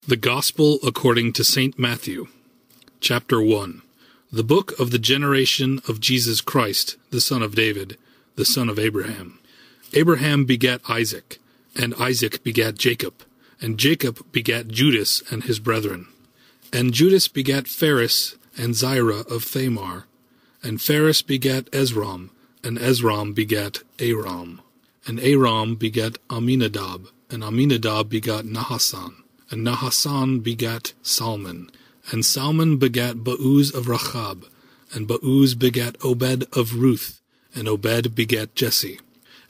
The Gospel according to St. Matthew, Chapter 1. The book of the generation of Jesus Christ, the son of David, the son of Abraham. Abraham begat Isaac, and Isaac begat Jacob, and Jacob begat Judas and his brethren. And Judas begat Phares and Zerah of Thamar, and Phares begat Esrom, and Esrom begat Aram, and Aram begat Aminadab, and Aminadab begat Nahasson, and Nahasson begat Salmon, and Salmon begat Boaz of Rachab, and Boaz begat Obed of Ruth, and Obed begat Jesse.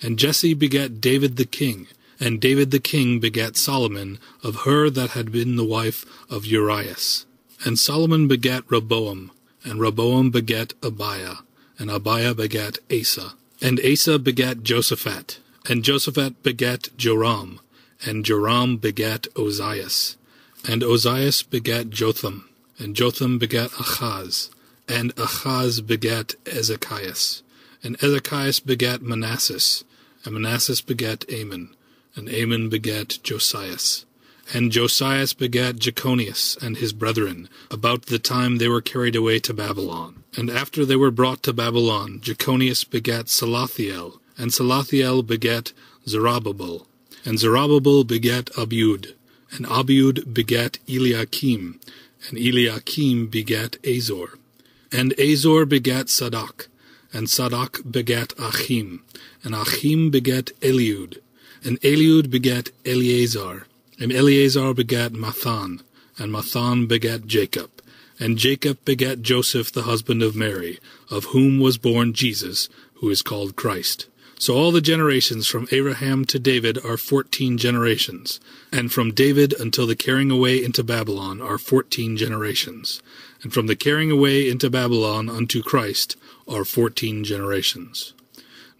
And Jesse begat David the king, and David the king begat Solomon of her that had been the wife of Urias. And Solomon begat Rehoboam, and Rehoboam begat Abiah, and Abiah begat Asa. And Asa begat Josaphat, and Josaphat begat Joram, and Joram begat Ozias. And Ozias begat Jotham, and Jotham begat Achaz, and Achaz begat Ezekias. And Ezekias begat Manasses, and Manasses begat Amon, and Amon begat Josias. And Josias begat Jeconias and his brethren, about the time they were carried away to Babylon. And after they were brought to Babylon, Jeconias begat Salathiel, and Salathiel begat Zerubbabel. And Zerubbabel begat Abiud, and Abiud begat Eliakim, and Eliakim begat Azor. And Azor begat Sadak, and Sadak begat Achim, and Achim begat Eliud, and Eliud begat Eleazar, and Eleazar begat Mathan, and Mathan begat Jacob, and Jacob begat Joseph the husband of Mary, of whom was born Jesus, who is called Christ. So all the generations from Abraham to David are 14 generations, and from David until the carrying away into Babylon are 14 generations, and from the carrying away into Babylon unto Christ are 14 generations.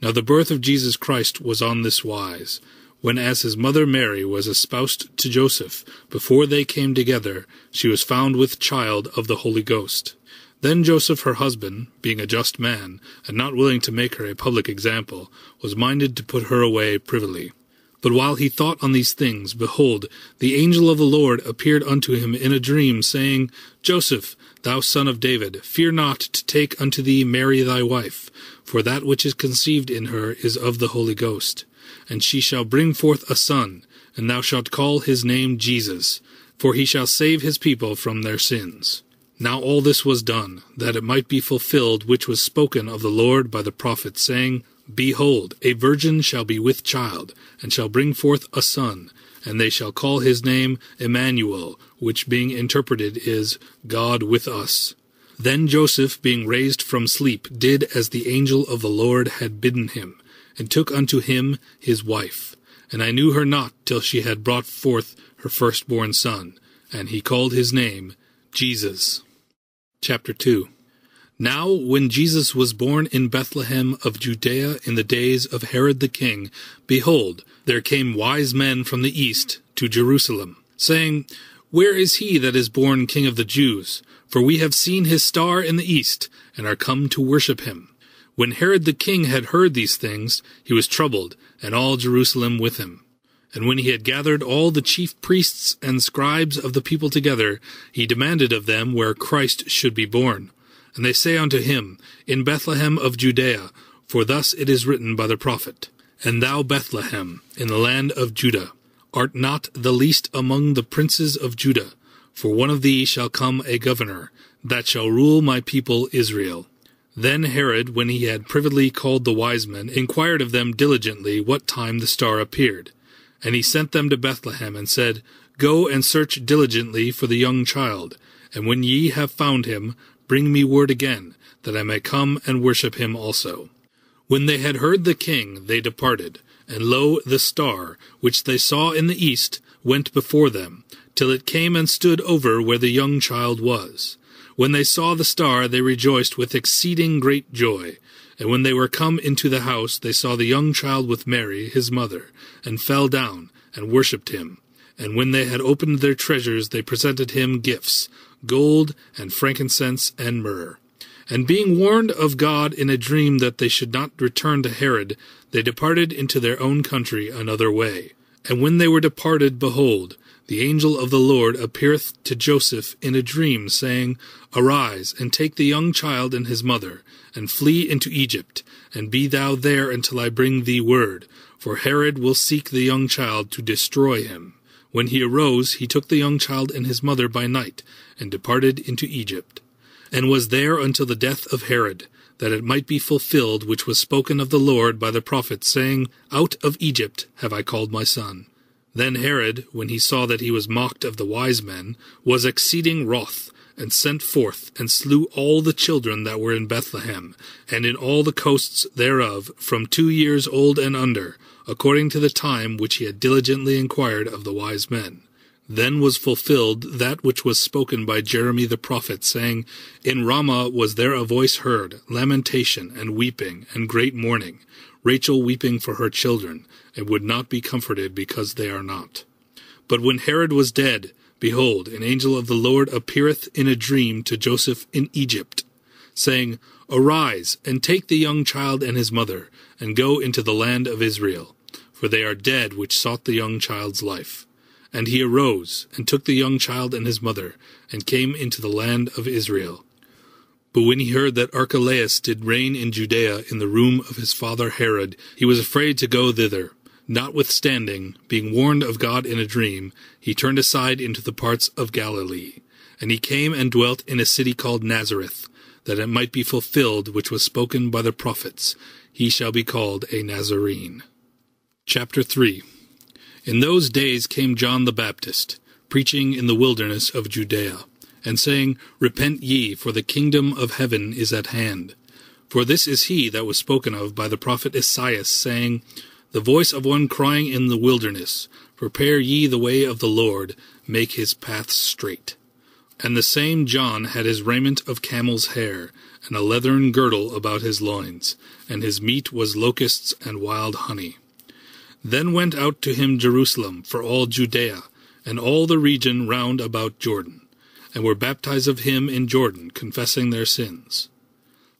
Now the birth of Jesus Christ was on this wise, when as his mother Mary was espoused to Joseph, before they came together, she was found with child of the Holy Ghost. Then Joseph her husband, being a just man, and not willing to make her a public example, was minded to put her away privily. But while he thought on these things, behold, the angel of the Lord appeared unto him in a dream, saying, Joseph, thou son of David, fear not to take unto thee Mary thy wife, for that which is conceived in her is of the Holy Ghost. And she shall bring forth a son, and thou shalt call his name Jesus, for he shall save his people from their sins. Now all this was done, that it might be fulfilled which was spoken of the Lord by the prophet, saying, Behold, a virgin shall be with child, and shall bring forth a son, and they shall call his name Emmanuel, which being interpreted is, God with us. Then Joseph, being raised from sleep, did as the angel of the Lord had bidden him, and took unto him his wife. And I knew her not till she had brought forth her firstborn son, and he called his name Jesus. Chapter 2. Now when Jesus was born in Bethlehem of Judea in the days of Herod the king, behold, there came wise men from the east to Jerusalem, saying, Where is he that is born King of the Jews? For we have seen his star in the east, and are come to worship him. When Herod the king had heard these things, he was troubled, and all Jerusalem with him. And when he had gathered all the chief priests and scribes of the people together, he demanded of them where Christ should be born. And they say unto him, In Bethlehem of Judea, for thus it is written by the prophet, And thou, Bethlehem, in the land of Judah, art not the least among the princes of Judah, for one of thee shall come a governor, that shall rule my people Israel. Then Herod, when he had privily called the wise men, inquired of them diligently what time the star appeared. And he sent them to Bethlehem, and said, Go and search diligently for the young child, and when ye have found him, bring me word again, that I may come and worship him also. When they had heard the king, they departed, and lo, the star, which they saw in the east, went before them, till it came and stood over where the young child was. When they saw the star, they rejoiced with exceeding great joy. And when they were come into the house, they saw the young child with Mary, his mother, and fell down, and worshipped him. And when they had opened their treasures, they presented him gifts, gold, and frankincense, and myrrh. And being warned of God in a dream that they should not return to Herod, they departed into their own country another way. And when they were departed, behold, the angel of the Lord appeareth to Joseph in a dream, saying, Arise, and take the young child and his mother, and flee into Egypt, and be thou there until I bring thee word, for Herod will seek the young child to destroy him. When he arose, he took the young child and his mother by night, and departed into Egypt, and was there until the death of Herod, that it might be fulfilled which was spoken of the Lord by the prophet, saying, Out of Egypt have I called my son. Then Herod, when he saw that he was mocked of the wise men, was exceeding wroth, and sent forth, and slew all the children that were in Bethlehem, and in all the coasts thereof, from 2 years old and under, according to the time which he had diligently inquired of the wise men. Then was fulfilled that which was spoken by Jeremy the prophet, saying, In Ramah was there a voice heard, lamentation, and weeping, and great mourning, Rachel weeping for her children, and would not be comforted because they are not. But when Herod was dead, behold, an angel of the Lord appeareth in a dream to Joseph in Egypt, saying, Arise, and take the young child and his mother, and go into the land of Israel, for they are dead which sought the young child's life. And he arose, and took the young child and his mother, and came into the land of Israel. But when he heard that Archelaus did reign in Judea in the room of his father Herod, he was afraid to go thither. Notwithstanding, being warned of God in a dream, he turned aside into the parts of Galilee. And he came and dwelt in a city called Nazareth, that it might be fulfilled which was spoken by the prophets, He shall be called a Nazarene. Chapter 3. In those days came John the Baptist, preaching in the wilderness of Judea, and saying, Repent ye, for the kingdom of heaven is at hand. For this is he that was spoken of by the prophet Esaias, saying, The voice of one crying in the wilderness, Prepare ye the way of the Lord, make his paths straight. And the same John had his raiment of camel's hair, and a leathern girdle about his loins, and his meat was locusts and wild honey. Then went out to him Jerusalem for all Judea, and all the region round about Jordan, and were baptized of him in Jordan, confessing their sins.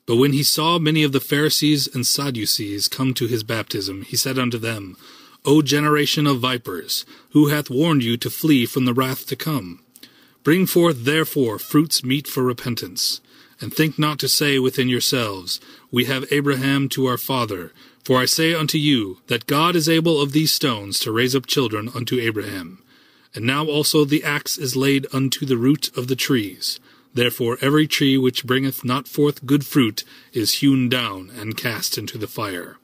But when he saw many of the Pharisees and Sadducees come to his baptism, he said unto them, O generation of vipers, who hath warned you to flee from the wrath to come? Bring forth therefore fruits meet for repentance, and think not to say within yourselves, We have Abraham to our father. For I say unto you, that God is able of these stones to raise up children unto Abraham. And now also the axe is laid unto the root of the trees. Therefore every tree which bringeth not forth good fruit is hewn down and cast into the fire.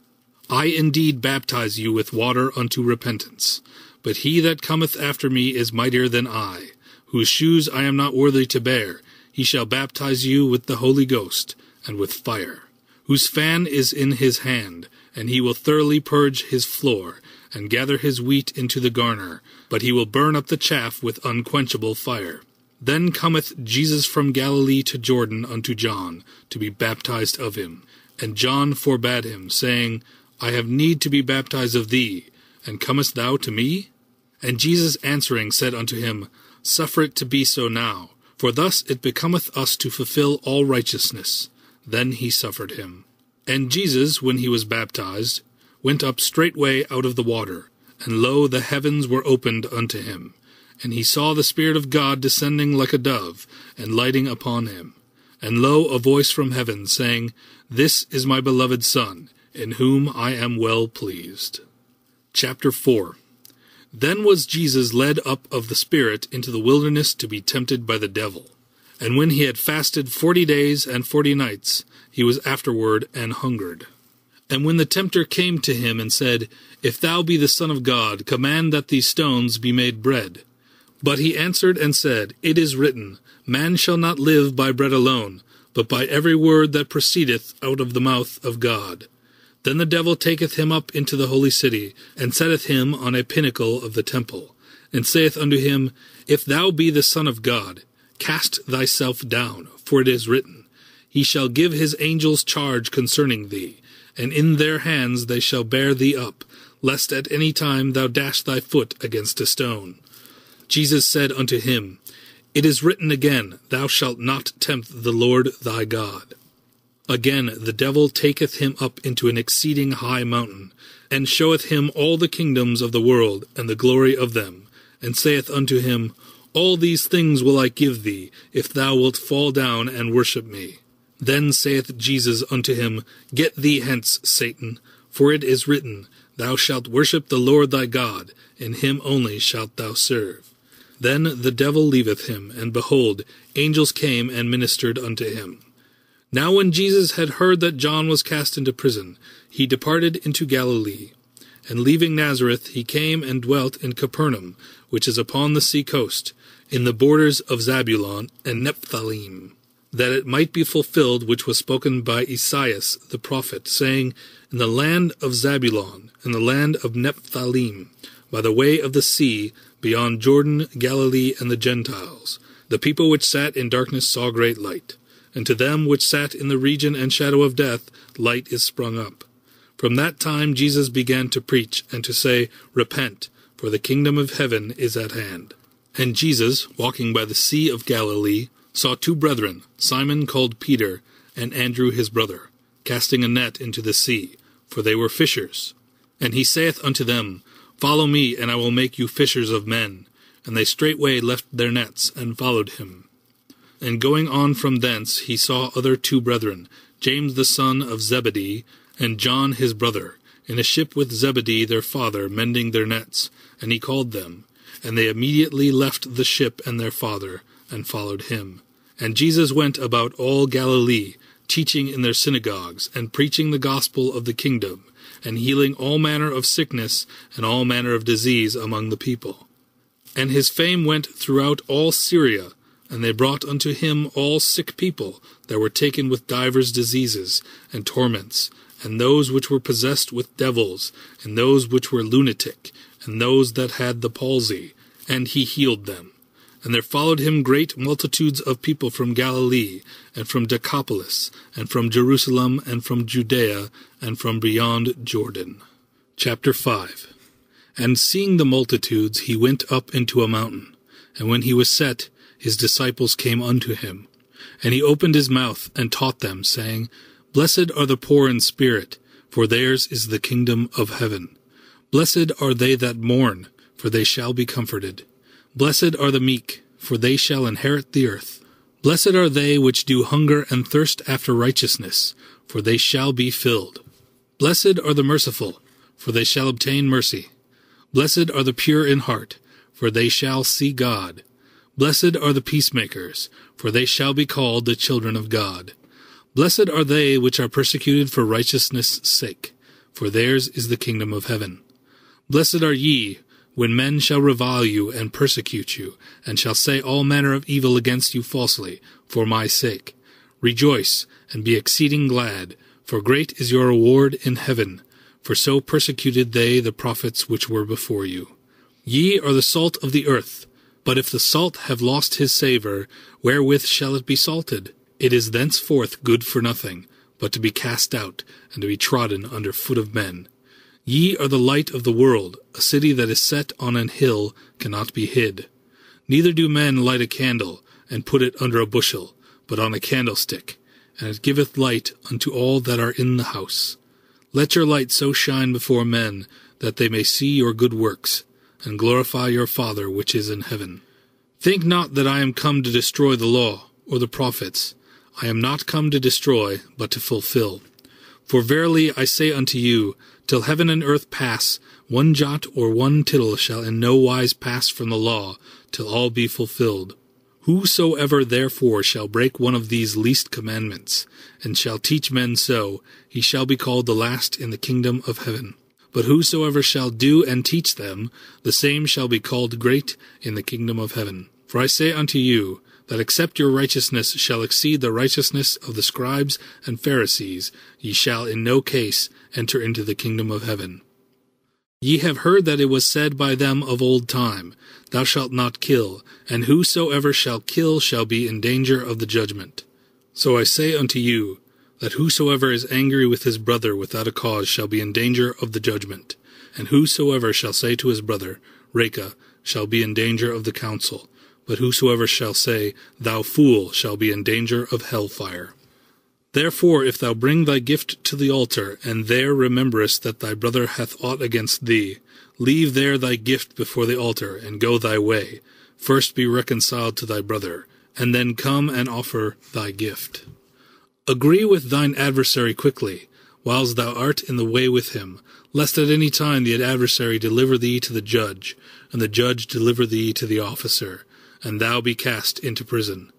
I indeed baptize you with water unto repentance. But he that cometh after me is mightier than I, whose shoes I am not worthy to bear. He shall baptize you with the Holy Ghost and with fire, whose fan is in his hand, and he will thoroughly purge his floor, and gather his wheat into the garner, but he will burn up the chaff with unquenchable fire. Then cometh Jesus from Galilee to Jordan unto John, to be baptized of him. And John forbade him, saying, I have need to be baptized of thee, and comest thou to me? And Jesus answering said unto him, Suffer it to be so now, for thus it becometh us to fulfill all righteousness. Then he suffered him. And Jesus, when he was baptized, went up straightway out of the water, and lo, the heavens were opened unto him. And he saw the Spirit of God descending like a dove, and lighting upon him. And lo, a voice from heaven, saying, This is my beloved Son, in whom I am well pleased. Chapter 4. Then was Jesus led up of the Spirit into the wilderness to be tempted by the devil. And when he had fasted 40 days and 40 nights, he was afterward an hungered. And when the tempter came to him and said, If thou be the Son of God, command that these stones be made bread. But he answered and said, It is written, Man shall not live by bread alone, but by every word that proceedeth out of the mouth of God. Then the devil taketh him up into the holy city, and setteth him on a pinnacle of the temple, and saith unto him, If thou be the Son of God, cast thyself down, for it is written, He shall give his angels charge concerning thee, and in their hands they shall bear thee up, lest at any time thou dash thy foot against a stone. Jesus said unto him, It is written again, Thou shalt not tempt the Lord thy God. Again the devil taketh him up into an exceeding high mountain, and showeth him all the kingdoms of the world and the glory of them, and saith unto him, All these things will I give thee, if thou wilt fall down and worship me. Then saith Jesus unto him, Get thee hence, Satan, for it is written, Thou shalt worship the Lord thy God, and him only shalt thou serve. Then the devil leaveth him, and behold, angels came and ministered unto him. Now when Jesus had heard that John was cast into prison, he departed into Galilee. And leaving Nazareth, he came and dwelt in Capernaum, which is upon the sea coast, in the borders of Zabulon and Nephthalim, that it might be fulfilled which was spoken by Esaias the prophet, saying, In the land of Zabulon, and the land of Nephthalim, by the way of the sea, beyond Jordan, Galilee, and the Gentiles, the people which sat in darkness saw great light. And to them which sat in the region and shadow of death, light is sprung up. From that time Jesus began to preach, and to say, Repent, for the kingdom of heaven is at hand. And Jesus, walking by the sea of Galilee, saw two brethren, Simon called Peter, and Andrew his brother, casting a net into the sea, for they were fishers. And he saith unto them, Follow me, and I will make you fishers of men. And they straightway left their nets, and followed him. And going on from thence he saw other two brethren, James the son of Zebedee, and John his brother, in a ship with Zebedee their father, mending their nets. And he called them. And they immediately left the ship and their father, and followed him. And Jesus went about all Galilee, teaching in their synagogues, and preaching the gospel of the kingdom, and healing all manner of sickness and all manner of disease among the people. And his fame went throughout all Syria, and they brought unto him all sick people that were taken with divers diseases and torments, and those which were possessed with devils, and those which were lunatic, and those that had the palsy, and he healed them. And there followed him great multitudes of people from Galilee, and from Decapolis, and from Jerusalem, and from Judea, and from beyond Jordan. Chapter 5. And seeing the multitudes, he went up into a mountain. And when he was set, his disciples came unto him. And he opened his mouth, and taught them, saying, Blessed are the poor in spirit, for theirs is the kingdom of heaven. Blessed are they that mourn, for they shall be comforted. Blessed are the meek, for they shall inherit the earth. Blessed are they which do hunger and thirst after righteousness, for they shall be filled. Blessed are the merciful, for they shall obtain mercy. Blessed are the pure in heart, for they shall see God. Blessed are the peacemakers, for they shall be called the children of God. Blessed are they which are persecuted for righteousness' sake, for theirs is the kingdom of heaven. Blessed are ye, when men shall revile you and persecute you, and shall say all manner of evil against you falsely, for my sake. Rejoice, and be exceeding glad, for great is your reward in heaven, for so persecuted they the prophets which were before you. Ye are the salt of the earth. But if the salt have lost his savour, wherewith shall it be salted? It is thenceforth good for nothing, but to be cast out, and to be trodden under foot of men. Ye are the light of the world. A city that is set on an hill cannot be hid. Neither do men light a candle, and put it under a bushel, but on a candlestick, and it giveth light unto all that are in the house. Let your light so shine before men, that they may see your good works, and glorify your Father which is in heaven. Think not that I am come to destroy the law, or the prophets. I am not come to destroy, but to fulfill. For verily I say unto you, till heaven and earth pass, one jot or one tittle shall in no wise pass from the law, till all be fulfilled. Whosoever therefore shall break one of these least commandments, and shall teach men so, he shall be called the last in the kingdom of heaven. But whosoever shall do and teach them, the same shall be called great in the kingdom of heaven. For I say unto you, that except your righteousness shall exceed the righteousness of the scribes and Pharisees, ye shall in no case enter into the kingdom of heaven. Ye have heard that it was said by them of old time, Thou shalt not kill, and whosoever shall kill shall be in danger of the judgment. So I say unto you, that whosoever is angry with his brother without a cause shall be in danger of the judgment, and whosoever shall say to his brother, Raca, shall be in danger of the council, but whosoever shall say, Thou fool, shall be in danger of hell fire. Therefore, if thou bring thy gift to the altar, and there rememberest that thy brother hath aught against thee, leave there thy gift before the altar, and go thy way. First be reconciled to thy brother, and then come and offer thy gift. Agree with thine adversary quickly, whiles thou art in the way with him, lest at any time the adversary deliver thee to the judge, and the judge deliver thee to the officer, and thou be cast into prison.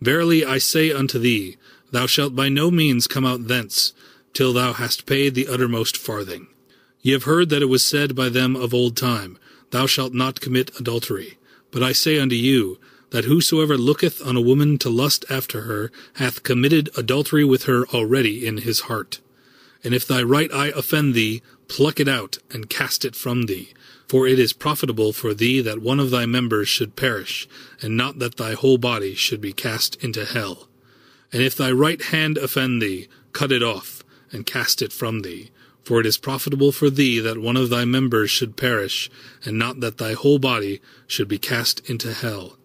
Verily I say unto thee, thou shalt by no means come out thence, till thou hast paid the uttermost farthing. Ye have heard that it was said by them of old time, Thou shalt not commit adultery. But I say unto you, that whosoever looketh on a woman to lust after her hath committed adultery with her already in his heart. And if thy right eye offend thee, pluck it out, and cast it from thee. For it is profitable for thee that one of thy members should perish, and not that thy whole body should be cast into hell. And if thy right hand offend thee, cut it off, and cast it from thee. For it is profitable for thee that one of thy members should perish, and not that thy whole body should be cast into hell.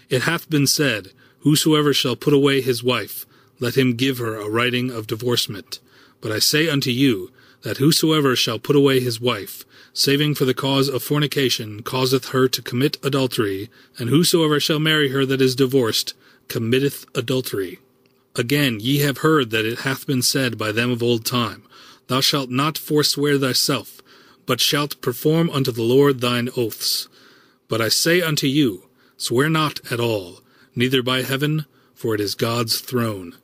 It hath been said, Whosoever shall put away his wife, let him give her a writing of divorcement. But I say unto you, that whosoever shall put away his wife, saving for the cause of fornication, causeth her to commit adultery, and whosoever shall marry her that is divorced, committeth adultery. Again, ye have heard that it hath been said by them of old time, Thou shalt not forswear thyself, but shalt perform unto the Lord thine oaths. But I say unto you, Swear not at all, neither by heaven, for it is God's throne,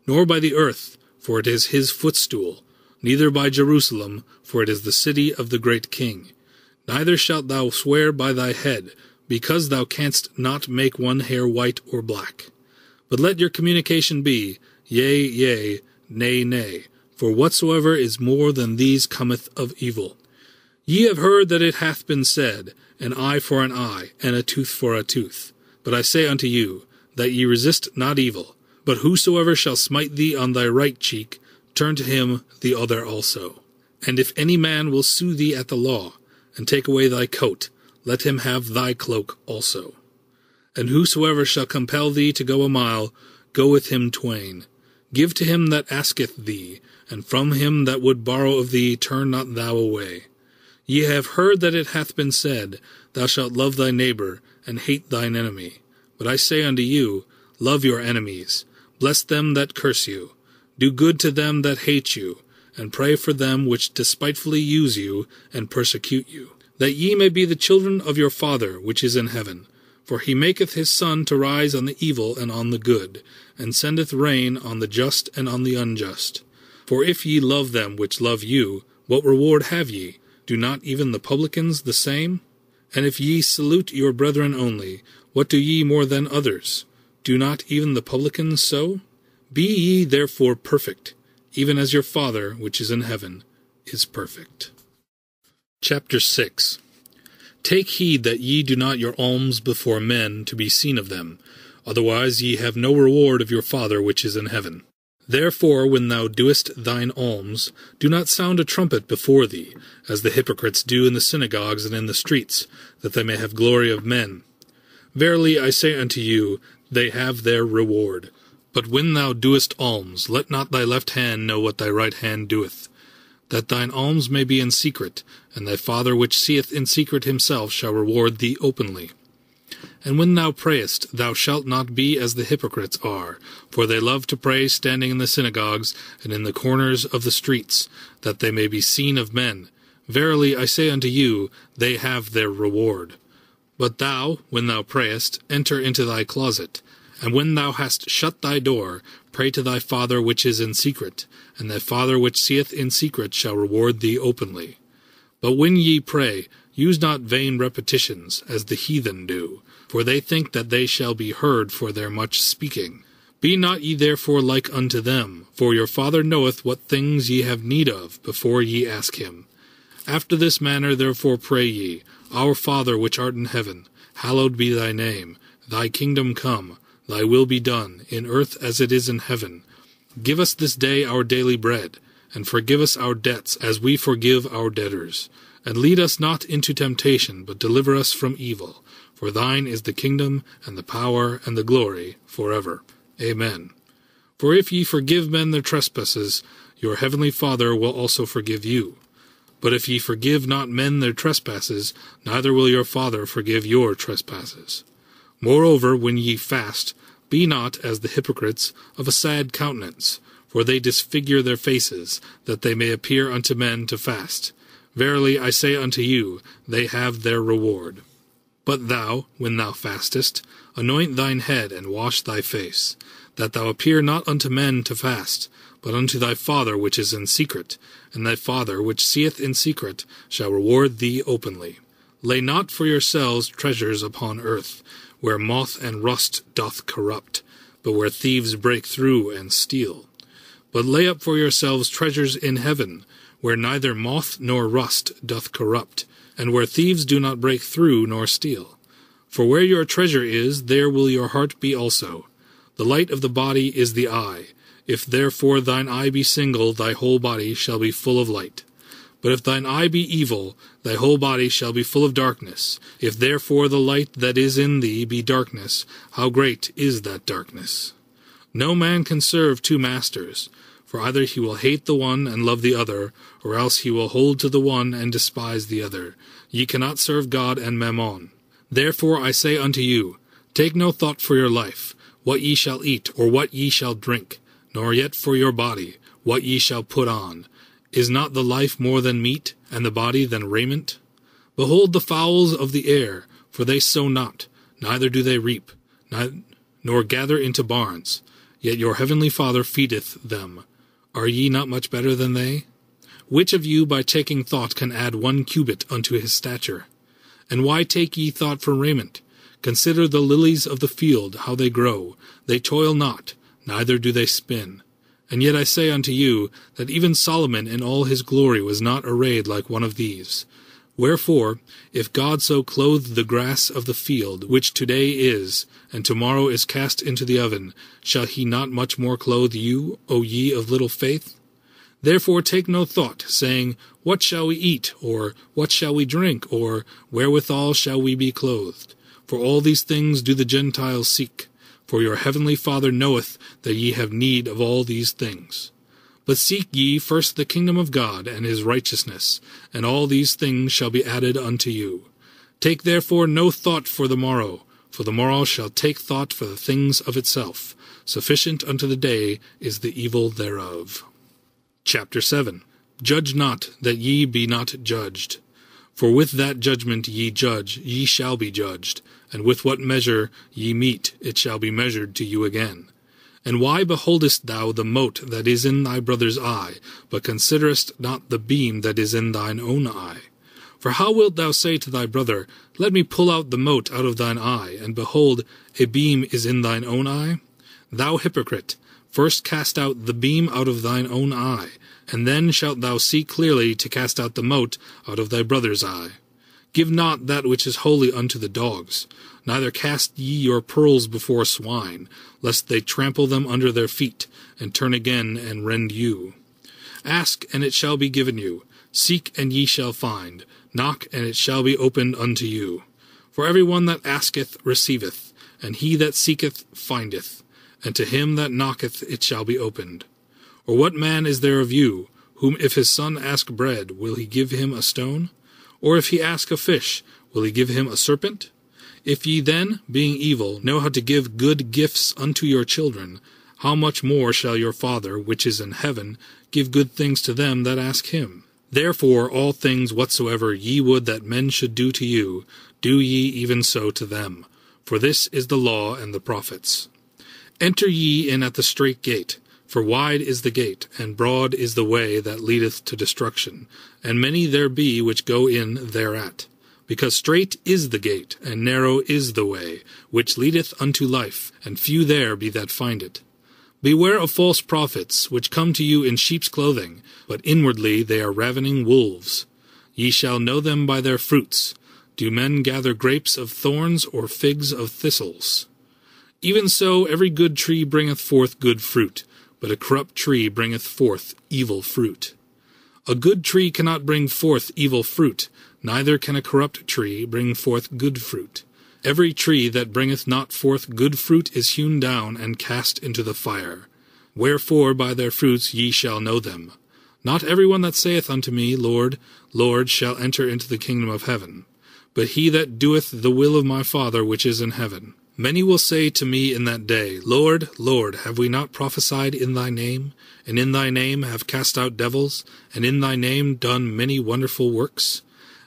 nor by the earth, for it is his footstool, neither by Jerusalem, for it is the city of the great King. Neither shalt thou swear by thy head, because thou canst not make one hair white or black. But let your communication be, Yea, yea, nay, nay, for whatsoever is more than these cometh of evil. Ye have heard that it hath been said, An eye for an eye, and a tooth for a tooth. But I say unto you, that ye resist not evil, but whosoever shall smite thee on thy right cheek, turn to him the other also. And if any man will sue thee at the law, and take away thy coat, let him have thy cloak also. And whosoever shall compel thee to go a mile, go with him twain. Give to him that asketh thee, and from him that would borrow of thee turn not thou away. Ye have heard that it hath been said, Thou shalt love thy neighbor, and hate thine enemy. But I say unto you, Love your enemies, bless them that curse you, do good to them that hate you, and pray for them which despitefully use you, and persecute you, that ye may be the children of your Father which is in heaven. For he maketh his sun to rise on the evil and on the good, and sendeth rain on the just and on the unjust. For if ye love them which love you, what reward have ye? Do not even the publicans the same? And if ye salute your brethren only, what do ye more than others? Do not even the publicans so? Be ye therefore perfect, even as your Father which is in heaven is perfect. Chapter 6. Take heed that ye do not your alms before men to be seen of them, otherwise ye have no reward of your Father which is in heaven. Therefore, when thou doest thine alms, do not sound a trumpet before thee, as the hypocrites do in the synagogues and in the streets, that they may have glory of men. Verily I say unto you, they have their reward. But when thou doest alms, let not thy left hand know what thy right hand doeth, that thine alms may be in secret, and thy Father which seeth in secret himself shall reward thee openly. And when thou prayest, thou shalt not be as the hypocrites are, for they love to pray standing in the synagogues and in the corners of the streets, that they may be seen of men. Verily I say unto you, they have their reward. But thou, when thou prayest, enter into thy closet, and when thou hast shut thy door, pray to thy Father which is in secret, and thy Father which seeth in secret shall reward thee openly. But when ye pray, use not vain repetitions, as the heathen do, for they think that they shall be heard for their much speaking. Be not ye therefore like unto them, for your Father knoweth what things ye have need of, before ye ask him. After this manner therefore pray ye, Our Father which art in heaven, hallowed be thy name. Thy kingdom come, thy will be done, in earth as it is in heaven. Give us this day our daily bread, and forgive us our debts as we forgive our debtors. And lead us not into temptation, but deliver us from evil. For thine is the kingdom, and the power, and the glory, forever. Amen. For if ye forgive men their trespasses, your heavenly Father will also forgive you. But if ye forgive not men their trespasses, neither will your Father forgive your trespasses. Moreover, when ye fast, be not, as the hypocrites, of a sad countenance, for they disfigure their faces, that they may appear unto men to fast. Verily I say unto you, they have their reward. But thou, when thou fastest, anoint thine head, and wash thy face, that thou appear not unto men to fast, but unto thy Father which is in secret, and thy Father which seeth in secret shall reward thee openly. Lay not for yourselves treasures upon earth, where moth and rust doth corrupt, but where thieves break through and steal. But lay up for yourselves treasures in heaven, where neither moth nor rust doth corrupt, and where thieves do not break through nor steal. For where your treasure is, there will your heart be also. The light of the body is the eye. If therefore thine eye be single, thy whole body shall be full of light. But if thine eye be evil, thy whole body shall be full of darkness. If therefore the light that is in thee be darkness, how great is that darkness? No man can serve two masters, for either he will hate the one and love the other, or else he will hold to the one and despise the other. Ye cannot serve God and Mammon. Therefore I say unto you, take no thought for your life, what ye shall eat, or what ye shall drink, nor yet for your body, what ye shall put on. Is not the life more than meat, and the body than raiment? Behold the fowls of the air, for they sow not, neither do they reap, nor gather into barns, yet your heavenly Father feedeth them. Are ye not much better than they? Which of you by taking thought can add 1 cubit unto his stature? And why take ye thought for raiment? Consider the lilies of the field, how they grow. They toil not, neither do they spin. And yet I say unto you, that even Solomon in all his glory was not arrayed like one of these. Wherefore, if God so clothe the grass of the field, which today is, and tomorrow is cast into the oven, shall he not much more clothe you, O ye of little faith? Therefore take no thought, saying, what shall we eat? Or what shall we drink? Or wherewithal shall we be clothed? For all these things do the Gentiles seek. For your heavenly Father knoweth that ye have need of all these things. But seek ye first the kingdom of God and his righteousness, and all these things shall be added unto you. Take therefore no thought for the morrow shall take thought for the things of itself. Sufficient unto the day is the evil thereof. Chapter 7. Judge not, that ye be not judged. For with that judgment ye judge, ye shall be judged, and with what measure ye mete, it shall be measured to you again. And why beholdest thou the mote that is in thy brother's eye, but considerest not the beam that is in thine own eye? For how wilt thou say to thy brother, let me pull out the mote out of thine eye, and behold, a beam is in thine own eye? Thou hypocrite, first cast out the beam out of thine own eye, and then shalt thou see clearly to cast out the mote out of thy brother's eye. Give not that which is holy unto the dogs, neither cast ye your pearls before swine, lest they trample them under their feet, and turn again and rend you. Ask, and it shall be given you. Seek, and ye shall find. Knock, and it shall be opened unto you. For every one that asketh receiveth, and he that seeketh findeth, and to him that knocketh it shall be opened. Or what man is there of you, whom if his son ask bread, will he give him a stone? Or if he ask a fish, will he give him a serpent? If ye then, being evil, know how to give good gifts unto your children, how much more shall your Father, which is in heaven, give good things to them that ask him? Therefore all things whatsoever ye would that men should do to you, do ye even so to them. For this is the law and the prophets. Enter ye in at the strait gate. For wide is the gate, and broad is the way that leadeth to destruction, and many there be which go in thereat. Because strait is the gate, and narrow is the way, which leadeth unto life, and few there be that find it. Beware of false prophets, which come to you in sheep's clothing, but inwardly they are ravening wolves. Ye shall know them by their fruits. Do men gather grapes of thorns, or figs of thistles? Even so every good tree bringeth forth good fruit, but a corrupt tree bringeth forth evil fruit. A good tree cannot bring forth evil fruit, neither can a corrupt tree bring forth good fruit. Every tree that bringeth not forth good fruit is hewn down and cast into the fire. Wherefore by their fruits ye shall know them. Not every one that saith unto me, Lord, Lord, shall enter into the kingdom of heaven, but he that doeth the will of my Father which is in heaven. Many will say to me in that day, Lord, Lord, have we not prophesied in thy name, and in thy name have cast out devils, and in thy name done many wonderful works?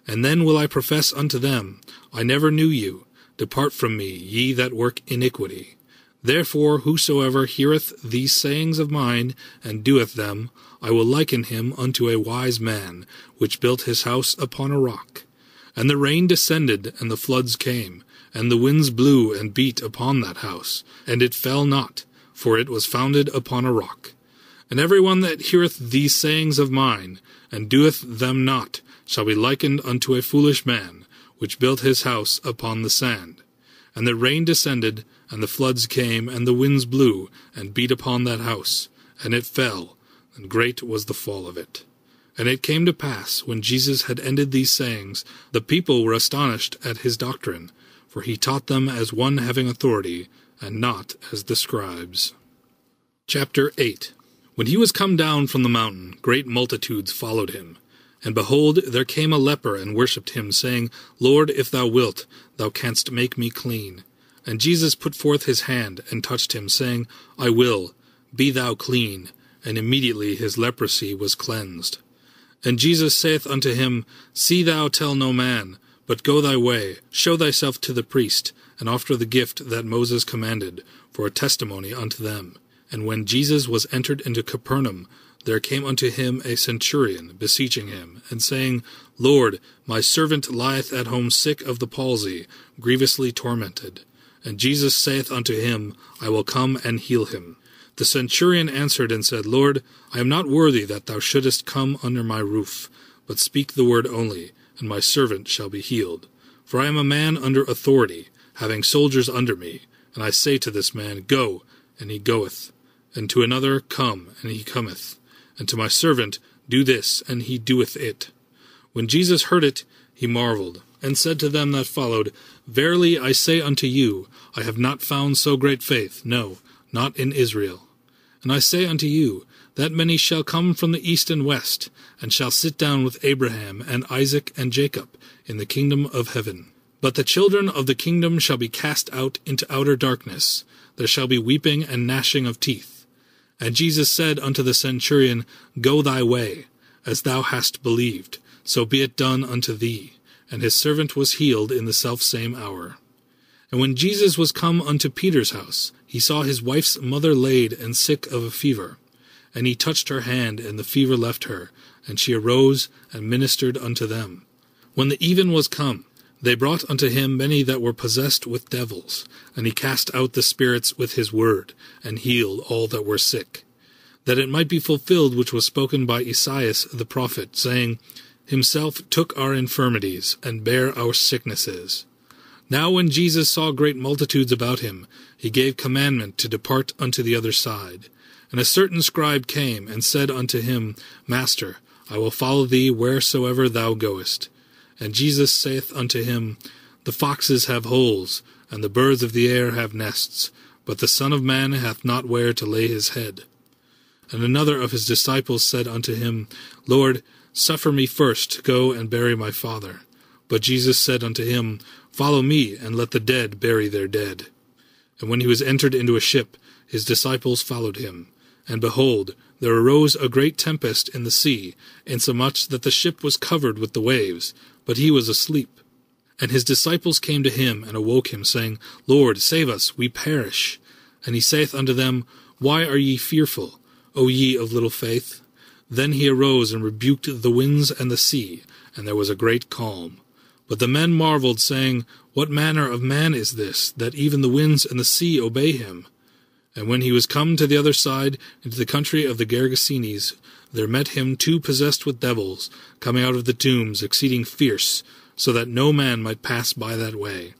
And then will I profess unto them, I never knew you. Depart from me, ye that work iniquity. Therefore whosoever heareth these sayings of mine, and doeth them, I will liken him unto a wise man, which built his house upon a rock. And the rain descended, and the floods came, and the winds blew and beat upon that house, and it fell not, for it was founded upon a rock. And every one that heareth these sayings of mine, and doeth them not, shall be likened unto a foolish man, which built his house upon the sand. And the rain descended, and the floods came, and the winds blew, and beat upon that house, and it fell, and great was the fall of it. And it came to pass, when Jesus had ended these sayings, the people were astonished at his doctrine, for he taught them as one having authority, and not as the scribes. Chapter 8. When he was come down from the mountain, great multitudes followed him. And behold, there came a leper, and worshipped him, saying, Lord, if thou wilt, thou canst make me clean. And Jesus put forth his hand, and touched him, saying, I will, be thou clean. And immediately his leprosy was cleansed. And Jesus saith unto him, See thou tell no man, but go thy way, show thyself to the priest, and offer the gift that Moses commanded, for a testimony unto them. And when Jesus was entered into Capernaum, there came unto him a centurion, beseeching him, and saying, Lord, my servant lieth at home sick of the palsy, grievously tormented. And Jesus saith unto him, I will come and heal him. The centurion answered and said, Lord, I am not worthy that thou shouldest come under my roof, but speak the word only, and my servant shall be healed. For I am a man under authority, having soldiers under me, and I say to this man, Go, and he goeth, and to another, Come, and he cometh, and to my servant, Do this, and he doeth it. When Jesus heard it, he marveled, and said to them that followed, Verily I say unto you, I have not found so great faith, no, not in Israel. And I say unto you, that many shall come from the east and west, and shall sit down with Abraham and Isaac and Jacob in the kingdom of heaven. But the children of the kingdom shall be cast out into outer darkness. There shall be weeping and gnashing of teeth. And Jesus said unto the centurion, Go thy way, as thou hast believed, so be it done unto thee. And his servant was healed in the selfsame hour. And when Jesus was come unto Peter's house, he saw his wife's mother laid and sick of a fever. And he touched her hand, and the fever left her, and she arose and ministered unto them. When the even was come, they brought unto him many that were possessed with devils, and he cast out the spirits with his word, and healed all that were sick, that it might be fulfilled which was spoken by Esaias the prophet, saying, Himself took our infirmities, and bare our sicknesses. Now when Jesus saw great multitudes about him, he gave commandment to depart unto the other side. And a certain scribe came, and said unto him, Master, I will follow thee wheresoever thou goest. And Jesus saith unto him, The foxes have holes, and the birds of the air have nests, but the Son of Man hath not where to lay his head. And another of his disciples said unto him, Lord, suffer me first to go and bury my father. But Jesus said unto him, Follow me, and let the dead bury their dead. And when he was entered into a ship, his disciples followed him. And behold, there arose a great tempest in the sea, insomuch that the ship was covered with the waves, but he was asleep. And his disciples came to him, and awoke him, saying, Lord, save us, we perish. And he saith unto them, Why are ye fearful, O ye of little faith? Then he arose and rebuked the winds and the sea, and there was a great calm. But the men marveled, saying, What manner of man is this, that even the winds and the sea obey him? And when he was come to the other side, into the country of the Gergesenes, there met him two possessed with devils, coming out of the tombs, exceeding fierce, so that no man might pass by that way.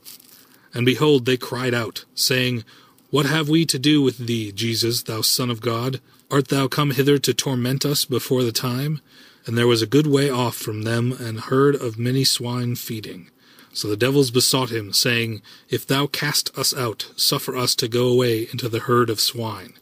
And behold, they cried out, saying, What have we to do with thee, Jesus, thou Son of God? Art thou come hither to torment us before the time? And there was a good way off from them an herd of many swine feeding. So the devils besought him, saying, If thou cast us out, suffer us to go away into the herd of swine.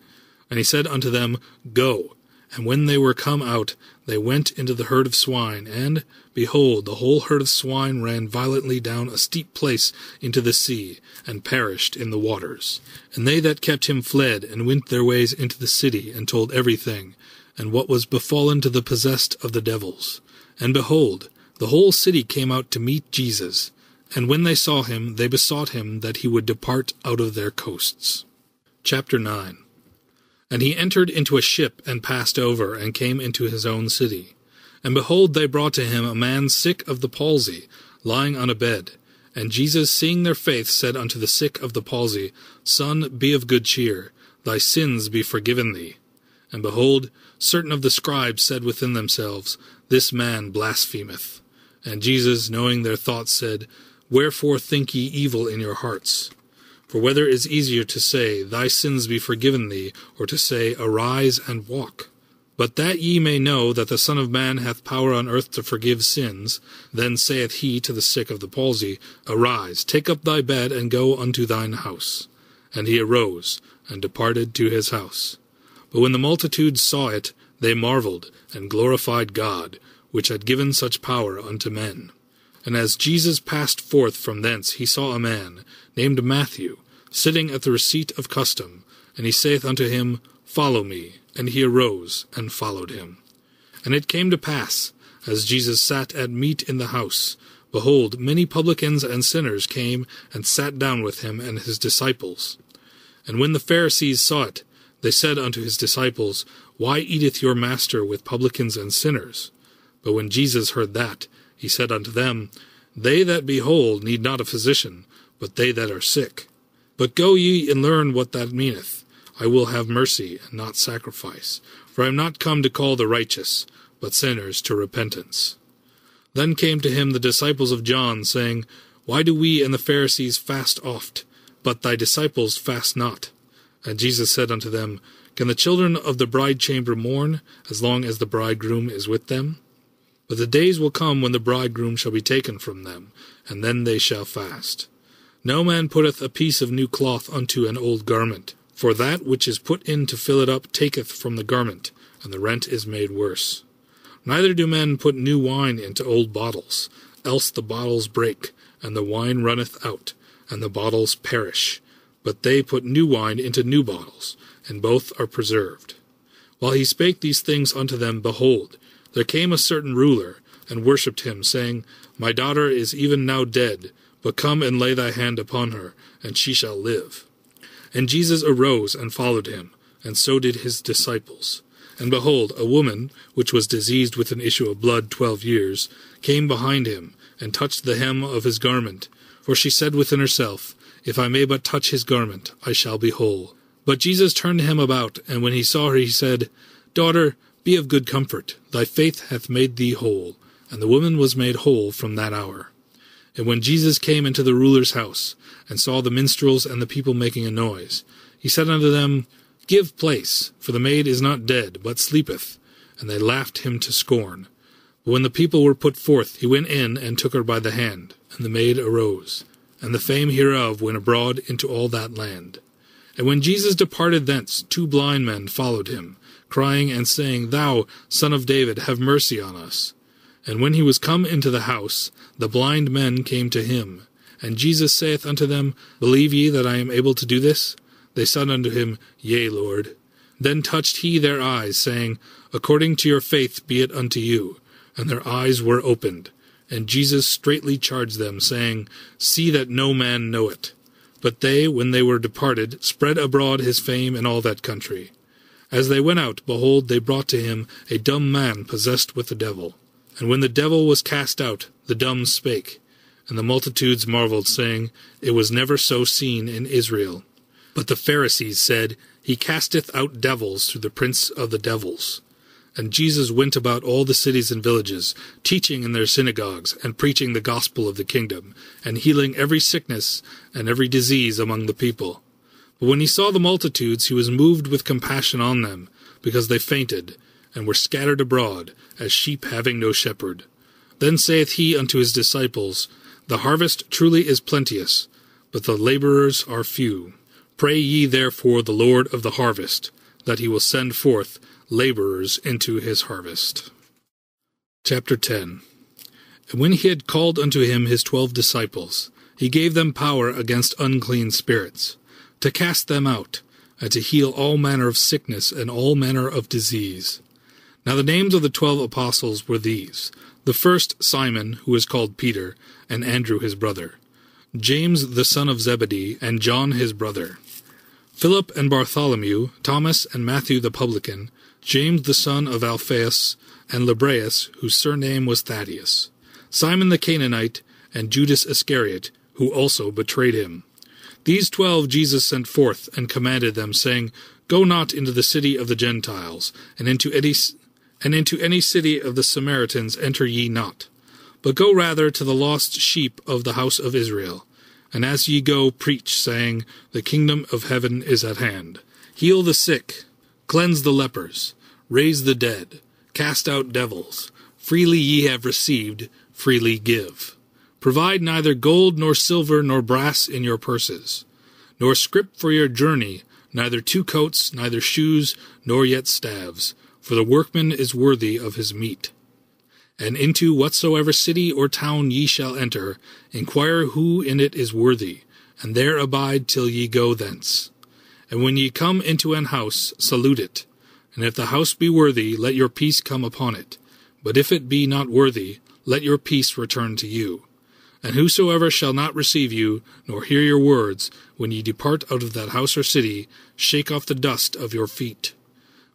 And he said unto them, Go. And when they were come out, they went into the herd of swine, and, behold, the whole herd of swine ran violently down a steep place into the sea, and perished in the waters. And they that kept him fled, and went their ways into the city, and told everything, and what was befallen to the possessed of the devils. And behold, the whole city came out to meet Jesus. And when they saw him, they besought him that he would depart out of their coasts. Chapter 9. And he entered into a ship, and passed over, and came into his own city. And behold, they brought to him a man sick of the palsy, lying on a bed. And Jesus, seeing their faith, said unto the sick of the palsy, Son, be of good cheer, thy sins be forgiven thee. And behold, certain of the scribes said within themselves, This man blasphemeth. And Jesus, knowing their thoughts, said, Wherefore think ye evil in your hearts? For whether is easier to say, Thy sins be forgiven thee, or to say, Arise and walk? But that ye may know that the Son of Man hath power on earth to forgive sins, then saith he to the sick of the palsy, Arise, take up thy bed, and go unto thine house. And he arose, and departed to his house. But when the multitudes saw it, they marveled, and glorified God, which had given such power unto men. And as Jesus passed forth from thence, he saw a man, named Matthew, sitting at the receipt of custom. And he saith unto him, Follow me. And he arose, and followed him. And it came to pass, as Jesus sat at meat in the house, behold, many publicans and sinners came, and sat down with him and his disciples. And when the Pharisees saw it, they said unto his disciples, Why eateth your master with publicans and sinners? But when Jesus heard that, he said unto them, They that be whole need not a physician, but they that are sick. But go ye and learn what that meaneth. I will have mercy, and not sacrifice. For I am not come to call the righteous, but sinners to repentance. Then came to him the disciples of John, saying, Why do we and the Pharisees fast oft, but thy disciples fast not? And Jesus said unto them, Can the children of the bridechamber mourn, as long as the bridegroom is with them? But the days will come when the bridegroom shall be taken from them, and then they shall fast. No man putteth a piece of new cloth unto an old garment, for that which is put in to fill it up taketh from the garment, and the rent is made worse. Neither do men put new wine into old bottles, else the bottles break, and the wine runneth out, and the bottles perish. But they put new wine into new bottles, and both are preserved. While he spake these things unto them, behold, there came a certain ruler, and worshipped him, saying, My daughter is even now dead, but come and lay thy hand upon her, and she shall live. And Jesus arose and followed him, and so did his disciples. And behold, a woman, which was diseased with an issue of blood 12 years, came behind him, and touched the hem of his garment. For she said within herself, If I may but touch his garment, I shall be whole. But Jesus turned him about, and when he saw her, he said, Daughter, be of good comfort, thy faith hath made thee whole. And the woman was made whole from that hour. And when Jesus came into the ruler's house, and saw the minstrels and the people making a noise, he said unto them, Give place, for the maid is not dead, but sleepeth. And they laughed him to scorn. But when the people were put forth, he went in, and took her by the hand, and the maid arose. And the fame hereof went abroad into all that land. And when Jesus departed thence, 2 blind men followed him, crying and saying, Thou, Son of David, have mercy on us. And when he was come into the house, the blind men came to him. And Jesus saith unto them, Believe ye that I am able to do this? They said unto him, Yea, Lord. Then touched he their eyes, saying, According to your faith be it unto you. And their eyes were opened. And Jesus straitly charged them, saying, See that no man know it. But they, when they were departed, spread abroad his fame in all that country. As they went out, behold, they brought to him a dumb man possessed with the devil. And when the devil was cast out, the dumb spake. And the multitudes marveled, saying, It was never so seen in Israel. But the Pharisees said, He casteth out devils through the prince of the devils. And Jesus went about all the cities and villages, teaching in their synagogues, and preaching the gospel of the kingdom, and healing every sickness and every disease among the people. But when he saw the multitudes, he was moved with compassion on them, because they fainted, and were scattered abroad, as sheep having no shepherd. Then saith he unto his disciples, The harvest truly is plenteous, but the laborers are few. Pray ye therefore the Lord of the harvest, that he will send forth laborers into his harvest. Chapter 10. And when he had called unto him his 12 disciples, he gave them power against unclean spirits, to cast them out, and to heal all manner of sickness and all manner of disease. Now the names of the 12 apostles were these: the first Simon, who is called Peter, and Andrew his brother, James the son of Zebedee, and John his brother, Philip and Bartholomew, Thomas and Matthew the publican, James the son of Alphaeus, and Lebreus, whose surname was Thaddeus, Simon the Canaanite, and Judas Iscariot, who also betrayed him. These 12 Jesus sent forth, and commanded them, saying, Go not into the city of the Gentiles, and into any city of the Samaritans enter ye not, but go rather to the lost sheep of the house of Israel. And as ye go, preach, saying, The kingdom of heaven is at hand. Heal the sick, cleanse the lepers, raise the dead, cast out devils. Freely ye have received, freely give. Provide neither gold nor silver nor brass in your purses, nor scrip for your journey, neither 2 coats, neither shoes, nor yet staves, for the workman is worthy of his meat. And into whatsoever city or town ye shall enter, inquire who in it is worthy, and there abide till ye go thence. And when ye come into an house, salute it. And if the house be worthy, let your peace come upon it. But if it be not worthy, let your peace return to you. And whosoever shall not receive you, nor hear your words, when ye depart out of that house or city, shake off the dust of your feet.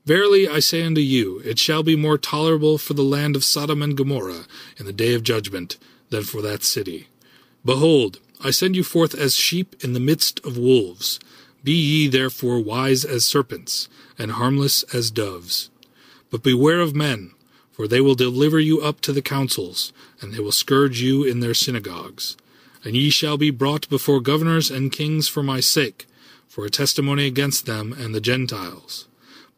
Verily I say unto you, it shall be more tolerable for the land of Sodom and Gomorrah in the day of judgment than for that city. Behold, I send you forth as sheep in the midst of wolves. Be ye therefore wise as serpents, and harmless as doves. But beware of men, for they will deliver you up to the councils, and they will scourge you in their synagogues. And ye shall be brought before governors and kings for my sake, for a testimony against them and the Gentiles.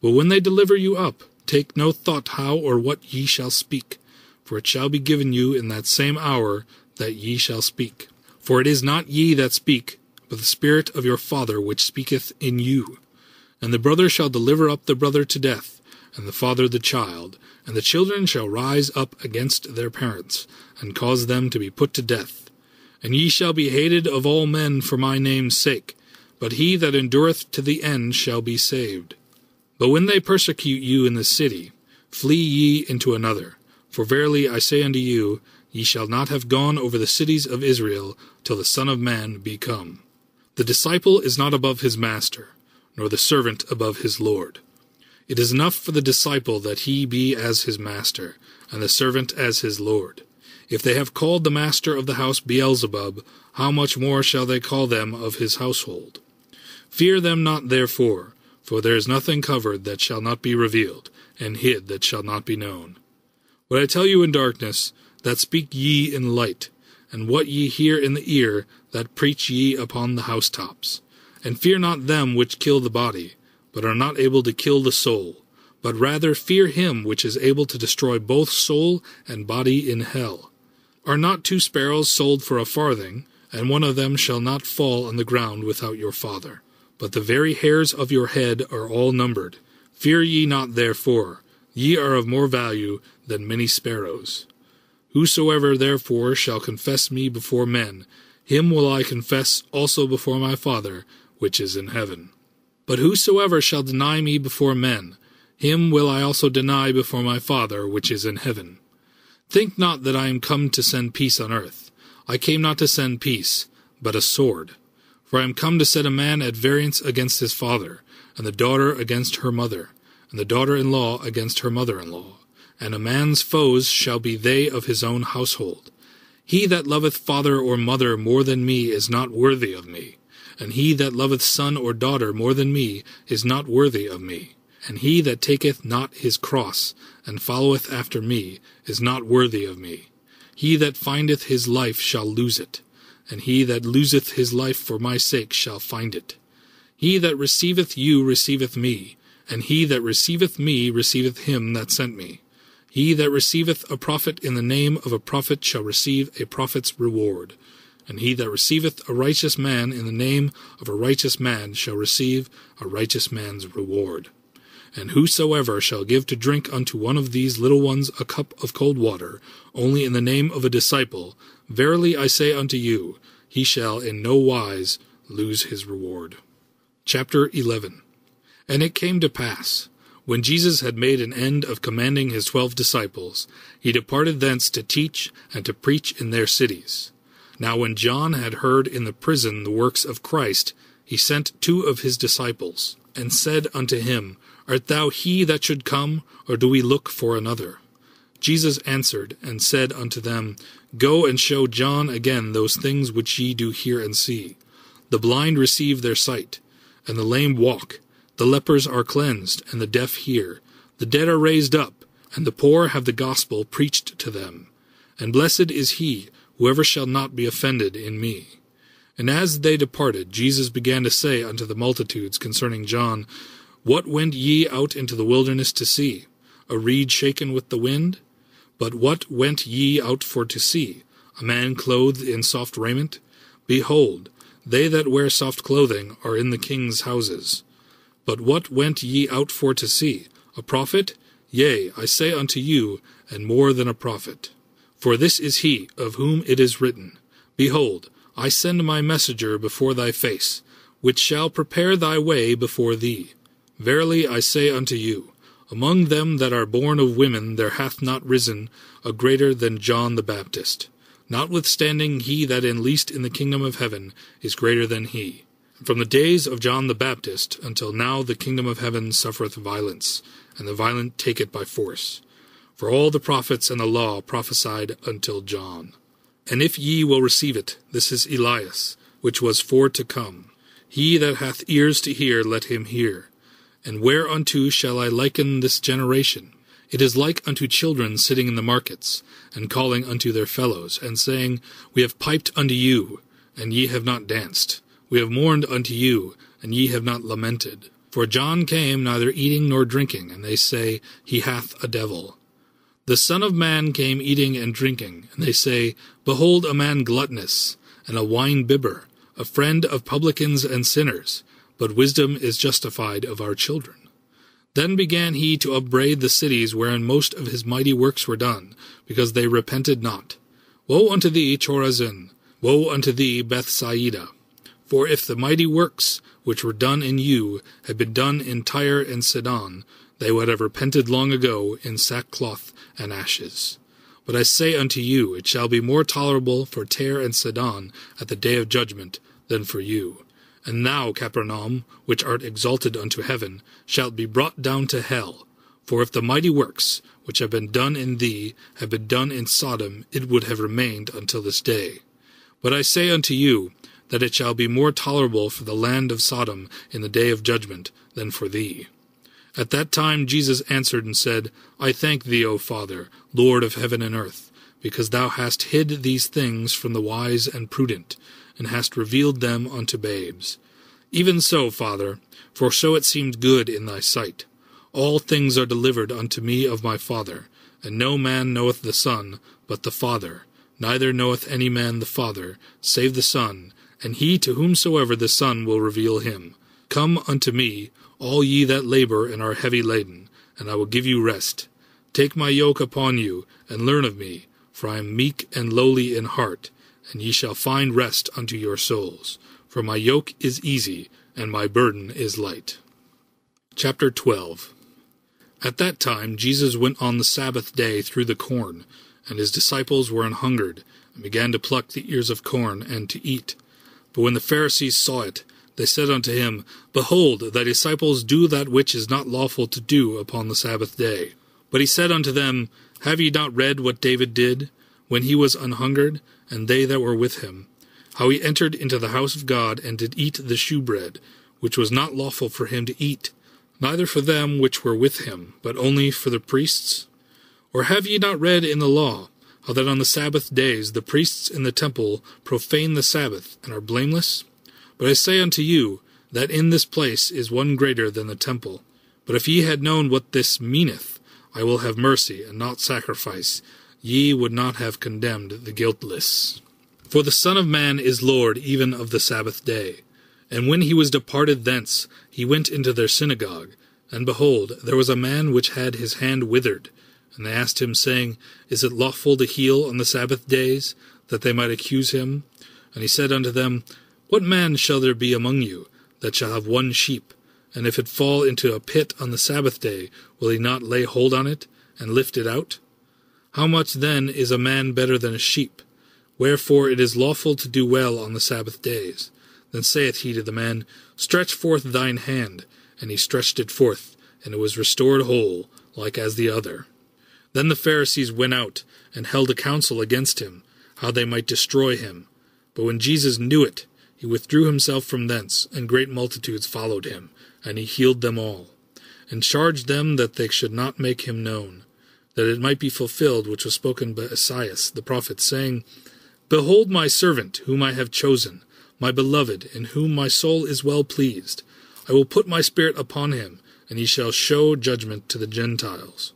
But when they deliver you up, take no thought how or what ye shall speak, for it shall be given you in that same hour that ye shall speak. For it is not ye that speak, but the Spirit of your Father which speaketh in you. And the brother shall deliver up the brother to death, and the father the child, and the children shall rise up against their parents, and cause them to be put to death. And ye shall be hated of all men for my name's sake, but he that endureth to the end shall be saved. But when they persecute you in the city, flee ye into another. For verily I say unto you, ye shall not have gone over the cities of Israel till the Son of Man be come. The disciple is not above his master, nor the servant above his Lord. It is enough for the disciple that he be as his master, and the servant as his Lord. If they have called the master of the house Beelzebub, how much more shall they call them of his household? Fear them not therefore, for there is nothing covered that shall not be revealed, and hid that shall not be known. What I tell you in darkness, that speak ye in light, and what ye hear in the ear, that preach ye upon the housetops. And fear not them which kill the body, but are not able to kill the soul, but rather fear him which is able to destroy both soul and body in hell. Are not 2 sparrows sold for a farthing, and one of them shall not fall on the ground without your Father? But the very hairs of your head are all numbered. Fear ye not therefore, ye are of more value than many sparrows. Whosoever therefore shall confess me before men, him will I confess also before my Father which is in heaven. But whosoever shall deny me before men, him will I also deny before my Father which is in heaven. Think not that I am come to send peace on earth. I came not to send peace, but a sword. For I am come to set a man at variance against his father, and the daughter against her mother, and the daughter-in-law against her mother-in-law. And a man's foes shall be they of his own household. He that loveth father or mother more than me is not worthy of me. And he that loveth son or daughter more than me is not worthy of me. And he that taketh not his cross, and followeth after me, is not worthy of me. He that findeth his life shall lose it, and he that loseth his life for my sake shall find it. He that receiveth you receiveth me, and he that receiveth me receiveth him that sent me. He that receiveth a prophet in the name of a prophet shall receive a prophet's reward. And he that receiveth a righteous man in the name of a righteous man shall receive a righteous man's reward. And whosoever shall give to drink unto one of these little ones a cup of cold water, only in the name of a disciple, verily I say unto you, he shall in no wise lose his reward. Chapter 11. And it came to pass, when Jesus had made an end of commanding his 12 disciples, he departed thence to teach and to preach in their cities. Now when John had heard in the prison the works of Christ, he sent 2 of his disciples, and said unto him, Art thou he that should come, or do we look for another? Jesus answered, and said unto them, Go and show John again those things which ye do hear and see. The blind receive their sight, and the lame walk, the lepers are cleansed, and the deaf hear. The dead are raised up, and the poor have the gospel preached to them. And blessed is he, whoever shall not be offended in me. And as they departed, Jesus began to say unto the multitudes concerning John, What went ye out into the wilderness to see? A reed shaken with the wind? But what went ye out for to see? A man clothed in soft raiment? Behold, they that wear soft clothing are in the king's houses. But what went ye out for to see? A prophet? Yea, I say unto you, and more than a prophet. For this is he, of whom it is written, Behold, I send my messenger before thy face, which shall prepare thy way before thee. Verily I say unto you, among them that are born of women there hath not risen a greater than John the Baptist. Notwithstanding he that is least in the kingdom of heaven is greater than he. From the days of John the Baptist until now the kingdom of heaven suffereth violence, and the violent take it by force. For all the prophets and the law prophesied until John. And if ye will receive it, this is Elias, which was for to come. He that hath ears to hear, let him hear. And whereunto shall I liken this generation? It is like unto children sitting in the markets, and calling unto their fellows, and saying, We have piped unto you, and ye have not danced. We have mourned unto you, and ye have not lamented. For John came neither eating nor drinking, and they say, He hath a devil. The Son of Man came eating and drinking, and they say, Behold a man gluttonous, and a wine-bibber, a friend of publicans and sinners, but wisdom is justified of our children. Then began he to upbraid the cities wherein most of his mighty works were done, because they repented not. Woe unto thee, Chorazin! Woe unto thee, Bethsaida! For if the mighty works which were done in you had been done in Tyre and Sidon, they would have repented long ago in sackcloth and ashes. But I say unto you, it shall be more tolerable for Tyre and Sidon at the day of judgment than for you. And thou, Capernaum, which art exalted unto heaven, shalt be brought down to hell. For if the mighty works which have been done in thee had been done in Sodom, it would have remained until this day. But I say unto you, that it shall be more tolerable for the land of Sodom in the day of judgment than for thee. At that time Jesus answered and said, I thank thee, O Father, Lord of heaven and earth, because thou hast hid these things from the wise and prudent, and hast revealed them unto babes. Even so, Father, for so it seemed good in thy sight. All things are delivered unto me of my Father, and no man knoweth the Son, but the Father, neither knoweth any man the Father, save the Son, and he to whomsoever the Son will reveal him. Come unto me, all ye that labor and are heavy laden, and I will give you rest. Take my yoke upon you, and learn of me, for I am meek and lowly in heart, and ye shall find rest unto your souls. For my yoke is easy, and my burden is light. Chapter 12. At that time Jesus went on the Sabbath day through the corn, and his disciples were an hungered, and began to pluck the ears of corn, and to eat. But when the Pharisees saw it, they said unto him, Behold, thy disciples do that which is not lawful to do upon the Sabbath day. But he said unto them, Have ye not read what David did, when he was an hungered, and they that were with him, how he entered into the house of God, and did eat the shewbread, which was not lawful for him to eat, neither for them which were with him, but only for the priests? Or have ye not read in the law, how that on the Sabbath days the priests in the temple profane the Sabbath, and are blameless? But I say unto you, that in this place is one greater than the temple. But if ye had known what this meaneth, I will have mercy, and not sacrifice, ye would not have condemned the guiltless. For the Son of Man is Lord even of the Sabbath day. And when he was departed thence, he went into their synagogue, And behold, there was a man which had his hand withered. And they asked him, saying, Is it lawful to heal on the Sabbath days? That they might accuse him. And he said unto them, What man shall there be among you, that shall have one sheep? And if it fall into a pit on the Sabbath day, will he not lay hold on it, and lift it out? How much then is a man better than a sheep? Wherefore it is lawful to do well on the Sabbath days. Then saith he to the man, Stretch forth thine hand. And he stretched it forth, and it was restored whole, like as the other. Then the Pharisees went out, and held a council against him, how they might destroy him. But when Jesus knew it, he withdrew himself from thence, and great multitudes followed him, and he healed them all, and charged them that they should not make him known, that it might be fulfilled which was spoken by Esaias the prophet, saying, Behold my servant, whom I have chosen, my beloved, in whom my soul is well pleased. I will put my spirit upon him, and he shall show judgment to the Gentiles.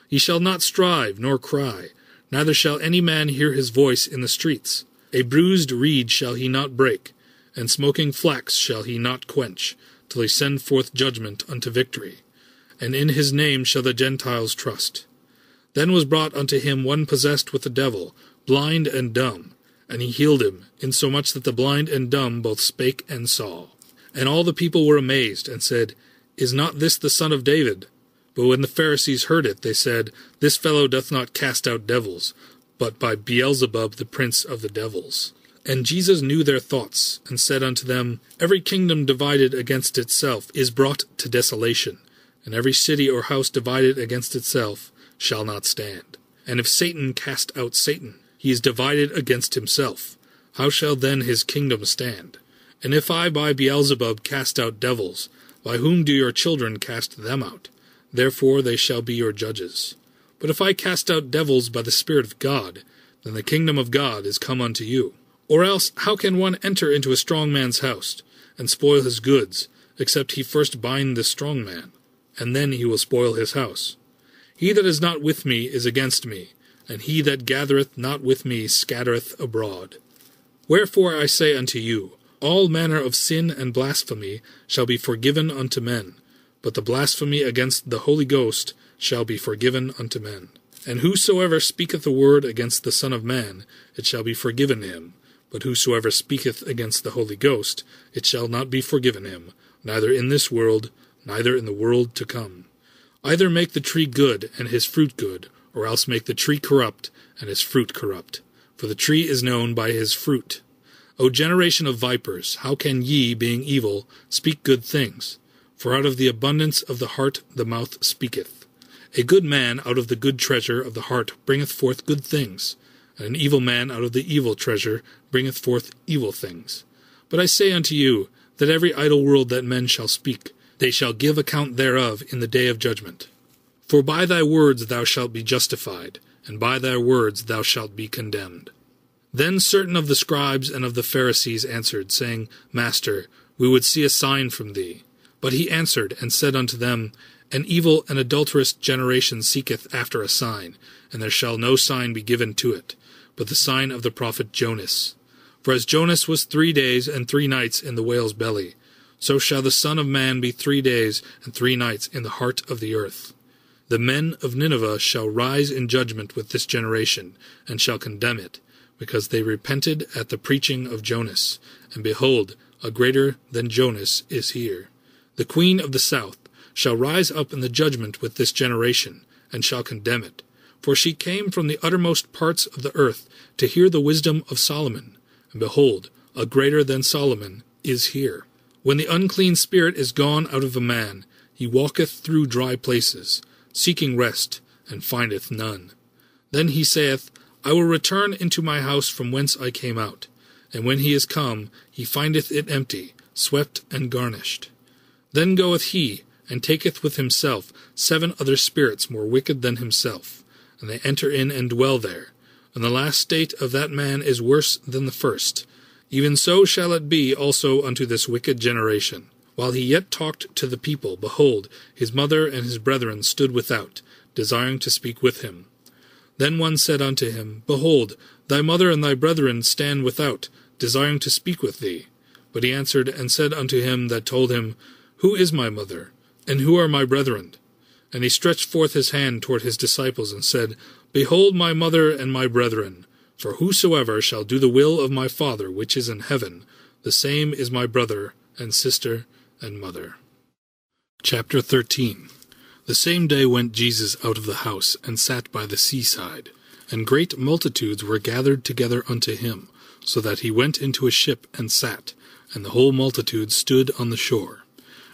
He shall not strive, nor cry, neither shall any man hear his voice in the streets. A bruised reed shall he not break, and smoking flax shall he not quench, till he send forth judgment unto victory. And in his name shall the Gentiles trust. Then was brought unto him one possessed with the devil, blind and dumb, and he healed him, insomuch that the blind and dumb both spake and saw. And all the people were amazed, and said, Is not this the son of David? But when the Pharisees heard it, they said, This fellow doth not cast out devils, but by Beelzebub the prince of the devils. And Jesus knew their thoughts, and said unto them, Every kingdom divided against itself is brought to desolation, and every city or house divided against itself shall not stand. And if Satan cast out Satan, he is divided against himself. How shall then his kingdom stand? And if I by Beelzebub cast out devils, by whom do your children cast them out? Therefore they shall be your judges. But if I cast out devils by the Spirit of God, then the kingdom of God is come unto you. Or else how can one enter into a strong man's house, and spoil his goods, except he first bind the strong man, and then he will spoil his house? He that is not with me is against me, and he that gathereth not with me scattereth abroad. Wherefore I say unto you, all manner of sin and blasphemy shall be forgiven unto men, but the blasphemy against the Holy Ghost shall be forgiven unto men. And whosoever speaketh a word against the Son of Man, it shall be forgiven him. But whosoever speaketh against the Holy Ghost, it shall not be forgiven him, neither in this world, neither in the world to come. Either make the tree good, and his fruit good, or else make the tree corrupt, and his fruit corrupt. For the tree is known by his fruit. O generation of vipers, how can ye, being evil, speak good things? For out of the abundance of the heart the mouth speaketh. A good man out of the good treasure of the heart bringeth forth good things, and an evil man out of the evil treasure bringeth forth evil things. But I say unto you, that every idle word that men shall speak, they shall give account thereof in the day of judgment. For by thy words thou shalt be justified, and by thy words thou shalt be condemned. Then certain of the scribes and of the Pharisees answered, saying, Master, we would see a sign from thee. But he answered and said unto them, An evil and adulterous generation seeketh after a sign, and there shall no sign be given to it, but the sign of the prophet Jonas. For as Jonas was 3 days and 3 nights in the whale's belly, so shall the Son of Man be 3 days and 3 nights in the heart of the earth. The men of Nineveh shall rise in judgment with this generation, and shall condemn it, because they repented at the preaching of Jonas. And behold, a greater than Jonas is here. The queen of the south shall rise up in the judgment with this generation, and shall condemn it. For she came from the uttermost parts of the earth to hear the wisdom of Solomon. And behold, a greater than Solomon is here. When the unclean spirit is gone out of a man, he walketh through dry places, seeking rest, and findeth none. Then he saith, I will return into my house from whence I came out. And when he is come, he findeth it empty, swept and garnished. Then goeth he, and taketh with himself 7 other spirits more wicked than himself, and they enter in and dwell there. And the last state of that man is worse than the first. Even so shall it be also unto this wicked generation. While he yet talked to the people, behold, his mother and his brethren stood without, desiring to speak with him. Then one said unto him, Behold, thy mother and thy brethren stand without, desiring to speak with thee. But he answered and said unto him that told him, Who is my mother? And who are my brethren? And he stretched forth his hand toward his disciples, and said, Behold my mother and my brethren, for whosoever shall do the will of my Father which is in heaven, the same is my brother and sister and mother. Chapter 13. The same day went Jesus out of the house, and sat by the seaside. And great multitudes were gathered together unto him, so that he went into a ship and sat, and the whole multitude stood on the shore.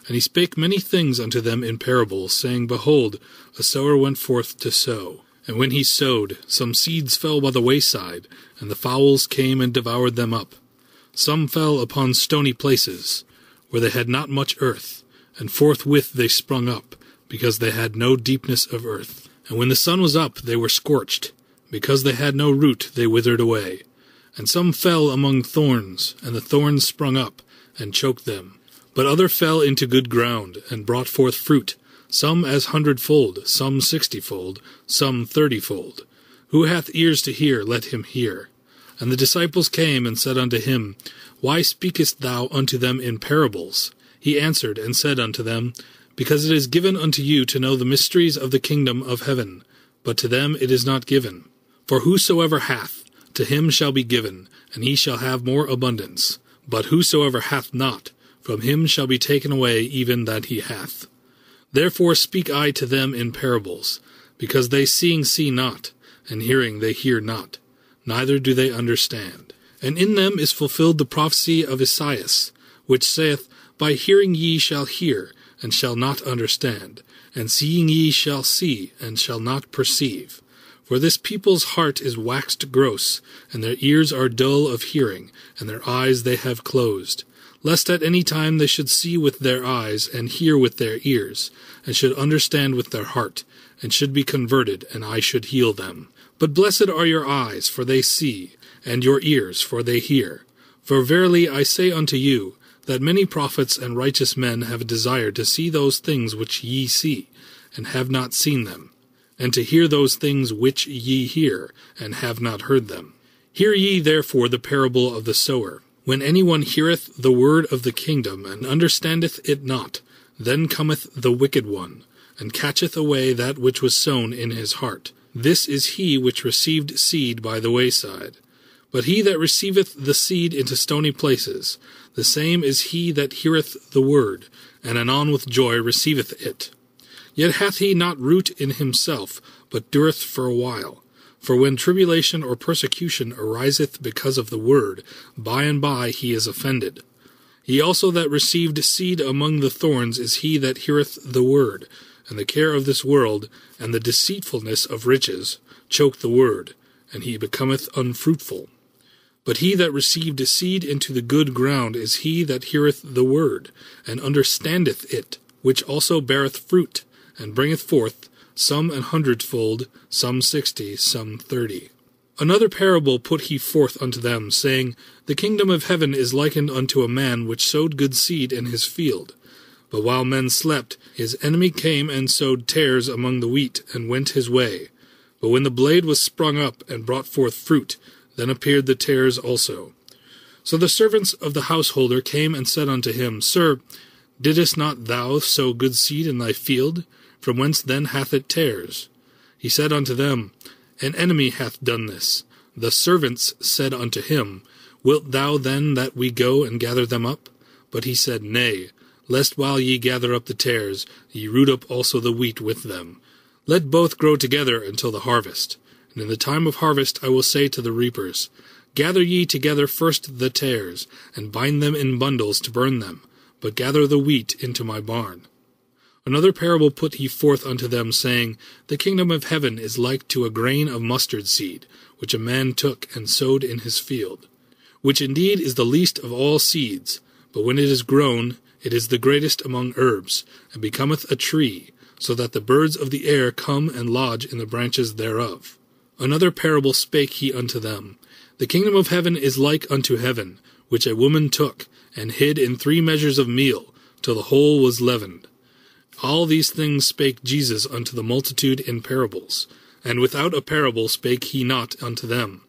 And he spake many things unto them in parables, saying, Behold, a sower went forth to sow. And when he sowed, some seeds fell by the wayside, and the fowls came and devoured them up. Some fell upon stony places, where they had not much earth, and forthwith they sprung up, because they had no deepness of earth. And when the sun was up, they were scorched. Because they had no root, they withered away. And some fell among thorns, and the thorns sprung up, and choked them. But other fell into good ground, and brought forth fruit, some as 100-fold, some 60-fold, some 30-fold. Who hath ears to hear, let him hear. And the disciples came and said unto him, Why speakest thou unto them in parables? He answered and said unto them, Because it is given unto you to know the mysteries of the kingdom of heaven, but to them it is not given. For whosoever hath, to him shall be given, and he shall have more abundance. But whosoever hath not, from him shall be taken away even that he hath. Therefore speak I to them in parables, because they seeing see not, and hearing they hear not, neither do they understand. And in them is fulfilled the prophecy of Esaias, which saith, By hearing ye shall hear, and shall not understand, and seeing ye shall see, and shall not perceive. For this people's heart is waxed gross, and their ears are dull of hearing, and their eyes they have closed, lest at any time they should see with their eyes, and hear with their ears, and should understand with their heart, and should be converted, and I should heal them. But blessed are your eyes, for they see, and your ears, for they hear. For verily I say unto you, that many prophets and righteous men have desired to see those things which ye see, and have not seen them, and to hear those things which ye hear, and have not heard them. Hear ye therefore the parable of the sower. When any one heareth the word of the kingdom, and understandeth it not, then cometh the wicked one, and catcheth away that which was sown in his heart. This is he which received seed by the wayside. But he that receiveth the seed into stony places, the same is he that heareth the word, and anon with joy receiveth it. Yet hath he not root in himself, but dureth for a while. For when tribulation or persecution ariseth because of the word, by and by he is offended. He also that received seed among the thorns is he that heareth the word, and the care of this world, and the deceitfulness of riches, choke the word, and he becometh unfruitful. But he that received seed into the good ground is he that heareth the word, and understandeth it, which also beareth fruit, and bringeth forth, some 100-fold, some 60, some 30. Another parable put he forth unto them, saying, The kingdom of heaven is likened unto a man which sowed good seed in his field. But while men slept, his enemy came and sowed tares among the wheat, and went his way. But when the blade was sprung up and brought forth fruit, then appeared the tares also. So the servants of the householder came and said unto him, Sir, didst not thou sow good seed in thy field? From whence then hath it tares? He said unto them, An enemy hath done this. The servants said unto him, Wilt thou then that we go and gather them up? But he said, Nay, lest while ye gather up the tares, ye root up also the wheat with them. Let both grow together until the harvest. And in the time of harvest I will say to the reapers, Gather ye together first the tares, and bind them in bundles to burn them, but gather the wheat into my barn. Another parable put he forth unto them, saying, The kingdom of heaven is like to a grain of mustard seed, which a man took and sowed in his field, which indeed is the least of all seeds, but when it is grown, it is the greatest among herbs, and becometh a tree, so that the birds of the air come and lodge in the branches thereof. Another parable spake he unto them, The kingdom of heaven is like unto heaven, which a woman took, and hid in 3 measures of meal, till the whole was leavened. All these things spake Jesus unto the multitude in parables, and without a parable spake he not unto them,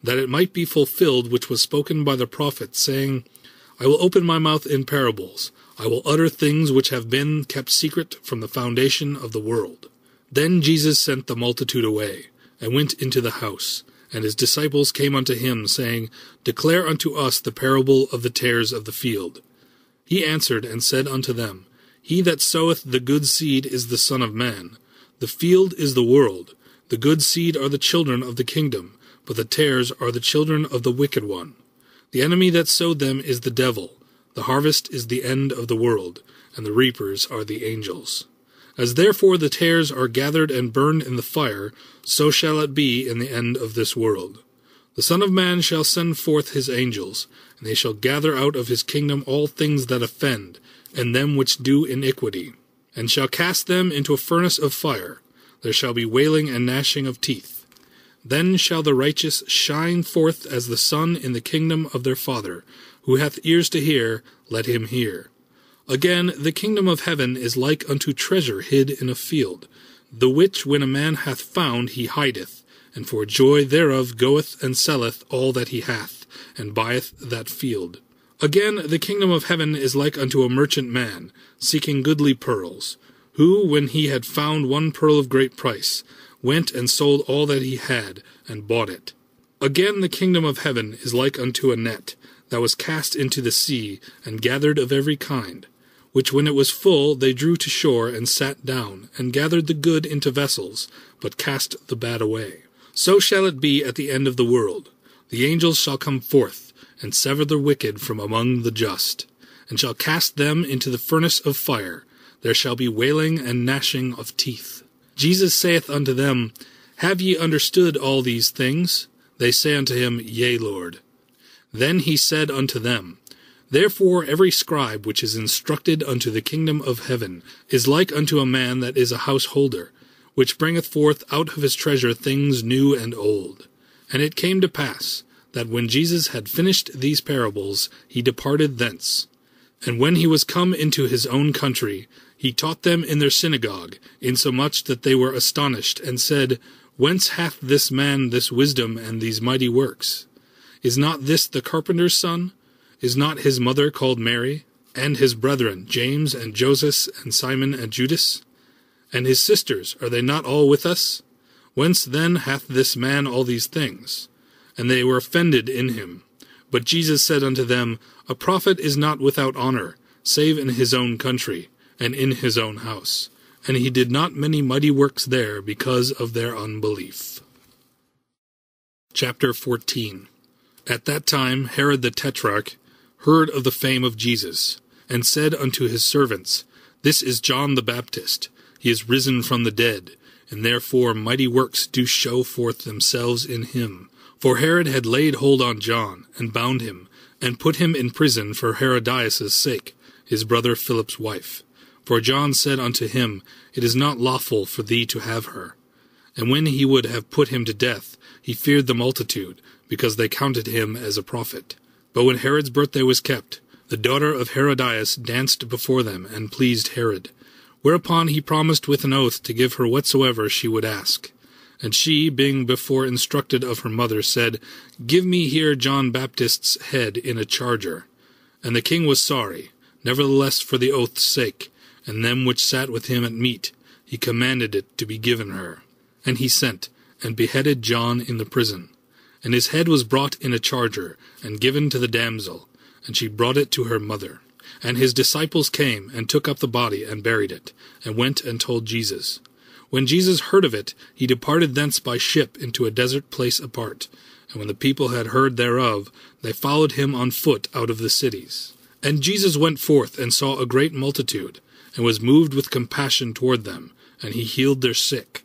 that it might be fulfilled which was spoken by the prophet, saying, I will open my mouth in parables, I will utter things which have been kept secret from the foundation of the world. Then Jesus sent the multitude away, and went into the house. And his disciples came unto him, saying, Declare unto us the parable of the tares of the field. He answered and said unto them, He that soweth the good seed is the Son of Man. The field is the world. The good seed are the children of the kingdom, but the tares are the children of the wicked one. The enemy that sowed them is the devil. The harvest is the end of the world, and the reapers are the angels. As therefore the tares are gathered and burned in the fire, so shall it be in the end of this world. The Son of Man shall send forth his angels, and they shall gather out of his kingdom all things that offend, and them which do iniquity, and shall cast them into a furnace of fire. There shall be wailing and gnashing of teeth. Then shall the righteous shine forth as the sun in the kingdom of their Father. Who hath ears to hear, let him hear. Again, the kingdom of heaven is like unto treasure hid in a field, the which when a man hath found he hideth, and for joy thereof goeth and selleth all that he hath, and buyeth that field. Again, the kingdom of heaven is like unto a merchant man, seeking goodly pearls, who, when he had found one pearl of great price, went and sold all that he had, and bought it. Again, the kingdom of heaven is like unto a net, that was cast into the sea, and gathered of every kind, which when it was full they drew to shore, and sat down, and gathered the good into vessels, but cast the bad away. So shall it be at the end of the world. The angels shall come forth, and sever the wicked from among the just, and shall cast them into the furnace of fire. There shall be wailing and gnashing of teeth. Jesus saith unto them, Have ye understood all these things? They say unto him, Yea, Lord. Then he said unto them, Therefore every scribe which is instructed unto the kingdom of heaven is like unto a man that is a householder, which bringeth forth out of his treasure things new and old. And it came to pass, that when Jesus had finished these parables, he departed thence. And when he was come into his own country, he taught them in their synagogue, insomuch that they were astonished, and said, Whence hath this man this wisdom and these mighty works? Is not this the carpenter's son? Is not his mother called Mary? And his brethren, James and Joseph and Simon and Judas? And his sisters, are they not all with us? Whence then hath this man all these things? And they were offended in him. But Jesus said unto them, A prophet is not without honor, save in his own country, and in his own house. And he did not many mighty works there because of their unbelief. Chapter 14. At that time Herod the Tetrarch heard of the fame of Jesus, and said unto his servants, This is John the Baptist. He is risen from the dead, and therefore mighty works do show forth themselves in him. For Herod had laid hold on John, and bound him, and put him in prison for Herodias' sake, his brother Philip's wife. For John said unto him, It is not lawful for thee to have her. And when he would have put him to death, he feared the multitude, because they counted him as a prophet. But when Herod's birthday was kept, the daughter of Herodias danced before them, and pleased Herod. Whereupon he promised with an oath to give her whatsoever she would ask. And she, being before instructed of her mother, said, Give me here John Baptist's head in a charger. And the king was sorry, nevertheless for the oath's sake, and them which sat with him at meat, he commanded it to be given her. And he sent, and beheaded John in the prison. And his head was brought in a charger, and given to the damsel, and she brought it to her mother. And his disciples came, and took up the body, and buried it, and went and told Jesus. When Jesus heard of it, he departed thence by ship into a desert place apart. And when the people had heard thereof, they followed him on foot out of the cities. And Jesus went forth, and saw a great multitude, and was moved with compassion toward them, and he healed their sick.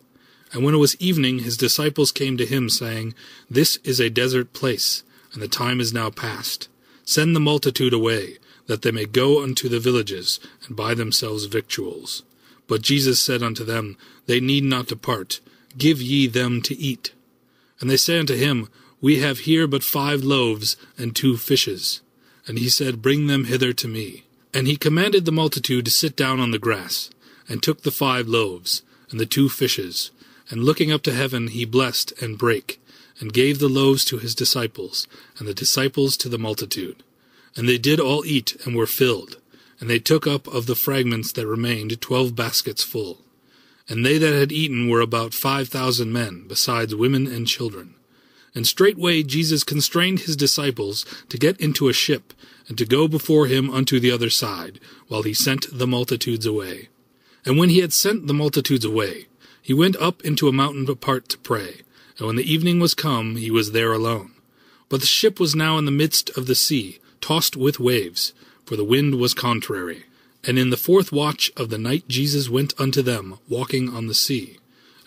And when it was evening, his disciples came to him, saying, This is a desert place, and the time is now past. Send the multitude away, that they may go unto the villages, and buy themselves victuals. But Jesus said unto them, They need not depart. Give ye them to eat. And they say unto him, We have here but 5 loaves and 2 fishes. And he said, Bring them hither to me. And he commanded the multitude to sit down on the grass, and took the 5 loaves, and the 2 fishes, and looking up to heaven he blessed and brake, and gave the loaves to his disciples, and the disciples to the multitude. And they did all eat, and were filled. And they took up of the fragments that remained 12 baskets full. And they that had eaten were about 5,000 men, besides women and children. And straightway Jesus constrained his disciples to get into a ship, and to go before him unto the other side, while he sent the multitudes away. And when he had sent the multitudes away, he went up into a mountain apart to pray. And when the evening was come, he was there alone. But the ship was now in the midst of the sea, tossed with waves, for the wind was contrary. And in the 4th watch of the night Jesus went unto them, walking on the sea.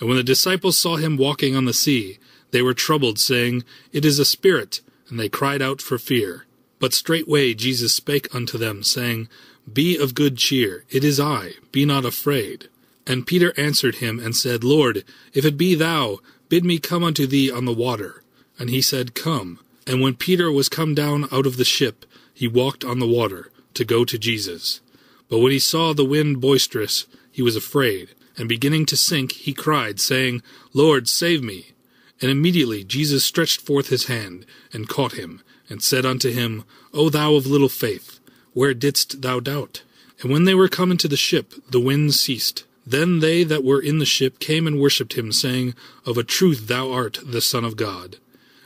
And when the disciples saw him walking on the sea, they were troubled, saying, It is a spirit, and they cried out for fear. But straightway Jesus spake unto them, saying, Be of good cheer, it is I, be not afraid. And Peter answered him, and said, Lord, if it be thou, bid me come unto thee on the water. And he said, Come. And when Peter was come down out of the ship, he walked on the water, to go to Jesus. But when he saw the wind boisterous, he was afraid, and beginning to sink, he cried, saying, Lord, save me. And immediately Jesus stretched forth his hand, and caught him, and said unto him, O thou of little faith, where didst thou doubt? And when they were come into the ship, the wind ceased. Then they that were in the ship came and worshipped him, saying, Of a truth thou art the Son of God.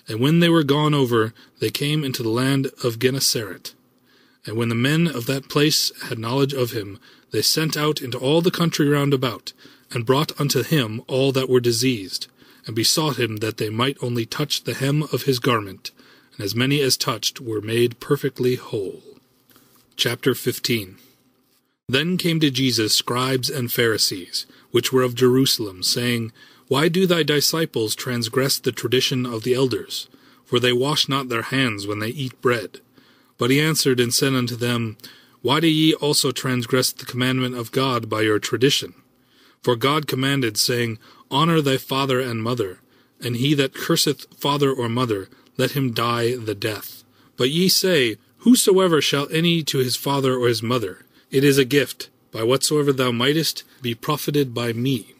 And when they were gone over, they came into the land of Gennesaret. And when the men of that place had knowledge of him, they sent out into all the country round about, and brought unto him all that were diseased, and besought him that they might only touch the hem of his garment, and as many as touched were made perfectly whole. Chapter 15. Then came to Jesus scribes and Pharisees, which were of Jerusalem, saying, Why do thy disciples transgress the tradition of the elders? For they wash not their hands when they eat bread. But he answered and said unto them, Why do ye also transgress the commandment of God by your tradition? For God commanded, saying, Honor thy father and mother, and he that curseth father or mother, let him die the death. But ye say, Whosoever shall any to his father or his mother, it is a gift, by whatsoever thou mightest be profited by me.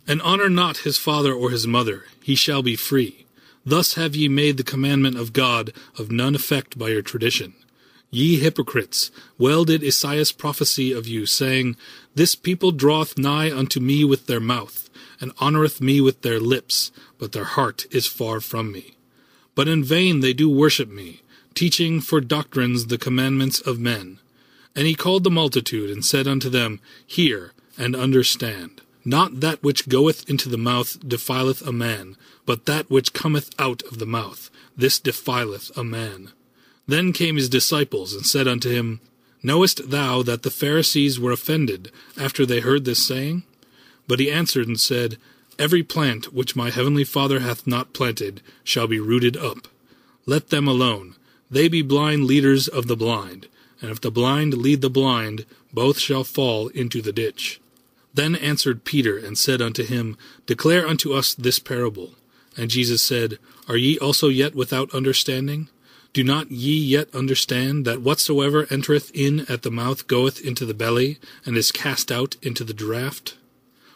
And honor not his father or his mother, he shall be free. Thus have ye made the commandment of God of none effect by your tradition. Ye hypocrites, well did Esaias prophesy of you, saying, This people draweth nigh unto me with their mouth, and honoureth me with their lips, but their heart is far from me. But in vain they do worship me, teaching for doctrines the commandments of men. And he called the multitude, and said unto them, Hear, and understand. Not that which goeth into the mouth defileth a man, but that which cometh out of the mouth, this defileth a man. Then came his disciples, and said unto him, Knowest thou that the Pharisees were offended after they heard this saying? But he answered and said, Every plant which my heavenly Father hath not planted shall be rooted up. Let them alone. They be blind leaders of the blind. And if the blind lead the blind, both shall fall into the ditch. Then answered Peter, and said unto him, Declare unto us this parable. And Jesus said, Are ye also yet without understanding? Do not ye yet understand that whatsoever entereth in at the mouth goeth into the belly, and is cast out into the draught?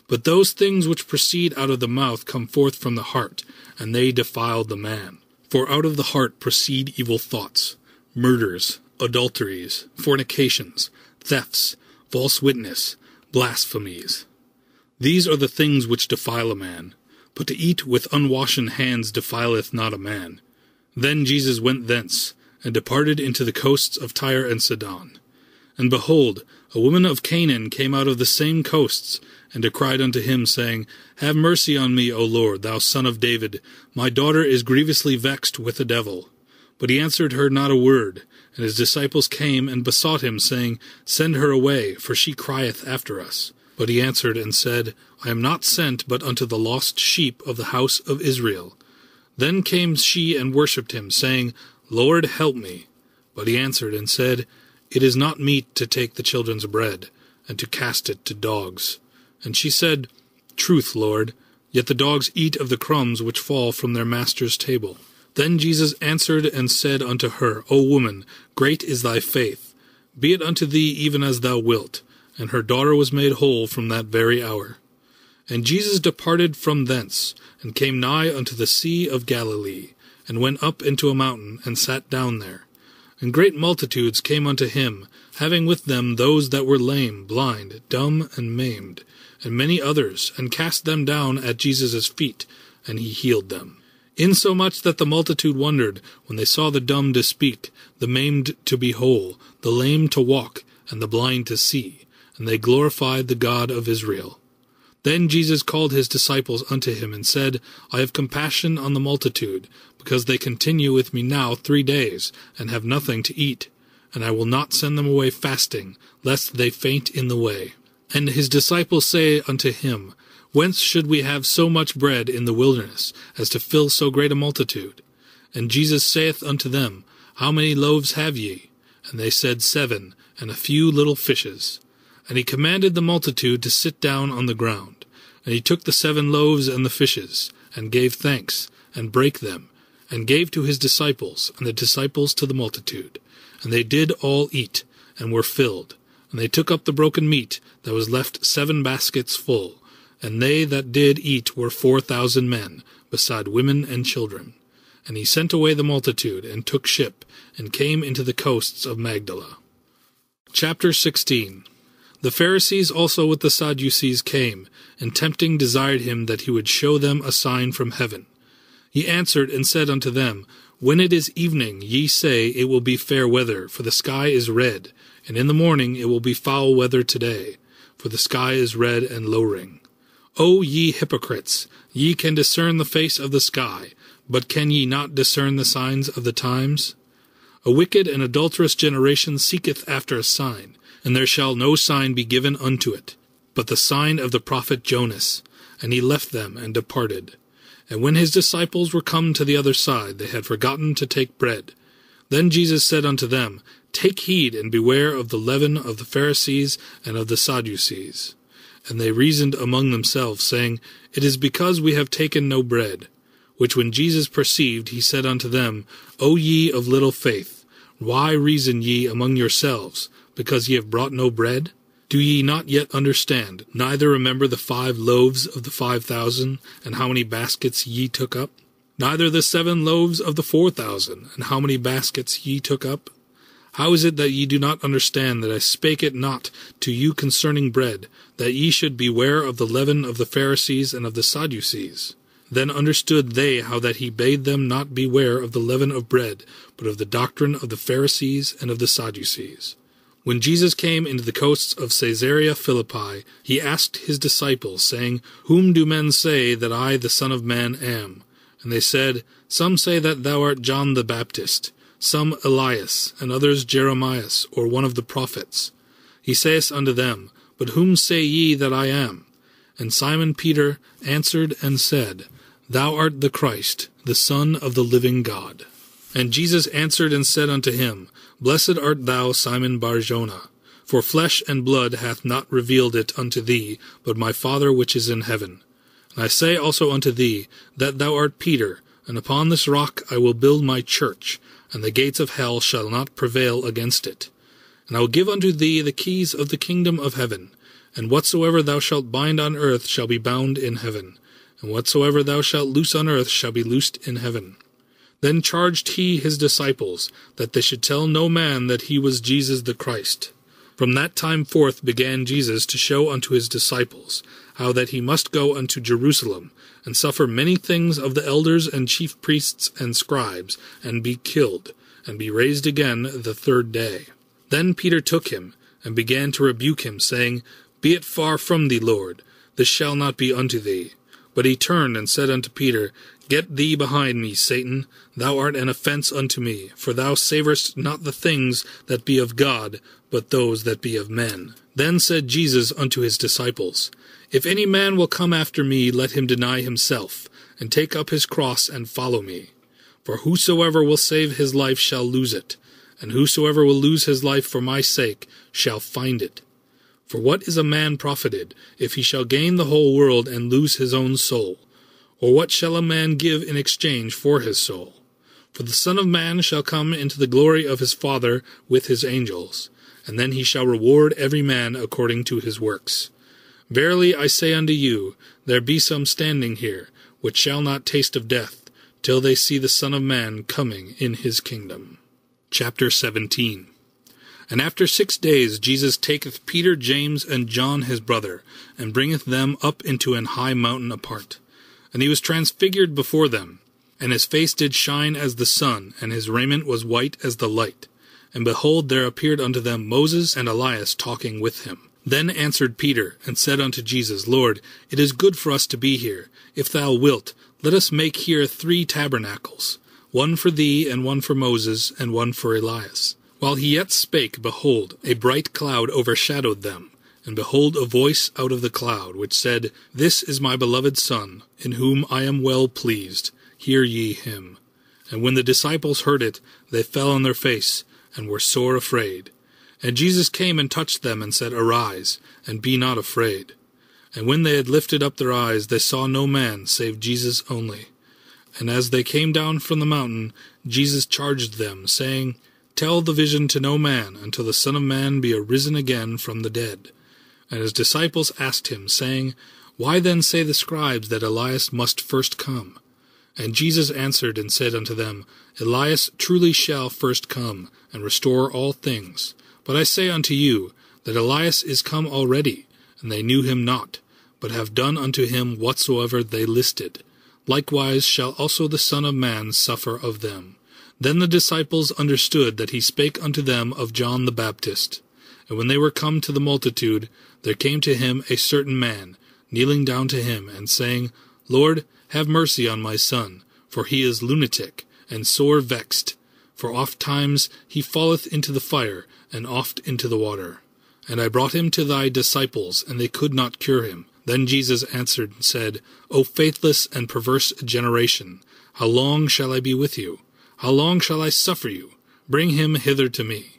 But those things which proceed out of the mouth come forth from the heart, and they defile the man. For out of the heart proceed evil thoughts, murders, adulteries, fornications, thefts, false witness, blasphemies. These are the things which defile a man, but to eat with unwashen hands defileth not a man. Then Jesus went thence, and departed into the coasts of Tyre and Sidon. And behold, a woman of Canaan came out of the same coasts, and cried unto him, saying, Have mercy on me, O Lord, thou Son of David. My daughter is grievously vexed with the devil. But he answered her not a word. And his disciples came and besought him, saying, Send her away, for she crieth after us. But he answered and said, I am not sent but unto the lost sheep of the house of Israel. Then came she and worshipped him, saying, Lord, help me. But he answered and said, It is not meet to take the children's bread, and to cast it to dogs. And she said, Truth, Lord, yet the dogs eat of the crumbs which fall from their master's table. Then Jesus answered and said unto her, O woman, great is thy faith. Be it unto thee even as thou wilt. And her daughter was made whole from that very hour. And Jesus departed from thence, and came nigh unto the sea of Galilee, and went up into a mountain, and sat down there. And great multitudes came unto him, having with them those that were lame, blind, dumb, and maimed, and many others, and cast them down at Jesus' feet, and he healed them. Insomuch that the multitude wondered when they saw the dumb to speak, the maimed to be whole, the lame to walk, and the blind to see, and they glorified the God of Israel. Then Jesus called his disciples unto him, and said, I have compassion on the multitude, because they continue with me now 3 days, and have nothing to eat. And I will not send them away fasting, lest they faint in the way. And his disciples say unto him, Whence should we have so much bread in the wilderness, as to fill so great a multitude? And Jesus saith unto them, How many loaves have ye? And they said, 7, and a few little fishes. And he commanded the multitude to sit down on the ground. And he took the 7 loaves and the fishes, and gave thanks, and brake them, and gave to his disciples, and the disciples to the multitude. And they did all eat, and were filled. And they took up the broken meat that was left 7 baskets full. And they that did eat were 4,000 men, beside women and children. And he sent away the multitude, and took ship, and came into the coasts of Magdala. Chapter 16. The Pharisees also with the Sadducees came, and tempting desired him that he would show them a sign from heaven. He answered and said unto them, When it is evening, ye say, It will be fair weather, for the sky is red, and in the morning it will be foul weather today, for the sky is red and lowering. O ye hypocrites, ye can discern the face of the sky, but can ye not discern the signs of the times? A wicked and adulterous generation seeketh after a sign, and there shall no sign be given unto it, but the sign of the prophet Jonas. And he left them and departed. And when his disciples were come to the other side, they had forgotten to take bread. Then Jesus said unto them, Take heed and beware of the leaven of the Pharisees and of the Sadducees. And they reasoned among themselves, saying, It is because we have taken no bread. Which when Jesus perceived, he said unto them, O ye of little faith, why reason ye among yourselves, because ye have brought no bread? Do ye not yet understand, neither remember the 5 loaves of the 5,000, and how many baskets ye took up? Neither the 7 loaves of the 4,000, and how many baskets ye took up? How is it that ye do not understand that I spake it not to you concerning bread, that ye should beware of the leaven of the Pharisees and of the Sadducees? Then understood they how that he bade them not beware of the leaven of bread, but of the doctrine of the Pharisees and of the Sadducees. When Jesus came into the coasts of Caesarea Philippi, he asked his disciples, saying, Whom do men say that I, the Son of Man, am? And they said, Some say that thou art John the Baptist, some Elias, and others Jeremias, or one of the prophets. He saith unto them, But whom say ye that I am? And Simon Peter answered and said, Thou art the Christ, the Son of the living God. And Jesus answered and said unto him, Blessed art thou, Simon Bar-Jonah, for flesh and blood hath not revealed it unto thee, but my Father which is in heaven. And I say also unto thee, that thou art Peter, and upon this rock I will build my church, and the gates of hell shall not prevail against it. And I will give unto thee the keys of the kingdom of heaven, and whatsoever thou shalt bind on earth shall be bound in heaven, and whatsoever thou shalt loose on earth shall be loosed in heaven. Then charged he his disciples, that they should tell no man that he was Jesus the Christ. From that time forth began Jesus to show unto his disciples, how that he must go unto Jerusalem, and suffer many things of the elders and chief priests and scribes, and be killed, and be raised again the 3rd day. Then Peter took him, and began to rebuke him, saying, Be it far from thee, Lord, this shall not be unto thee. But he turned and said unto Peter, Get thee behind me, Satan, thou art an offense unto me, for thou savorest not the things that be of God, but those that be of men. Then said Jesus unto his disciples, If any man will come after me, let him deny himself, and take up his cross, and follow me. For whosoever will save his life shall lose it, and whosoever will lose his life for my sake shall find it. For what is a man profited, if he shall gain the whole world and lose his own soul? Or what shall a man give in exchange for his soul? For the Son of Man shall come into the glory of his Father with his angels, and then he shall reward every man according to his works. Verily I say unto you, there be some standing here, which shall not taste of death, till they see the Son of Man coming in his kingdom. Chapter 17. And after 6 days Jesus taketh Peter, James, and John his brother, and bringeth them up into an high mountain apart. And he was transfigured before them, and his face did shine as the sun, and his raiment was white as the light. And behold, there appeared unto them Moses and Elias talking with him. Then answered Peter, and said unto Jesus, Lord, it is good for us to be here. If thou wilt, let us make here 3 tabernacles, one for thee, and one for Moses, and one for Elias. While he yet spake, behold, a bright cloud overshadowed them. And behold, a voice out of the cloud, which said, This is my beloved Son, in whom I am well pleased. Hear ye him. And when the disciples heard it, they fell on their face, and were sore afraid. And Jesus came and touched them, and said, Arise, and be not afraid. And when they had lifted up their eyes, they saw no man, save Jesus only. And as they came down from the mountain, Jesus charged them, saying, Tell the vision to no man, until the Son of Man be arisen again from the dead. And his disciples asked him, saying, Why then say the scribes that Elias must first come? And Jesus answered and said unto them, Elias truly shall first come, and restore all things. But I say unto you, that Elias is come already, and they knew him not, but have done unto him whatsoever they listed. Likewise shall also the Son of Man suffer of them. Then the disciples understood that he spake unto them of John the Baptist. And when they were come to the multitude, there came to him a certain man, kneeling down to him, and saying, Lord, have mercy on my son, for he is lunatic, and sore vexed. For oft times he falleth into the fire, and oft into the water. And I brought him to thy disciples, and they could not cure him. Then Jesus answered and said, O faithless and perverse generation, how long shall I be with you? How long shall I suffer you? Bring him hither to me.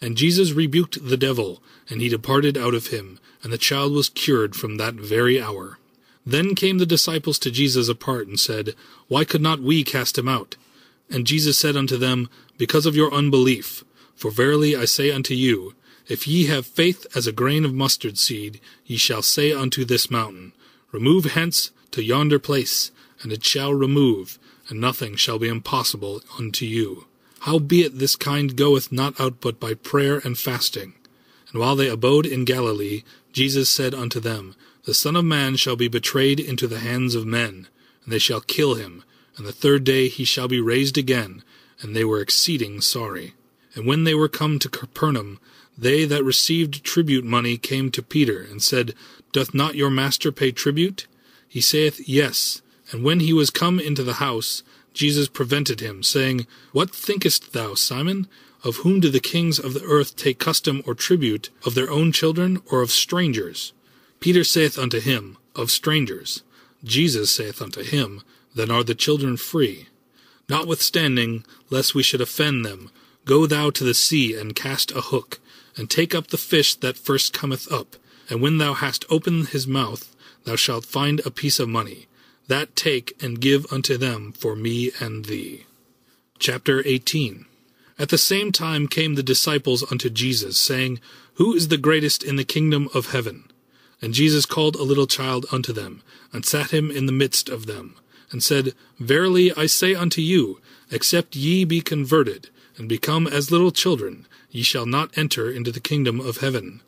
And Jesus rebuked the devil, and he departed out of him, and the child was cured from that very hour. Then came the disciples to Jesus apart, and said, Why could not we cast him out? And Jesus said unto them, Because of your unbelief. For verily I say unto you, if ye have faith as a grain of mustard seed, ye shall say unto this mountain, Remove hence to yonder place, and it shall remove, and nothing shall be impossible unto you. Howbeit this kind goeth not out but by prayer and fasting. And while they abode in Galilee, Jesus said unto them, The Son of Man shall be betrayed into the hands of men, and they shall kill him, and the 3rd day he shall be raised again. And they were exceeding sorry. And when they were come to Capernaum, they that received tribute money came to Peter, and said, Doth not your master pay tribute? He saith, Yes. And when he was come into the house, Jesus prevented him, saying, What thinkest thou, Simon? Of whom do the kings of the earth take custom or tribute, of their own children, or of strangers? Peter saith unto him, Of strangers. Jesus saith unto him, Then are the children free. Notwithstanding, lest we should offend them, go thou to the sea, and cast a hook, and take up the fish that first cometh up. And when thou hast opened his mouth, thou shalt find a piece of money. That take, and give unto them for me and thee. Chapter 18. At the same time came the disciples unto Jesus, saying, Who is the greatest in the kingdom of heaven? And Jesus called a little child unto them, and sat him in the midst of them, and said, Verily I say unto you, except ye be converted, and become as little children, ye shall not enter into the kingdom of heaven.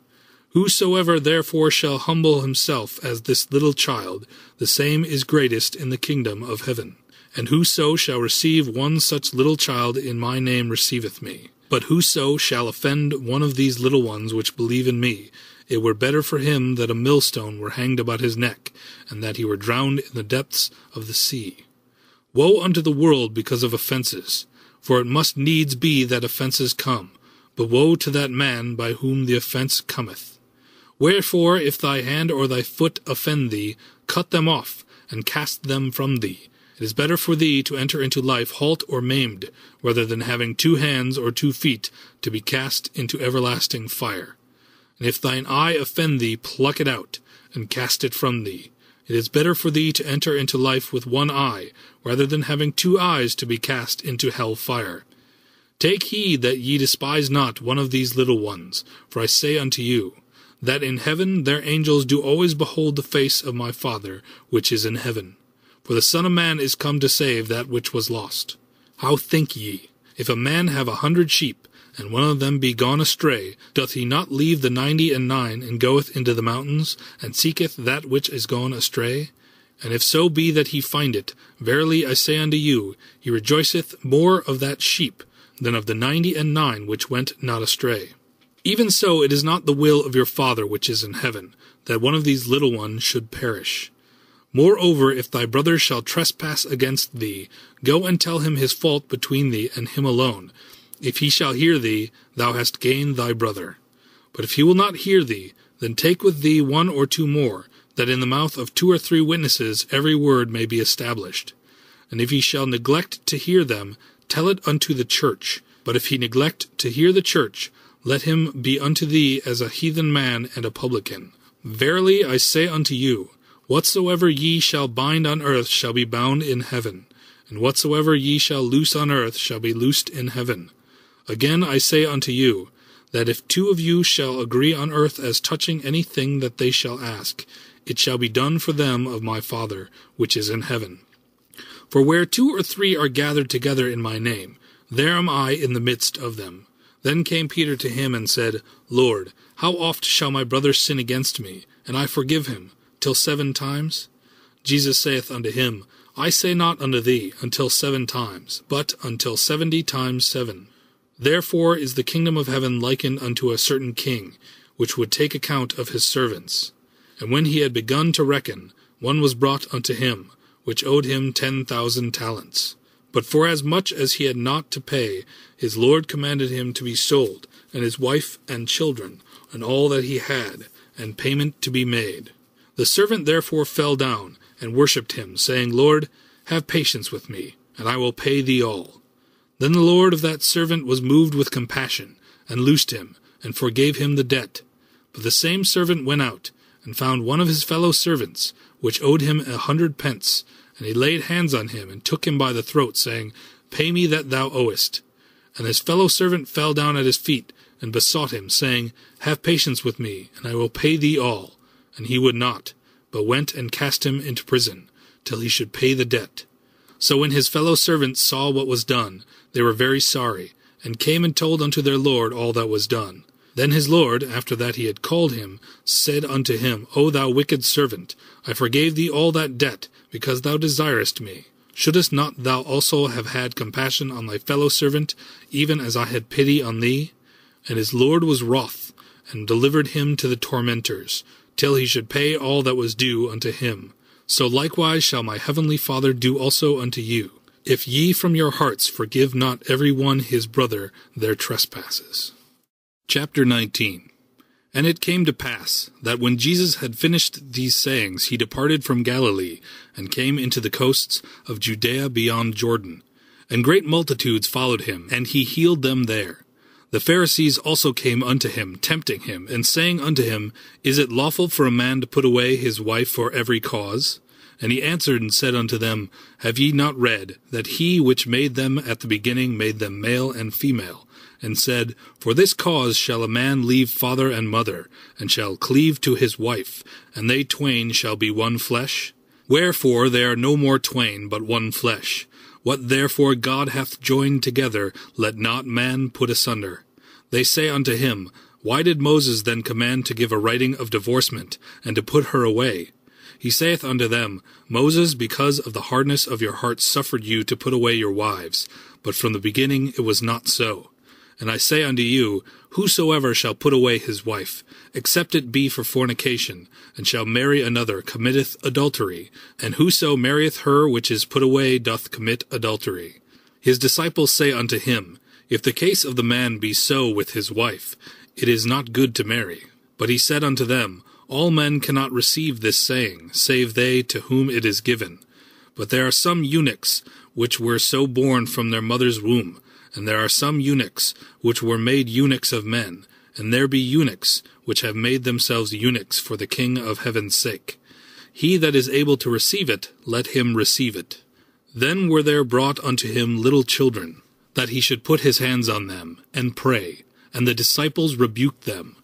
Whosoever therefore shall humble himself as this little child, the same is greatest in the kingdom of heaven. And whoso shall receive one such little child in my name receiveth me. But whoso shall offend one of these little ones which believe in me, it were better for him that a millstone were hanged about his neck, and that he were drowned in the depths of the sea. Woe unto the world because of offenses! For it must needs be that offenses come, but woe to that man by whom the offense cometh. Wherefore, if thy hand or thy foot offend thee, cut them off, and cast them from thee. It is better for thee to enter into life halt or maimed, rather than having 2 hands or 2 feet to be cast into everlasting fire. And if thine eye offend thee, pluck it out, and cast it from thee. It is better for thee to enter into life with 1 eye, rather than having 2 eyes to be cast into hell fire. Take heed that ye despise not one of these little ones, for I say unto you, that in heaven their angels do always behold the face of my Father which is in heaven. For the Son of Man is come to save that which was lost. How think ye, if a man have 100 sheep, and one of them be gone astray, doth he not leave the 99, and goeth into the mountains, and seeketh that which is gone astray? And if so be that he find it, verily I say unto you, he rejoiceth more of that sheep than of the 99 which went not astray. Even so it is not the will of your Father which is in heaven, that one of these little ones should perish. Moreover, if thy brother shall trespass against thee, go and tell him his fault between thee and him alone. If he shall hear thee, thou hast gained thy brother. But if he will not hear thee, then take with thee 1 or 2 more, that in the mouth of 2 or 3 witnesses every word may be established. And if he shall neglect to hear them, tell it unto the church. But if he neglect to hear the church, let him be unto thee as a heathen man and a publican. Verily I say unto you, whatsoever ye shall bind on earth shall be bound in heaven, and whatsoever ye shall loose on earth shall be loosed in heaven. Again I say unto you, that if 2 of you shall agree on earth as touching anything that they shall ask, it shall be done for them of my Father which is in heaven. For where 2 or 3 are gathered together in my name, there am I in the midst of them. Then came Peter to him and said, Lord, how oft shall my brother sin against me, and I forgive him? Till 7 times? Jesus saith unto him, I say not unto thee, until 7 times, but until 70 times 7. Therefore is the kingdom of heaven likened unto a certain king, which would take account of his servants. And when he had begun to reckon, one was brought unto him, which owed him 10,000 talents. But forasmuch as he had not to pay, his Lord commanded him to be sold, and his wife and children, and all that he had, and payment to be made. The servant therefore fell down, and worshipped him, saying, Lord, have patience with me, and I will pay thee all. Then the Lord of that servant was moved with compassion, and loosed him, and forgave him the debt. But the same servant went out, and found one of his fellow servants, which owed him 100 pence, and he laid hands on him, and took him by the throat, saying, Pay me that thou owest. And his fellow servant fell down at his feet, and besought him, saying, Have patience with me, and I will pay thee all. And he would not, but went and cast him into prison, till he should pay the debt. So when his fellow servants saw what was done, they were very sorry, and came and told unto their Lord all that was done. Then his Lord, after that he had called him, said unto him, O thou wicked servant, I forgave thee all that debt, because thou desirest me. Shouldest not thou also have had compassion on thy fellow servant, even as I had pity on thee? And his Lord was wroth, and delivered him to the tormentors, till he should pay all that was due unto him. So likewise shall my heavenly Father do also unto you, if ye from your hearts forgive not every one his brother their trespasses. Chapter 19. And it came to pass, that when Jesus had finished these sayings, he departed from Galilee, and came into the coasts of Judea beyond Jordan. And great multitudes followed him, and he healed them there. The Pharisees also came unto him, tempting him, and saying unto him, Is it lawful for a man to put away his wife for every cause? And he answered and said unto them, Have ye not read, that he which made them at the beginning made them male and female, and said, For this cause shall a man leave father and mother, and shall cleave to his wife, and they twain shall be one flesh? Wherefore they are no more twain, but one flesh. What therefore God hath joined together, let not man put asunder. They say unto him, Why did Moses then command to give a writing of divorcement, and to put her away? He saith unto them, Moses, because of the hardness of your hearts, suffered you to put away your wives, but from the beginning it was not so. And I say unto you, whosoever shall put away his wife, except it be for fornication, and shall marry another, committeth adultery, and whoso marrieth her which is put away doth commit adultery. His disciples say unto him, If the case of the man be so with his wife, it is not good to marry. But he said unto them, All men cannot receive this saying, save they to whom it is given. But there are some eunuchs, which were so born from their mother's womb, and there are some eunuchs, which were made eunuchs of men, and there be eunuchs, which have made themselves eunuchs for the King of heaven's sake. He that is able to receive it, let him receive it. Then were there brought unto him little children, that he should put his hands on them, and pray. And the disciples rebuked them.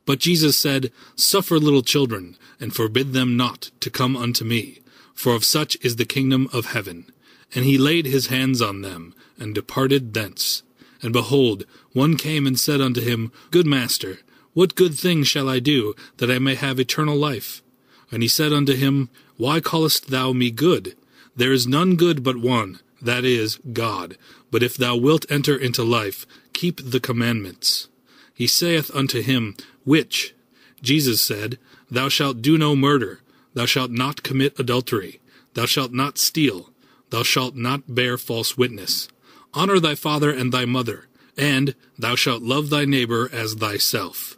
But Jesus said, Suffer little children, and forbid them not to come unto me, for of such is the kingdom of heaven. And he laid his hands on them, and departed thence. And behold, one came and said unto him, Good master, what good thing shall I do, that I may have eternal life? And he said unto him, Why callest thou me good? There is none good but one, that is, God. But if thou wilt enter into life, keep the commandments. He saith unto him, Which? Jesus said, Thou shalt do no murder, thou shalt not commit adultery, thou shalt not steal, thou shalt not bear false witness. Honor thy father and thy mother, and thou shalt love thy neighbor as thyself.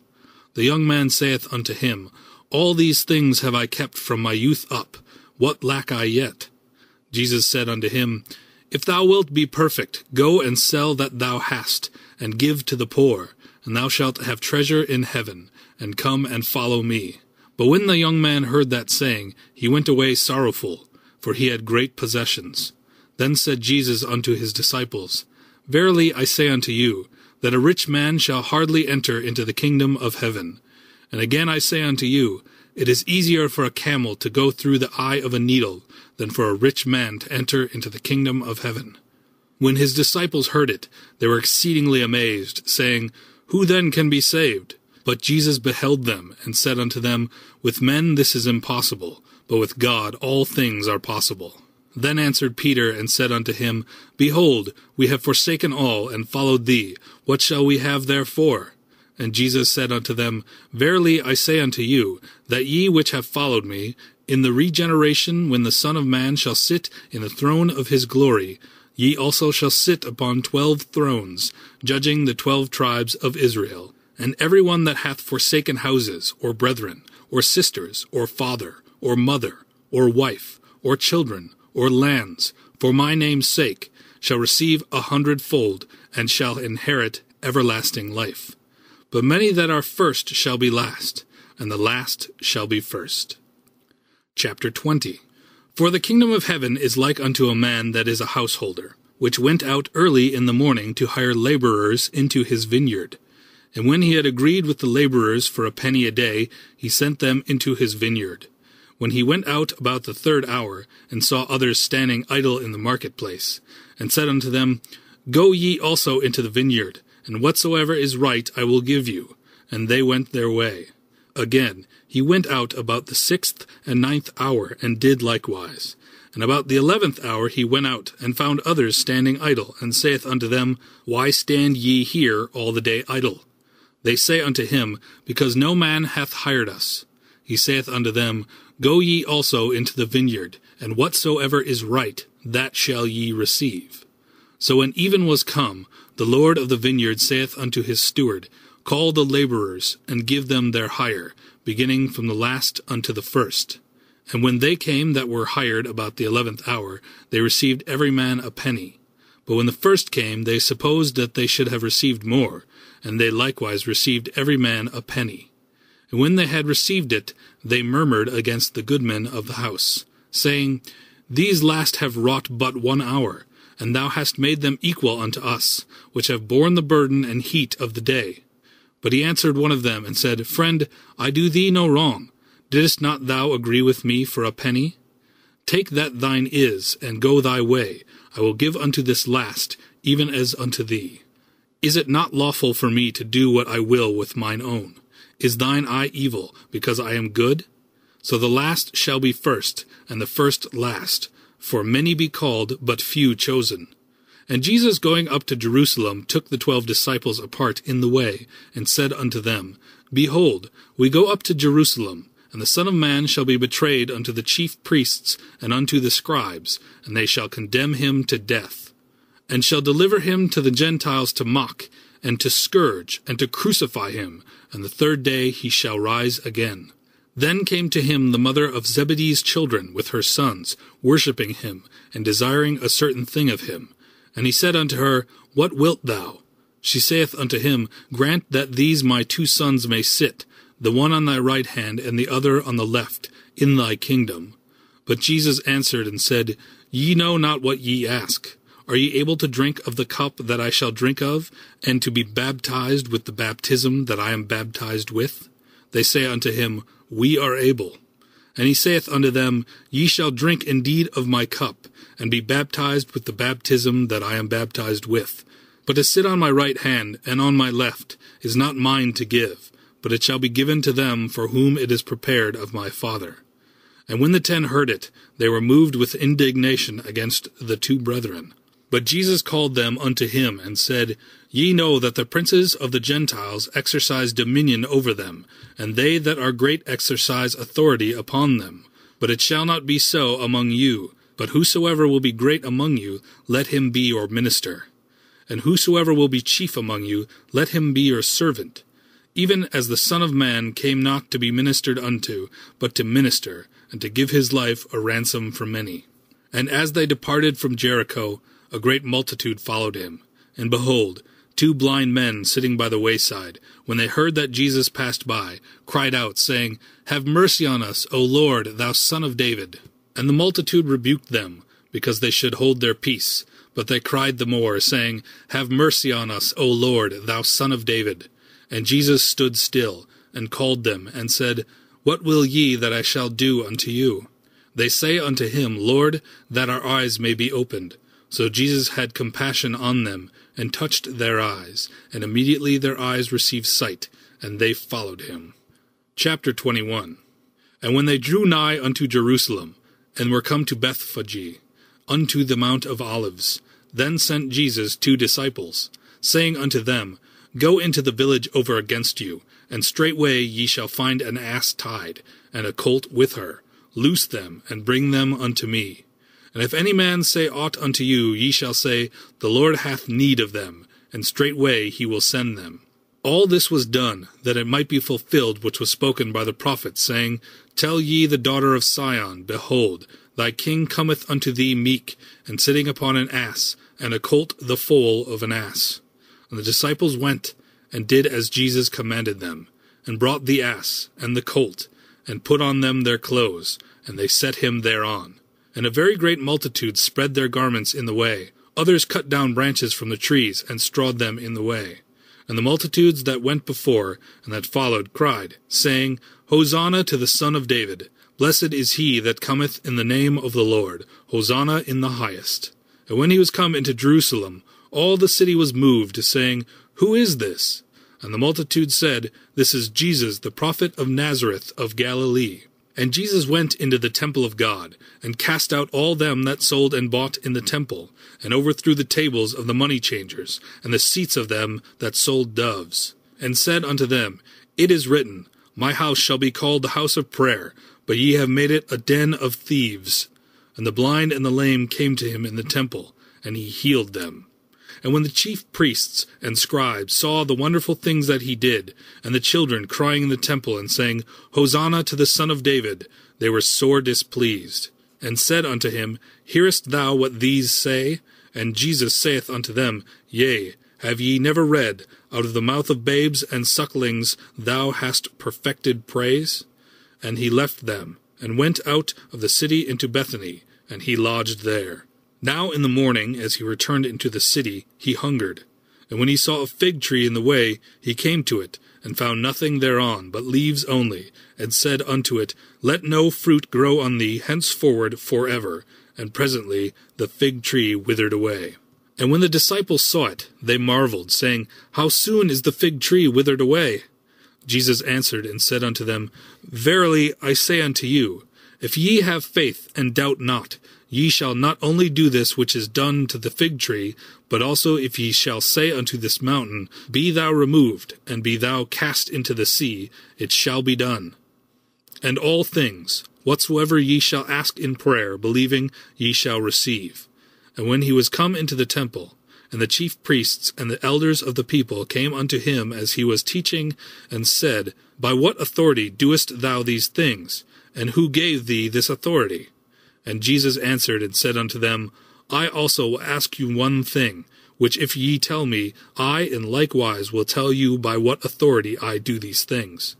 The young man saith unto him, All these things have I kept from my youth up. What lack I yet? Jesus said unto him, If thou wilt be perfect, go and sell that thou hast, and give to the poor, and thou shalt have treasure in heaven, and come and follow me. But when the young man heard that saying, he went away sorrowful, for he had great possessions. Then said Jesus unto his disciples, Verily I say unto you, that a rich man shall hardly enter into the kingdom of heaven. And again I say unto you, it is easier for a camel to go through the eye of a needle than for a rich man to enter into the kingdom of heaven. When his disciples heard it, they were exceedingly amazed, saying, Who then can be saved? But Jesus beheld them, and said unto them, With men this is impossible, but with God all things are possible. Then answered Peter, and said unto him, Behold, we have forsaken all, and followed thee. What shall we have therefore? And Jesus said unto them, Verily I say unto you, that ye which have followed me, in the regeneration when the Son of Man shall sit in the throne of his glory, ye also shall sit upon 12 thrones, judging the 12 tribes of Israel. And every one that hath forsaken houses, or brethren, or sisters, or father, or mother, or wife, or children, or lands, for my name's sake, shall receive 100-fold, and shall inherit everlasting life. But many that are first shall be last, and the last shall be first. Chapter 20. For the kingdom of heaven is like unto a man that is a householder, which went out early in the morning to hire laborers into his vineyard. And when he had agreed with the laborers for a penny a day, he sent them into his vineyard. When he went out about the 3rd hour, and saw others standing idle in the marketplace, and said unto them, Go ye also into the vineyard, and whatsoever is right I will give you. And they went their way. Again, he went out about the 6th and 9th hour, and did likewise. And about the 11th hour he went out, and found others standing idle, and saith unto them, Why stand ye here all the day idle? They say unto him, Because no man hath hired us. He saith unto them, Go ye also into the vineyard, and whatsoever is right, that shall ye receive. So when even was come, the Lord of the vineyard saith unto his steward, Call the laborers, and give them their hire, beginning from the last unto the first. And when they came that were hired about the 11th hour, they received every man a penny. But when the first came, they supposed that they should have received more, and they likewise received every man a penny. And when they had received it, they murmured against the goodman of the house, saying, These last have wrought but 1 hour, and thou hast made them equal unto us, which have borne the burden and heat of the day. But he answered one of them, and said, Friend, I do thee no wrong. Didst not thou agree with me for a penny? Take that thine is, and go thy way. I will give unto this last, even as unto thee. Is it not lawful for me to do what I will with mine own? Is thine eye evil, because I am good? So the last shall be first, and the first last. For many be called, but few chosen. And Jesus going up to Jerusalem took the 12 disciples apart in the way, and said unto them, Behold, we go up to Jerusalem, and the Son of Man shall be betrayed unto the chief priests and unto the scribes, and they shall condemn him to death, and shall deliver him to the Gentiles to mock, and to scourge, and to crucify him, and the 3rd day he shall rise again. Then came to him the mother of Zebedee's children with her sons, worshipping him, and desiring a certain thing of him. And he said unto her, What wilt thou? She saith unto him, Grant that these my 2 sons may sit, the one on thy right hand, and the other on the left, in thy kingdom. But Jesus answered and said, Ye know not what ye ask. Are ye able to drink of the cup that I shall drink of, and to be baptized with the baptism that I am baptized with? They say unto him, We are able. And he saith unto them, Ye shall drink indeed of my cup, and be baptized with the baptism that I am baptized with. But to sit on my right hand and on my left is not mine to give, but it shall be given to them for whom it is prepared of my Father." And when the 10 heard it, they were moved with indignation against the 2 brethren. But Jesus called them unto him, and said, "Ye know that the princes of the Gentiles exercise dominion over them, and they that are great exercise authority upon them. But it shall not be so among you, but whosoever will be great among you, let him be your minister. And whosoever will be chief among you, let him be your servant. Even as the Son of Man came not to be ministered unto, but to minister, and to give his life a ransom for many." And as they departed from Jericho, a great multitude followed him. And behold, 2 blind men sitting by the wayside, when they heard that Jesus passed by, cried out, saying, "Have mercy on us, O Lord, thou Son of David." And the multitude rebuked them, because they should hold their peace. But they cried the more, saying, "Have mercy on us, O Lord, thou Son of David." And Jesus stood still, and called them, and said, "What will ye that I shall do unto you?" They say unto him, "Lord, that our eyes may be opened." So Jesus had compassion on them, and touched their eyes, and immediately their eyes received sight, and they followed him. Chapter 21. And when they drew nigh unto Jerusalem, and were come to Bethphage, unto the Mount of Olives, then sent Jesus 2 disciples, saying unto them, "Go into the village over against you, and straightway ye shall find an ass tied, and a colt with her. Loose them, and bring them unto me. And if any man say aught unto you, ye shall say, The Lord hath need of them, and straightway he will send them." All this was done, that it might be fulfilled which was spoken by the prophet, saying, "Tell ye the daughter of Sion, Behold, thy king cometh unto thee meek, and sitting upon an ass, and a colt the foal of an ass." And the disciples went, and did as Jesus commanded them, and brought the ass, and the colt, and put on them their clothes, and they set him thereon. And a very great multitude spread their garments in the way. Others cut down branches from the trees, and strawed them in the way. And the multitudes that went before, and that followed, cried, saying, Hosanna to the Son of David. Blessed is he that cometh in the name of the Lord. Hosanna in the highest. And when he was come into Jerusalem, all the city was moved, saying, Who is this? And the multitude said, This is Jesus, the prophet of Nazareth of Galilee. And Jesus went into the temple of God, and cast out all them that sold and bought in the temple, and overthrew the tables of the money changers, and the seats of them that sold doves, and said unto them, It is written, My house shall be called the house of prayer, but ye have made it a den of thieves. And the blind and the lame came to him in the temple, and he healed them. And when the chief priests and scribes saw the wonderful things that he did, and the children crying in the temple and saying, Hosanna to the Son of David, they were sore displeased, and said unto him, Hearest thou what these say? And Jesus saith unto them, Yea, have ye never read, Out of the mouth of babes and sucklings thou hast perfected praise? And he left them, and went out of the city into Bethany, and he lodged there. Now in the morning, as he returned into the city, he hungered. And when he saw a fig tree in the way, he came to it, and found nothing thereon, but leaves only, and said unto it, Let no fruit grow on thee henceforward forever. And presently the fig tree withered away. And when the disciples saw it, they marveled, saying, How soon is the fig tree withered away? Jesus answered and said unto them, Verily I say unto you, if ye have faith and doubt not, ye shall not only do this which is done to the fig tree, but also if ye shall say unto this mountain, Be thou removed, and be thou cast into the sea, it shall be done. And all things, whatsoever ye shall ask in prayer, believing, ye shall receive. And when he was come into the temple, and the chief priests and the elders of the people came unto him as he was teaching, and said, By what authority doest thou these things? And who gave thee this authority? And Jesus answered and said unto them, I also will ask you one thing, which if ye tell me, I in likewise will tell you by what authority I do these things.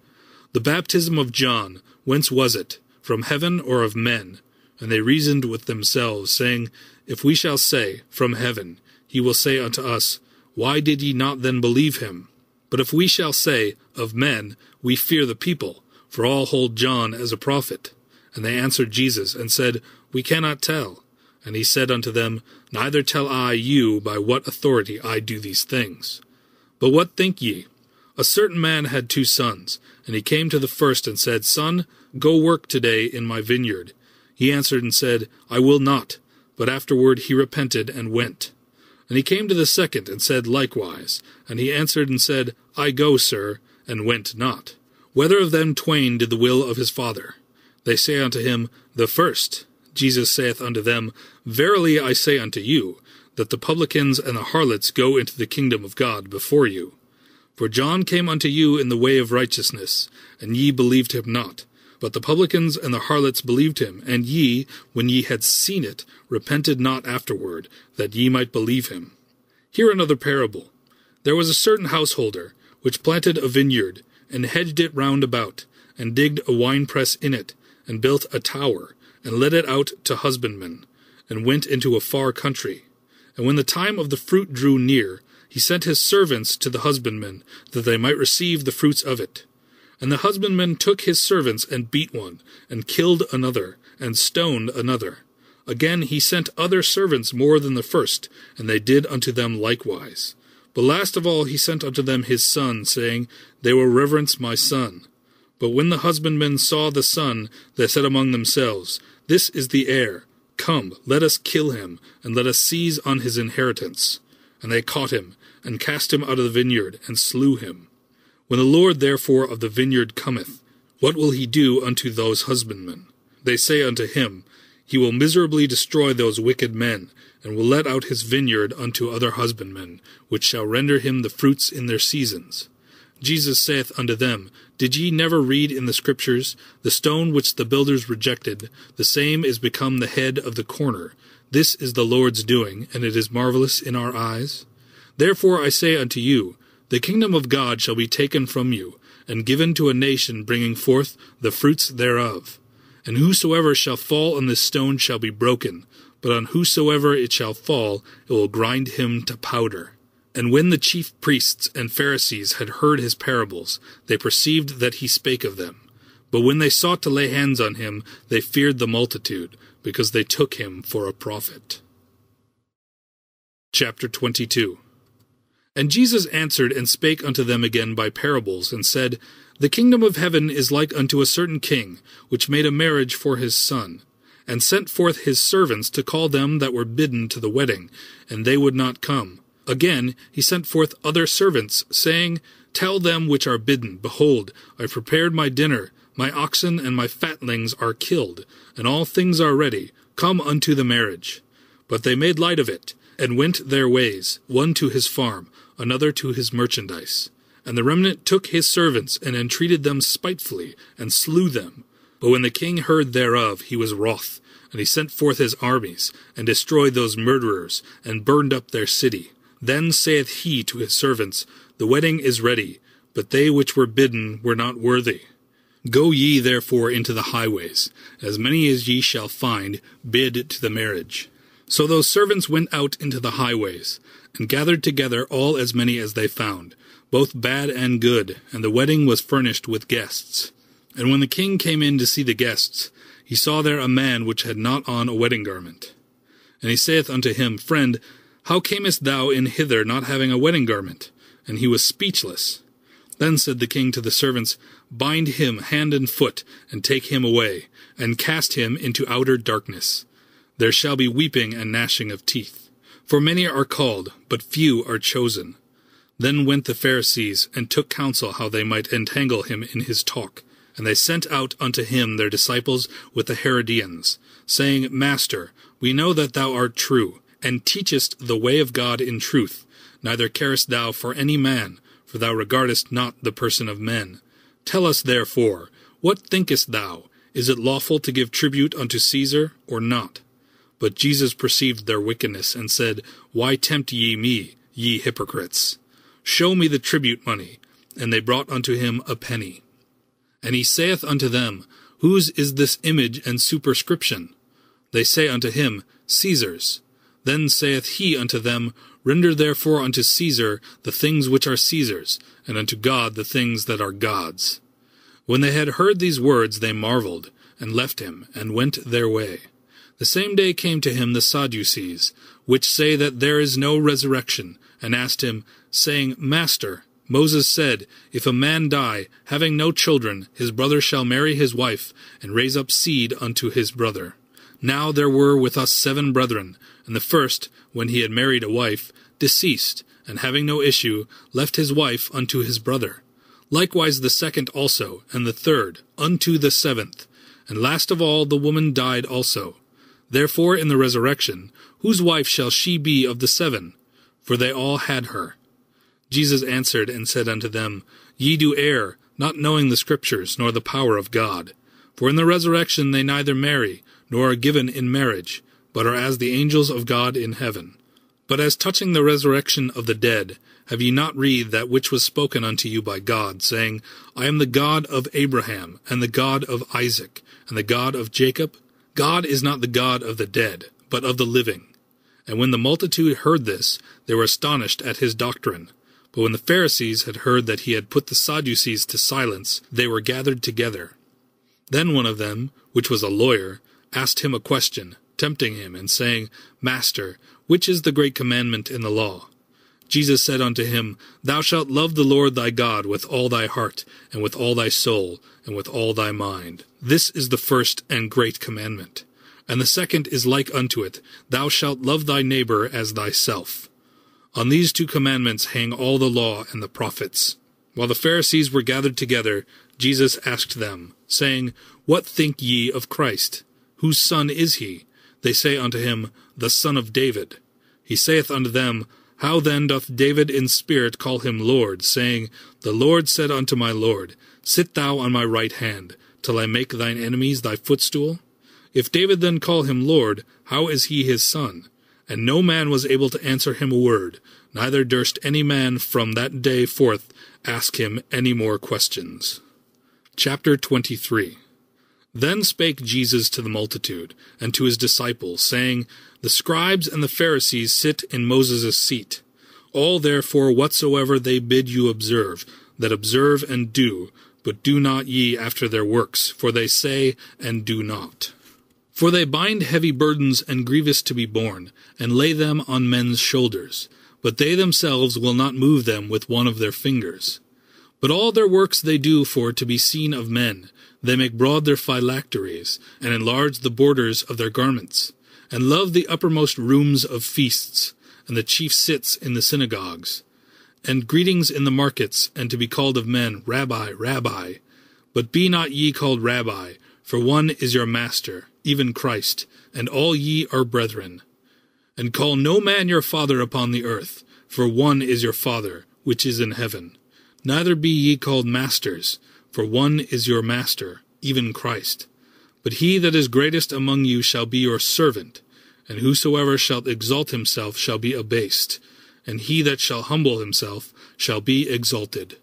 The baptism of John, whence was it? From heaven or of men? And they reasoned with themselves, saying, If we shall say, From heaven, he will say unto us, Why did ye not then believe him? But if we shall say, Of men, we fear the people, for all hold John as a prophet. And they answered Jesus, and said, We cannot tell. And he said unto them, Neither tell I you by what authority I do these things. But what think ye? A certain man had 2 sons, and he came to the first and said, Son, go work today in my vineyard. He answered and said, I will not. But afterward he repented and went. And he came to the second and said likewise. And he answered and said, I go, sir, and went not. Whether of them twain did the will of his father? They say unto him, The first. Jesus saith unto them, Verily I say unto you, that the publicans and the harlots go into the kingdom of God before you. For John came unto you in the way of righteousness, and ye believed him not. But the publicans and the harlots believed him, and ye, when ye had seen it, repented not afterward, that ye might believe him. Hear another parable. There was a certain householder, which planted a vineyard, and hedged it round about, and digged a winepress in it, and built a tower, and let it out to husbandmen, and went into a far country. And when the time of the fruit drew near, he sent his servants to the husbandmen, that they might receive the fruits of it. And the husbandman took his servants, and beat one, and killed another, and stoned another. Again he sent other servants more than the first, and they did unto them likewise. But last of all he sent unto them his son, saying, They will reverence my son. But when the husbandmen saw the son, they said among themselves, This is the heir. Come, let us kill him, and let us seize on his inheritance. And they caught him, and cast him out of the vineyard, and slew him. When the Lord therefore of the vineyard cometh, what will he do unto those husbandmen? They say unto him, He will miserably destroy those wicked men, and will let out his vineyard unto other husbandmen, which shall render him the fruits in their seasons. Jesus saith unto them, Did ye never read in the Scriptures, The stone which the builders rejected, the same is become the head of the corner. This is the Lord's doing, and it is marvelous in our eyes. Therefore I say unto you, the kingdom of God shall be taken from you, and given to a nation bringing forth the fruits thereof. And whosoever shall fall on this stone shall be broken, but on whosoever it shall fall, it will grind him to powder. And when the chief priests and Pharisees had heard his parables, they perceived that he spake of them. But when they sought to lay hands on him, they feared the multitude, because they took him for a prophet. Chapter 22. And Jesus answered and spake unto them again by parables, and said, The kingdom of heaven is like unto a certain king, which made a marriage for his son, and sent forth his servants to call them that were bidden to the wedding, and they would not come. Again he sent forth other servants, saying, Tell them which are bidden, Behold, I prepared my dinner, my oxen and my fatlings are killed, and all things are ready, come unto the marriage. But they made light of it, and went their ways, one to his farm, another to his merchandise. And the remnant took his servants, and entreated them spitefully, and slew them. But when the king heard thereof, he was wroth, and he sent forth his armies, and destroyed those murderers, and burned up their city. Then saith he to his servants, The wedding is ready, but they which were bidden were not worthy. Go ye therefore into the highways, as many as ye shall find, bid to the marriage. So those servants went out into the highways, and gathered together all as many as they found, both bad and good, and the wedding was furnished with guests. And when the king came in to see the guests, he saw there a man which had not on a wedding garment. And he saith unto him, Friend, how camest thou in hither not having a wedding garment? And he was speechless. Then said the king to the servants, Bind him hand and foot, and take him away, and cast him into outer darkness. There shall be weeping and gnashing of teeth. For many are called, but few are chosen. Then went the Pharisees, and took counsel how they might entangle him in his talk. And they sent out unto him their disciples with the Herodians, saying, Master, we know that thou art true, and teachest the way of God in truth. Neither carest thou for any man, for thou regardest not the person of men. Tell us therefore, what thinkest thou? Is it lawful to give tribute unto Caesar, or not? But Jesus perceived their wickedness, and said, Why tempt ye me, ye hypocrites? Show me the tribute money. And they brought unto him a penny. And he saith unto them, Whose is this image and superscription? They say unto him, Caesar's. Then saith he unto them, Render therefore unto Caesar the things which are Caesar's, and unto God the things that are God's. When they had heard these words, they marveled, and left him, and went their way. The same day came to him the Sadducees, which say that there is no resurrection, and asked him, saying, Master, Moses said, if a man die, having no children, his brother shall marry his wife, and raise up seed unto his brother. Now there were with us 7 brethren, and the first, when he had married a wife, deceased, and having no issue, left his wife unto his brother. Likewise the second also, and the third, unto the 7th. And last of all the woman died also. Therefore in the resurrection, whose wife shall she be of the 7? For they all had her. Jesus answered and said unto them, Ye do err, not knowing the Scriptures, nor the power of God. For in the resurrection they neither marry, nor are given in marriage, but are as the angels of God in heaven. But as touching the resurrection of the dead, have ye not read that which was spoken unto you by God, saying, I am the God of Abraham, and the God of Isaac, and the God of Jacob? God is not the God of the dead, but of the living. And when the multitude heard this, they were astonished at his doctrine. But when the Pharisees had heard that he had put the Sadducees to silence, they were gathered together. Then one of them, which was a lawyer, asked him a question, tempting him, and saying, Master, which is the great commandment in the law? Jesus said unto him, Thou shalt love the Lord thy God with all thy heart, and with all thy soul, and with all thy mind. This is the first and great commandment. And the second is like unto it, Thou shalt love thy neighbor as thyself. On these 2 commandments hang all the law and the prophets. While the Pharisees were gathered together, Jesus asked them, saying, What think ye of Christ? Whose son is he? They say unto him, The son of David. He saith unto them, How then doth David in spirit call him Lord, saying, The Lord said unto my Lord, Sit thou on my right hand, till I make thine enemies thy footstool? If David then call him Lord, how is he his son? And no man was able to answer him a word, neither durst any man from that day forth ask him any more questions. Chapter 23. Then spake Jesus to the multitude, and to his disciples, saying, The scribes and the Pharisees sit in Moses' seat. All therefore whatsoever they bid you observe, that observe and do, but do not ye after their works, for they say and do not. For they bind heavy burdens and grievous to be borne, and lay them on men's shoulders, but they themselves will not move them with one of their fingers. But all their works they do for to be seen of men. They make broad their phylacteries, and enlarge the borders of their garments, and love the uppermost rooms of feasts, and the chief sits in the synagogues, and greetings in the markets, and to be called of men, Rabbi, Rabbi. But be not ye called Rabbi, for one is your master, even Christ, and all ye are brethren. And call no man your father upon the earth, for one is your Father, which is in heaven. Neither be ye called masters, for one is your master, even Christ. But he that is greatest among you shall be your servant, and whosoever shall exalt himself shall be abased, and he that shall humble himself shall be exalted.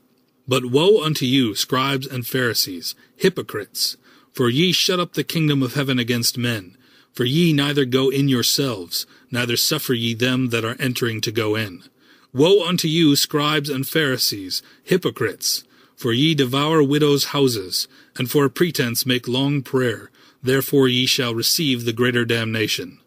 But woe unto you, scribes and Pharisees, hypocrites! For ye shut up the kingdom of heaven against men. For ye neither go in yourselves, neither suffer ye them that are entering to go in. Woe unto you, scribes and Pharisees, hypocrites! For ye devour widows' houses, and for a pretense make long prayer. Therefore ye shall receive the greater damnation.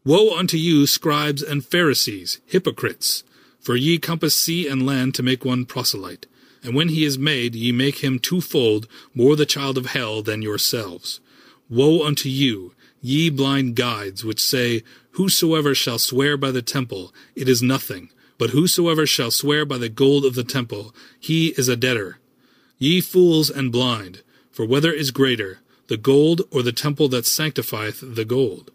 Woe unto you, scribes and Pharisees, hypocrites! For ye compass sea and land to make one proselyte. And when he is made, ye make him 2-fold more the child of hell than yourselves. Woe unto you, ye blind guides, which say, Whosoever shall swear by the temple, it is nothing, but whosoever shall swear by the gold of the temple, he is a debtor. Ye fools and blind, for whether is greater, the gold or the temple that sanctifieth the gold?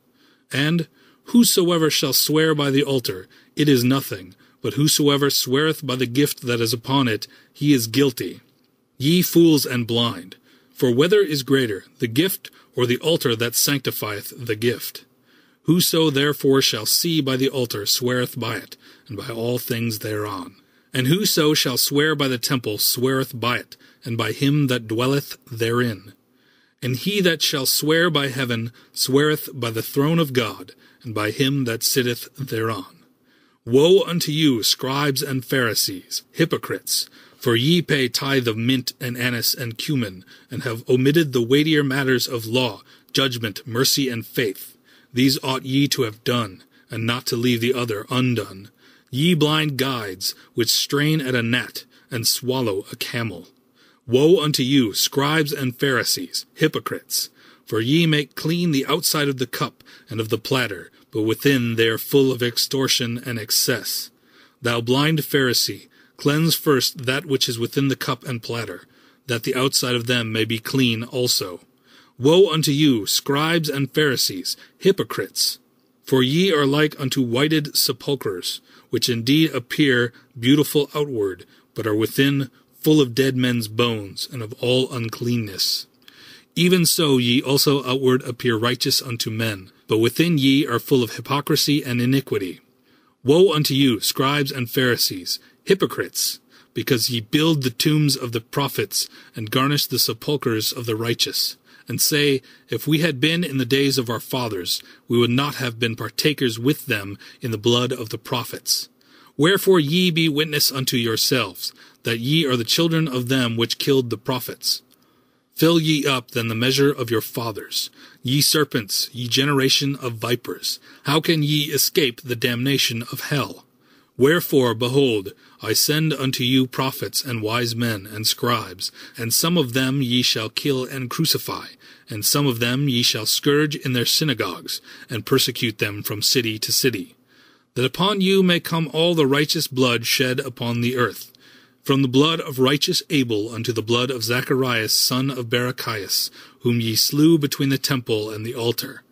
And whosoever shall swear by the altar, it is nothing, but whosoever sweareth by the gift that is upon it, he is guilty. Ye fools and blind, for whether is greater, the gift or the altar that sanctifieth the gift? Whoso therefore shall see by the altar sweareth by it, and by all things thereon. And whoso shall swear by the temple sweareth by it, and by him that dwelleth therein. And he that shall swear by heaven sweareth by the throne of God, and by him that sitteth thereon. Woe unto you, scribes and Pharisees, hypocrites! For ye pay tithe of mint and anise and cumin, and have omitted the weightier matters of law, judgment, mercy, and faith. These ought ye to have done, and not to leave the other undone. Ye blind guides, which strain at a gnat, and swallow a camel. Woe unto you, scribes and Pharisees, hypocrites! For ye make clean the outside of the cup and of the platter, but within they are full of extortion and excess. Thou blind Pharisee, cleanse first that which is within the cup and platter, that the outside of them may be clean also. Woe unto you, scribes and Pharisees, hypocrites! For ye are like unto whited sepulchres, which indeed appear beautiful outward, but are within full of dead men's bones, and of all uncleanness. Even so ye also outward appear righteous unto men, but within ye are full of hypocrisy and iniquity. Woe unto you, scribes and Pharisees, hypocrites! Because ye build the tombs of the prophets, and garnish the sepulchres of the righteous, and say, If we had been in the days of our fathers, we would not have been partakers with them in the blood of the prophets. Wherefore ye be witness unto yourselves, that ye are the children of them which killed the prophets. Fill ye up then the measure of your fathers. Ye serpents, ye generation of vipers, how can ye escape the damnation of hell? Wherefore, behold, I send unto you prophets and wise men and scribes, and some of them ye shall kill and crucify, and some of them ye shall scourge in their synagogues, and persecute them from city to city, that upon you may come all the righteous blood shed upon the earth, from the blood of righteous Abel unto the blood of Zacharias son of Barachias, whom ye slew between the temple and the altar.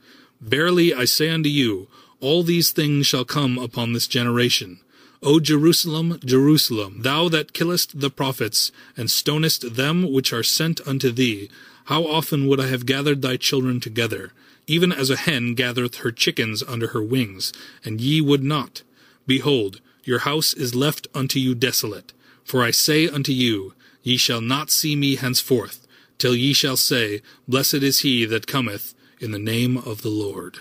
Verily I say unto you, all these things shall come upon this generation. O Jerusalem, Jerusalem, thou that killest the prophets, and stonest them which are sent unto thee, how often would I have gathered thy children together, even as a hen gathereth her chickens under her wings, and ye would not. Behold, your house is left unto you desolate. For I say unto you, ye shall not see me henceforth, till ye shall say, Blessed is he that cometh in the name of the Lord.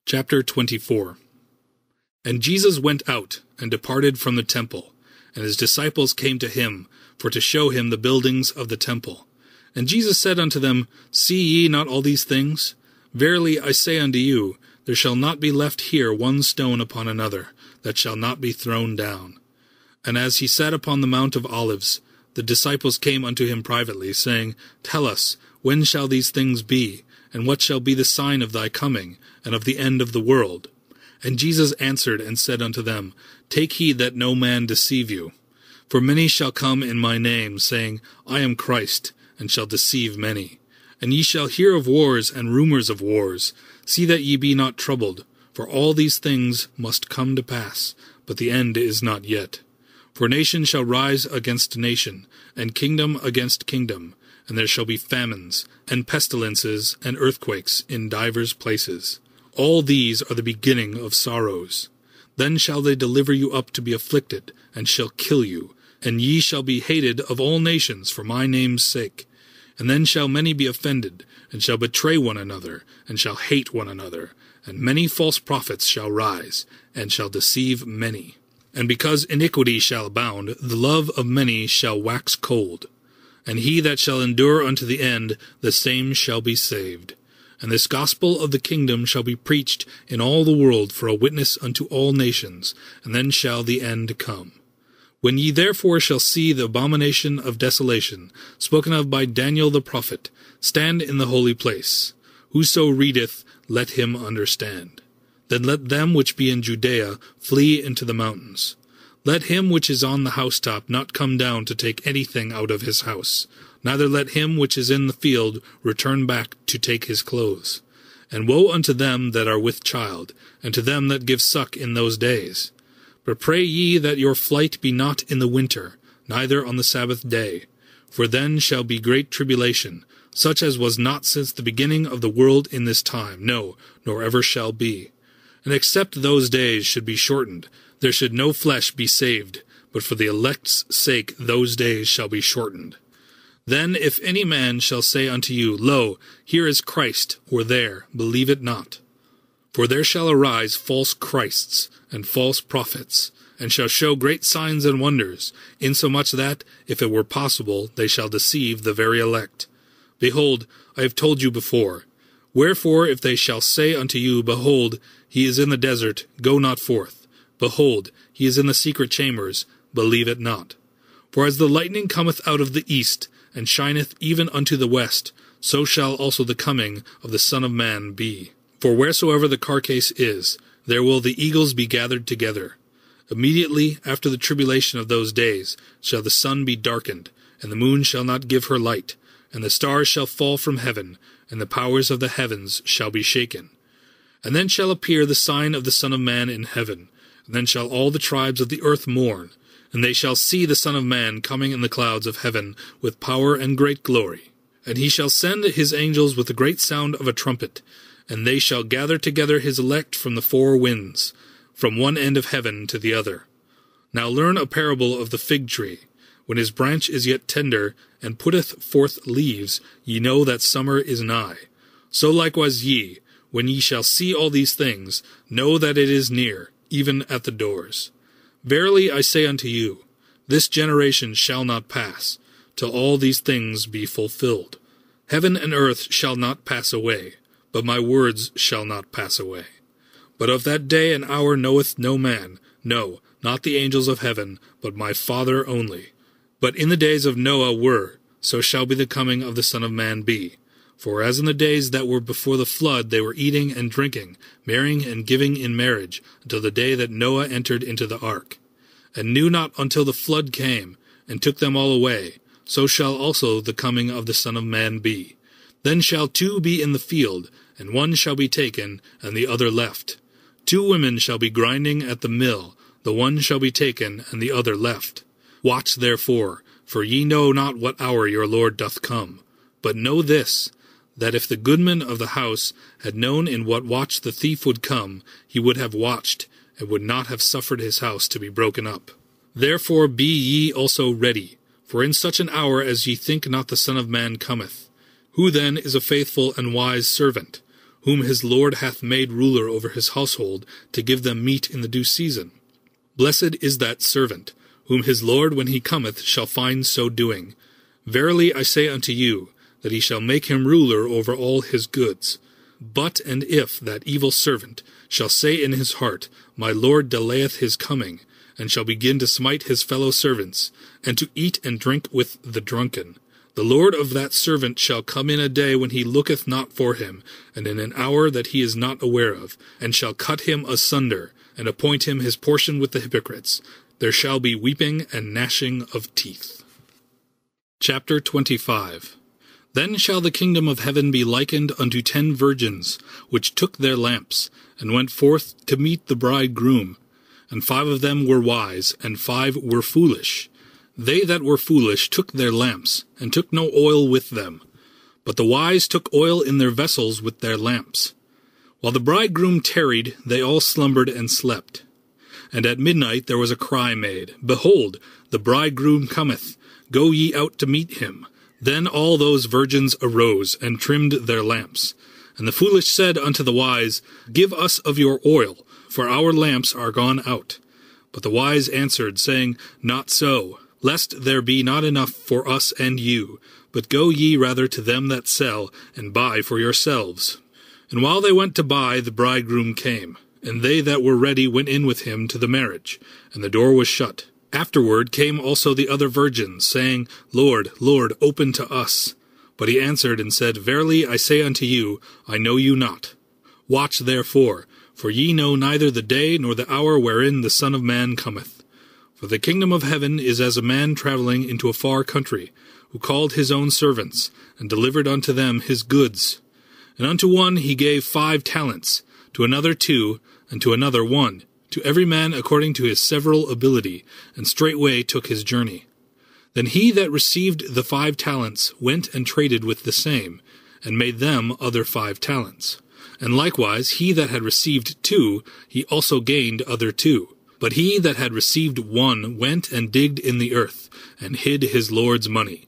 Chapter 24. And Jesus went out, and departed from the temple, and his disciples came to him, for to show him the buildings of the temple. And Jesus said unto them, See ye not all these things? Verily I say unto you, there shall not be left here one stone upon another, that shall not be thrown down. And as he sat upon the Mount of Olives, the disciples came unto him privately, saying, Tell us, when shall these things be? And what shall be the sign of thy coming, and of the end of the world? And Jesus answered and said unto them, Take heed that no man deceive you. For many shall come in my name, saying, I am Christ, and shall deceive many. And ye shall hear of wars and rumors of wars. See that ye be not troubled, for all these things must come to pass, but the end is not yet. For nation shall rise against nation, and kingdom against kingdom, and there shall be famines, and pestilences, and earthquakes in divers places. All these are the beginning of sorrows. Then shall they deliver you up to be afflicted, and shall kill you, and ye shall be hated of all nations for my name's sake. And then shall many be offended, and shall betray one another, and shall hate one another. And many false prophets shall rise, and shall deceive many. And because iniquity shall abound, the love of many shall wax cold. And he that shall endure unto the end, the same shall be saved. And this gospel of the kingdom shall be preached in all the world for a witness unto all nations, and then shall the end come. When ye therefore shall see the abomination of desolation, spoken of by Daniel the prophet, stand in the holy place. Whoso readeth, let him understand. Then let them which be in Judea flee into the mountains. Let him which is on the housetop not come down to take anything out of his house, neither let him which is in the field return back to take his clothes. And woe unto them that are with child, and to them that give suck in those days. But pray ye that your flight be not in the winter, neither on the Sabbath day. For then shall be great tribulation, such as was not since the beginning of the world in this time, no, nor ever shall be. And except those days should be shortened, there should no flesh be saved, but for the elect's sake those days shall be shortened. Then if any man shall say unto you, Lo, here is Christ, or there, believe it not. For there shall arise false Christs and false prophets, and shall show great signs and wonders, insomuch that, if it were possible, they shall deceive the very elect. Behold, I have told you before. Wherefore, if they shall say unto you, Behold, he is in the desert, go not forth. Behold, he is in the secret chambers, believe it not. For as the lightning cometh out of the east, and shineth even unto the west, so shall also the coming of the Son of Man be. For wheresoever the carcase is, there will the eagles be gathered together. Immediately after the tribulation of those days shall the sun be darkened, and the moon shall not give her light, and the stars shall fall from heaven, and the powers of the heavens shall be shaken. And then shall appear the sign of the Son of Man in heaven, and then shall all the tribes of the earth mourn, and they shall see the Son of Man coming in the clouds of heaven with power and great glory. And he shall send his angels with the great sound of a trumpet, and they shall gather together his elect from the four winds, from one end of heaven to the other. Now learn a parable of the fig tree. When his branch is yet tender, and putteth forth leaves, ye know that summer is nigh. So likewise ye, when ye shall see all these things, know that it is near, even at the doors. Verily I say unto you, this generation shall not pass, till all these things be fulfilled. Heaven and earth shall not pass away, but my words shall not pass away. But of that day and hour knoweth no man, no, not the angels of heaven, but my Father only. But in the days of Noah were, so shall be the coming of the Son of Man be. For as in the days that were before the flood they were eating and drinking, marrying and giving in marriage, until the day that Noah entered into the ark, and knew not until the flood came, and took them all away, so shall also the coming of the Son of Man be. Then shall two be in the field, and one shall be taken, and the other left. 2 women shall be grinding at the mill, the one shall be taken, and the other left. Watch therefore, for ye know not what hour your Lord doth come. But know this, that if the goodman of the house had known in what watch the thief would come, he would have watched, and would not have suffered his house to be broken up. Therefore be ye also ready, for in such an hour as ye think not the Son of Man cometh. Who then is a faithful and wise servant, whom his Lord hath made ruler over his household, to give them meat in the due season? Blessed is that servant, whom his Lord when he cometh shall find so doing. Verily I say unto you, that he shall make him ruler over all his goods. But and if that evil servant shall say in his heart, My Lord delayeth his coming, and shall begin to smite his fellow servants, and to eat and drink with the drunken, the Lord of that servant shall come in a day when he looketh not for him, and in an hour that he is not aware of, and shall cut him asunder, and appoint him his portion with the hypocrites. There shall be weeping and gnashing of teeth. Chapter 25. Then shall the kingdom of heaven be likened unto 10 virgins, which took their lamps, and went forth to meet the bridegroom. And 5 of them were wise, and 5 were foolish. They that were foolish took their lamps, and took no oil with them. But the wise took oil in their vessels with their lamps. While the bridegroom tarried, they all slumbered and slept. And at midnight there was a cry made, Behold, the bridegroom cometh, go ye out to meet him. Then all those virgins arose, and trimmed their lamps. And the foolish said unto the wise, Give us of your oil, for our lamps are gone out. But the wise answered, saying, Not so, lest there be not enough for us and you, but go ye rather to them that sell, and buy for yourselves. And while they went to buy, the bridegroom came, and they that were ready went in with him to the marriage, and the door was shut. Afterward came also the other virgins, saying, Lord, Lord, open to us. But he answered and said, Verily I say unto you, I know you not. Watch therefore, for ye know neither the day nor the hour wherein the Son of Man cometh. For the kingdom of heaven is as a man travelling into a far country, who called his own servants, and delivered unto them his goods. And unto one he gave 5 talents, to another 2, and to another 1, to every man according to his several ability, and straightway took his journey. Then he that received the 5 talents went and traded with the same, and made them other 5 talents. And likewise he that had received 2, he also gained other 2. But he that had received 1 went and digged in the earth, and hid his Lord's money.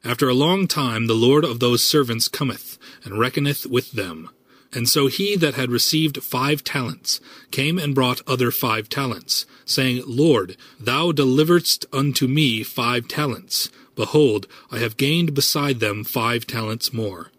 After a long time the Lord of those servants cometh, and reckoneth with them. And so he that had received 5 talents came and brought other 5 talents, saying, Lord, thou deliveredst unto me 5 talents. Behold, I have gained beside them 5 talents more.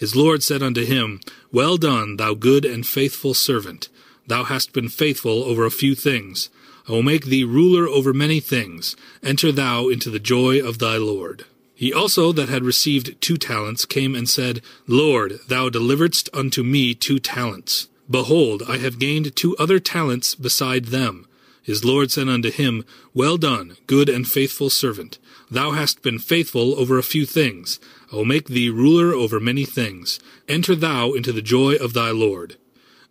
His Lord said unto him, Well done, thou good and faithful servant. Thou hast been faithful over a few things. I will make thee ruler over many things. Enter thou into the joy of thy Lord. He also that had received 2 talents came and said, Lord, thou deliveredst unto me 2 talents. Behold, I have gained 2 other talents beside them. His Lord said unto him, Well done, good and faithful servant. Thou hast been faithful over a few things. I will make thee ruler over many things. Enter thou into the joy of thy Lord.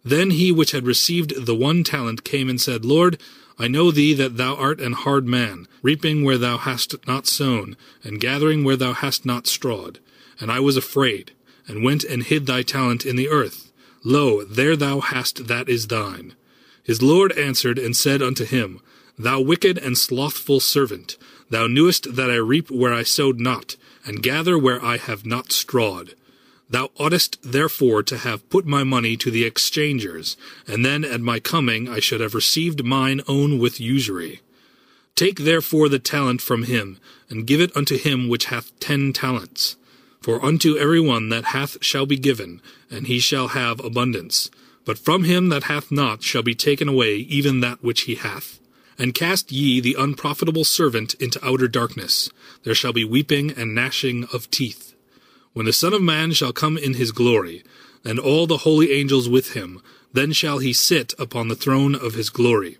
Then he which had received the 1 talent came and said, Lord, I know thee that thou art an hard man, reaping where thou hast not sown, and gathering where thou hast not strawed. And I was afraid, and went and hid thy talent in the earth. Lo, there thou hast that is thine. His Lord answered and said unto him, Thou wicked and slothful servant, thou knewest that I reap where I sowed not, and gather where I have not strawed. Thou oughtest therefore to have put my money to the exchangers, and then at my coming I should have received mine own with usury. Take therefore the talent from him, and give it unto him which hath 10 talents. For unto every one that hath shall be given, and he shall have abundance. But from him that hath not shall be taken away even that which he hath. And cast ye the unprofitable servant into outer darkness. There shall be weeping and gnashing of teeth. When the Son of Man shall come in his glory, and all the holy angels with him, then shall he sit upon the throne of his glory.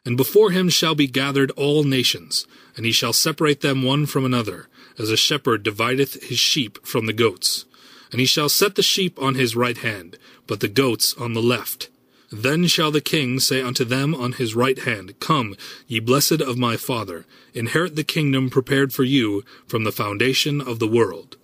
And before him shall be gathered all nations, and he shall separate them one from another, as a shepherd divideth his sheep from the goats. And he shall set the sheep on his right hand, but the goats on the left. Then shall the king say unto them on his right hand, Come, ye blessed of my Father, inherit the kingdom prepared for you from the foundation of the world.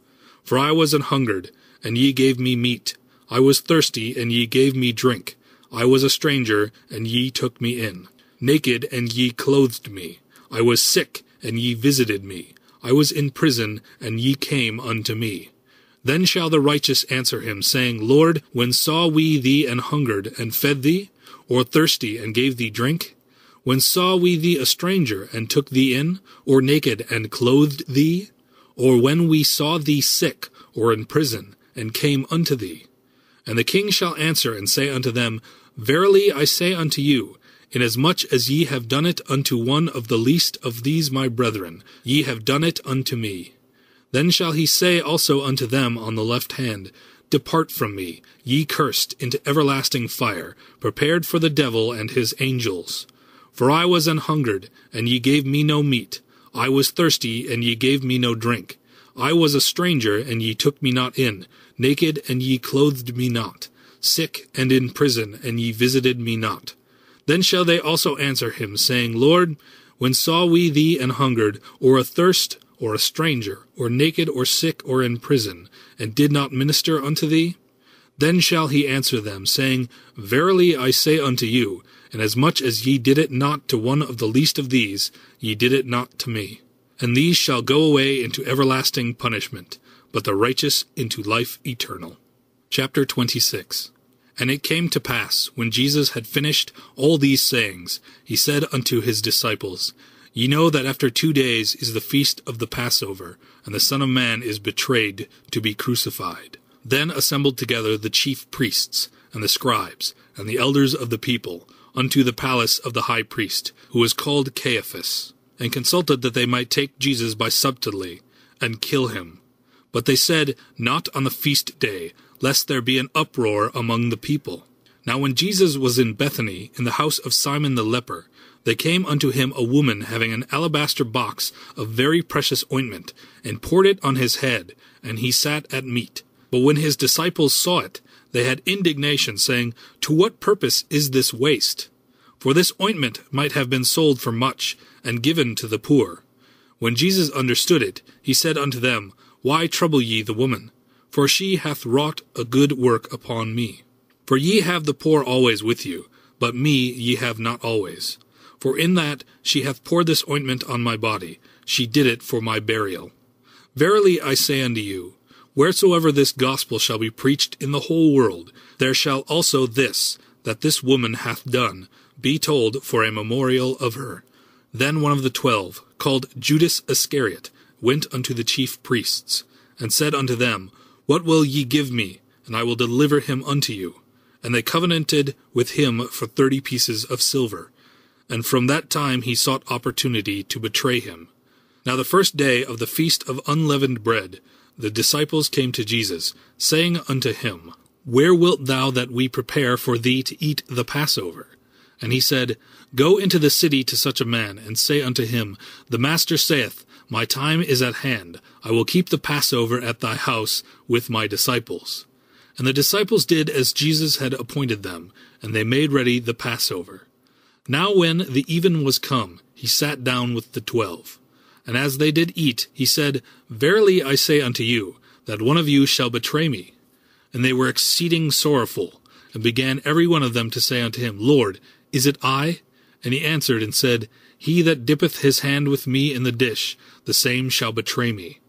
For I was an hungered, and ye gave me meat. I was thirsty, and ye gave me drink. I was a stranger, and ye took me in. Naked, and ye clothed me. I was sick, and ye visited me. I was in prison, and ye came unto me. Then shall the righteous answer him, saying, Lord, when saw we thee an hungered, and fed thee? Or thirsty, and gave thee drink? When saw we thee a stranger, and took thee in? Or naked, and clothed thee? Or when we saw thee sick, or in prison, and came unto thee? And the king shall answer and say unto them, Verily I say unto you, inasmuch as ye have done it unto one of the least of these my brethren, ye have done it unto me. Then shall he say also unto them on the left hand, Depart from me, ye cursed, into everlasting fire, prepared for the devil and his angels. For I was an hungered, and ye gave me no meat. I was thirsty, and ye gave me no drink. I was a stranger, and ye took me not in. Naked, and ye clothed me not. Sick, and in prison, and ye visited me not. Then shall they also answer him, saying, Lord, when saw we thee an hungered, or athirst, or a stranger, or naked, or sick, or in prison, and did not minister unto thee? Then shall he answer them, saying, Verily I say unto you, inasmuch as ye did it not to one of the least of these, ye did it not to me. And these shall go away into everlasting punishment, but the righteous into life eternal. Chapter 26. And it came to pass, when Jesus had finished all these sayings, he said unto his disciples, Ye know that after 2 days is the feast of the Passover, and the Son of Man is betrayed to be crucified. Then assembled together the chief priests, and the scribes, and the elders of the people, unto the palace of the high priest, who was called Caiaphas, and consulted that they might take Jesus by subtlety, and kill him. But they said, Not on the feast day, lest there be an uproar among the people. Now when Jesus was in Bethany, in the house of Simon the leper, there came unto him a woman having an alabaster box of very precious ointment, and poured it on his head, and he sat at meat. But when his disciples saw it, they had indignation, saying, To what purpose is this waste? For this ointment might have been sold for much, and given to the poor. When Jesus understood it, he said unto them, Why trouble ye the woman? For she hath wrought a good work upon me. For ye have the poor always with you, but me ye have not always. For in that she hath poured this ointment on my body, she did it for my burial. Verily I say unto you, wheresoever this gospel shall be preached in the whole world, there shall also this, that this woman hath done, be told for a memorial of her. Then one of the 12, called Judas Iscariot, went unto the chief priests, and said unto them, What will ye give me? And I will deliver him unto you. And they covenanted with him for 30 pieces of silver. And from that time he sought opportunity to betray him. Now the first day of the feast of unleavened bread, the disciples came to Jesus, saying unto him, Where wilt thou that we prepare for thee to eat the Passover? And he said, Go into the city to such a man, and say unto him, The Master saith, My time is at hand. I will keep the Passover at thy house with my disciples. And the disciples did as Jesus had appointed them, and they made ready the Passover. Now when the even was come, he sat down with the 12. And as they did eat, he said, Verily I say unto you, that one of you shall betray me. And they were exceeding sorrowful, and began every one of them to say unto him, Lord, is it I? And he answered and said, He that dippeth his hand with me in the dish, the same shall betray me.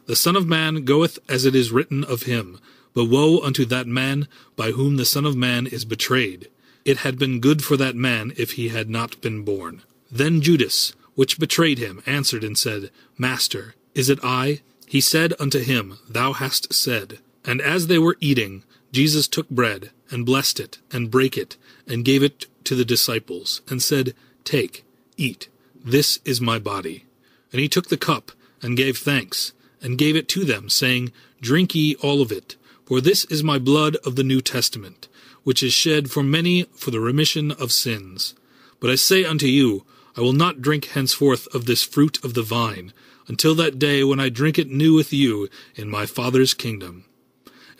The Son of Man goeth as it is written of him, but woe unto that man by whom the Son of Man is betrayed. It had been good for that man if he had not been born. Then Judas, which betrayed him, answered and said, Master, is it I? He said unto him, Thou hast said. And as they were eating, Jesus took bread, and blessed it, and brake it, and gave it to the disciples, and said, Take, eat, this is my body. And he took the cup, and gave thanks, and gave it to them, saying, Drink ye all of it, for this is my blood of the New Testament, which is shed for many for the remission of sins. But I say unto you, I will not drink henceforth of this fruit of the vine, until that day when I drink it new with you in my Father's kingdom.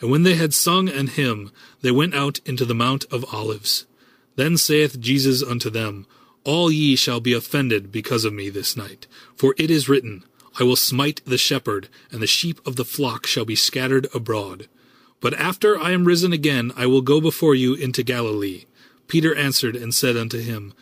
And when they had sung an hymn, they went out into the Mount of Olives. Then saith Jesus unto them, All ye shall be offended because of me this night. For it is written, I will smite the shepherd, and the sheep of the flock shall be scattered abroad. But after I am risen again, I will go before you into Galilee. Peter answered and said unto him,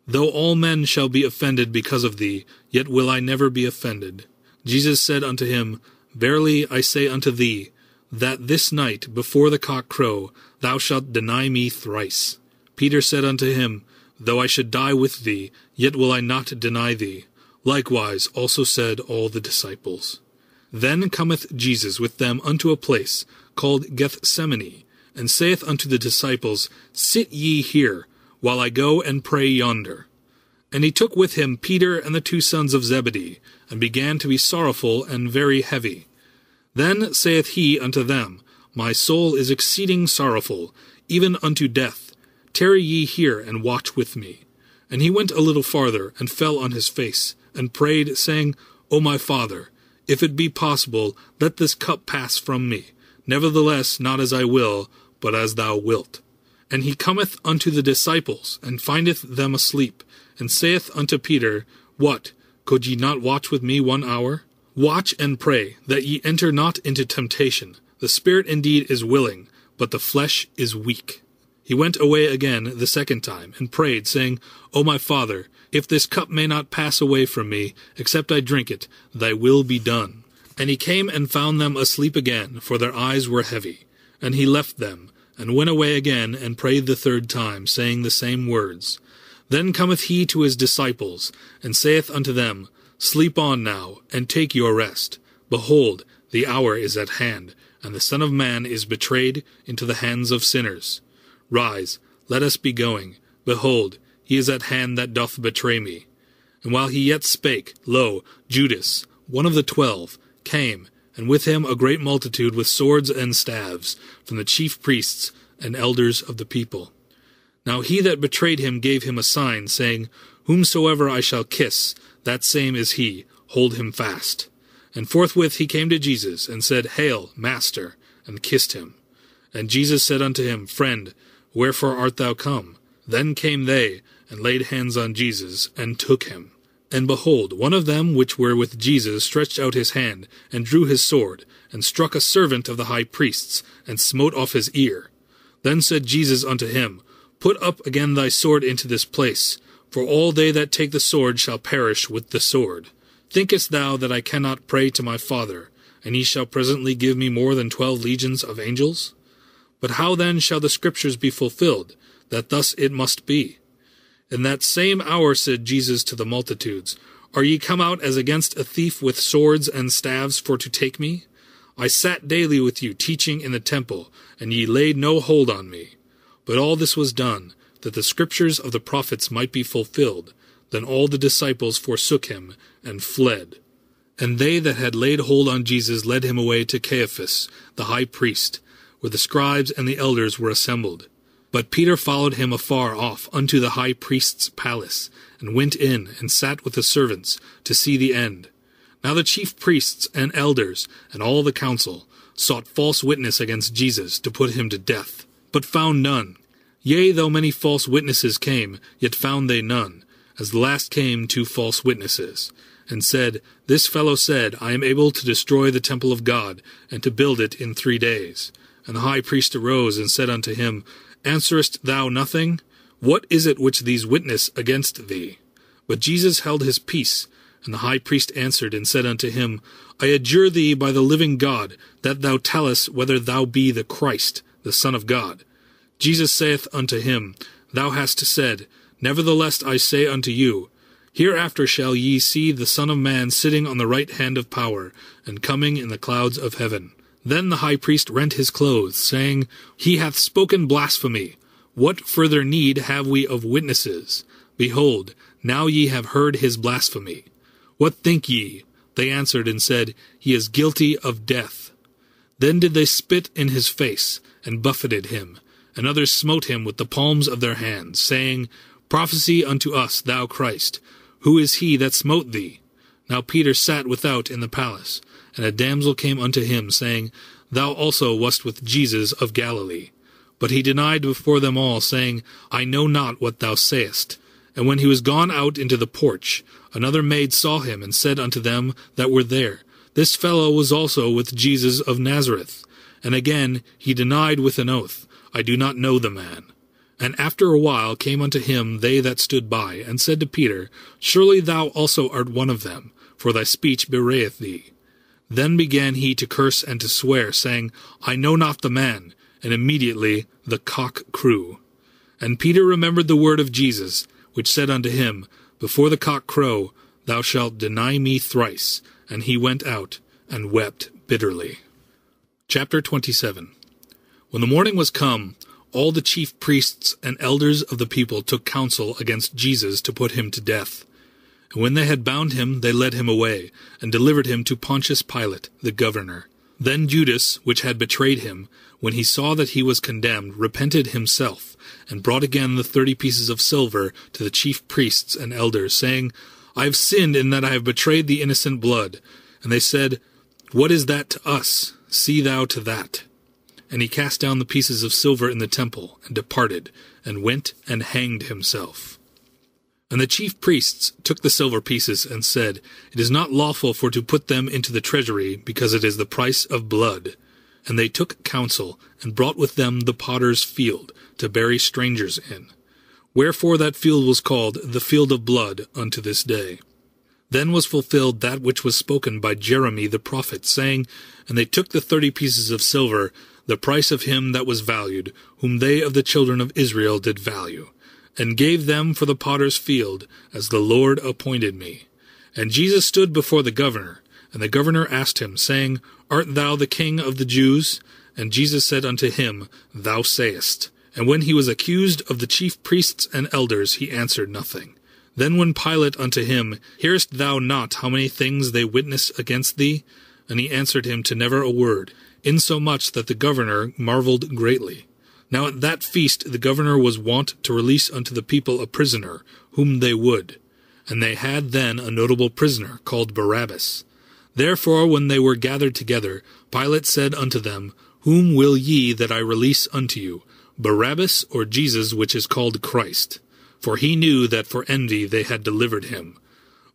Though all men shall be offended because of thee, yet will I never be offended. Jesus said unto him, Verily I say unto thee, that this night before the cock crow, thou shalt deny me thrice. Peter said unto him, Though I should die with thee, yet will I not deny thee. Likewise also said all the disciples. Then cometh Jesus with them unto a place called Gethsemane, and saith unto the disciples, Sit ye here, while I go and pray yonder. And he took with him Peter and the 2 sons of Zebedee, and began to be sorrowful and very heavy. Then saith he unto them, My soul is exceeding sorrowful, even unto death. Tarry ye here, and watch with me. And he went a little farther, and fell on his face, and prayed, saying, O my Father, if it be possible, let this cup pass from me. Nevertheless, not as I will, but as thou wilt. And he cometh unto the disciples, and findeth them asleep, and saith unto Peter, What, could ye not watch with me 1 hour? Watch and pray, that ye enter not into temptation. The spirit indeed is willing, but the flesh is weak. He went away again the 2nd time, and prayed, saying, O my Father, if this cup may not pass away from me, except I drink it, thy will be done. And he came and found them asleep again, for their eyes were heavy. And he left them, and went away again, and prayed the 3rd time, saying the same words. Then cometh he to his disciples, and saith unto them, Sleep on now, and take your rest. Behold, the hour is at hand, and the Son of Man is betrayed into the hands of sinners. Rise, let us be going. Behold, he is at hand that doth betray me. And while he yet spake, lo, Judas, one of the 12, came, and with him a great multitude with swords and staves, from the chief priests and elders of the people. Now he that betrayed him gave him a sign, saying, Whomsoever I shall kiss, that same is he, hold him fast. And forthwith he came to Jesus, and said, Hail, Master, and kissed him. And Jesus said unto him, Friend, wherefore art thou come? Then came they, and laid hands on Jesus, and took him. And behold, one of them which were with Jesus stretched out his hand, and drew his sword, and struck a servant of the high priest's, and smote off his ear. Then said Jesus unto him, Put up again thy sword into this place, for all they that take the sword shall perish with the sword. Thinkest thou that I cannot pray to my Father, and he shall presently give me more than 12 legions of angels? But how then shall the Scriptures be fulfilled, that thus it must be? In that same hour said Jesus to the multitudes, Are ye come out as against a thief with swords and staves for to take me? I sat daily with you teaching in the temple, and ye laid no hold on me. But all this was done, that the scriptures of the prophets might be fulfilled. Then all the disciples forsook him, and fled. And they that had laid hold on Jesus led him away to Caiaphas, the high priest, where the scribes and the elders were assembled. But Peter followed him afar off unto the high priest's palace, and went in, and sat with the servants, to see the end. Now the chief priests and elders, and all the council, sought false witness against Jesus, to put him to death, but found none. Yea, though many false witnesses came, yet found they none, as the last came 2 false witnesses, and said, This fellow said, I am able to destroy the temple of God, and to build it in 3 days. And the high priest arose, and said unto him, Answerest thou nothing? What is it which these witness against thee? But Jesus held his peace. And the high priest answered and said unto him, I adjure thee by the living God, that thou tell us whether thou be the Christ, the Son of God. Jesus saith unto him, Thou hast said, Nevertheless I say unto you, Hereafter shall ye see the Son of Man sitting on the right hand of power, and coming in the clouds of heaven. Then the high priest rent his clothes, saying, He hath spoken blasphemy. What further need have we of witnesses? Behold, now ye have heard his blasphemy. What think ye? They answered and said, He is guilty of death. Then did they spit in his face, and buffeted him. And others smote him with the palms of their hands, saying, Prophesy unto us, thou Christ. Who is he that smote thee? Now Peter sat without in the palace, and a damsel came unto him, saying, Thou also wast with Jesus of Galilee. But he denied before them all, saying, I know not what thou sayest. And when he was gone out into the porch, another maid saw him, and said unto them that were there, This fellow was also with Jesus of Nazareth. And again he denied with an oath, I do not know the man. And after a while came unto him they that stood by, and said to Peter, Surely thou also art one of them, for thy speech bewrayeth thee. Then began he to curse and to swear, saying, I know not the man. And immediately the cock crew. And Peter remembered the word of Jesus, which said unto him, Before the cock crow, thou shalt deny me thrice. And he went out, and wept bitterly. Chapter 27. When the morning was come, all the chief priests and elders of the people took counsel against Jesus to put him to death. And when they had bound him, they led him away, and delivered him to Pontius Pilate, the governor. Then Judas, which had betrayed him, when he saw that he was condemned, repented himself, and brought again the 30 pieces of silver to the chief priests and elders, saying, I have sinned in that I have betrayed the innocent blood. And they said, What is that to us? See thou to that. And he cast down the pieces of silver in the temple, and departed, and went and hanged himself. And the chief priests took the silver pieces, and said, It is not lawful for to put them into the treasury, because it is the price of blood. And they took counsel, and brought with them the potter's field, to bury strangers in. Wherefore that field was called the field of blood unto this day. Then was fulfilled that which was spoken by Jeremy the prophet, saying, And they took the 30 pieces of silver, the price of him that was valued, whom they of the children of Israel did value, and gave them for the potter's field, as the Lord appointed me. And Jesus stood before the governor, and the governor asked him, saying, Art thou the king of the Jews? And Jesus said unto him, Thou sayest. And when he was accused of the chief priests and elders, he answered nothing. Then went Pilate unto him, Hearest thou not how many things they witness against thee? And he answered him to never a word, insomuch that the governor marveled greatly. Now at that feast the governor was wont to release unto the people a prisoner, whom they would. And they had then a notable prisoner, called Barabbas. Therefore when they were gathered together, Pilate said unto them, Whom will ye that I release unto you, Barabbas or Jesus, which is called Christ? For he knew that for envy they had delivered him.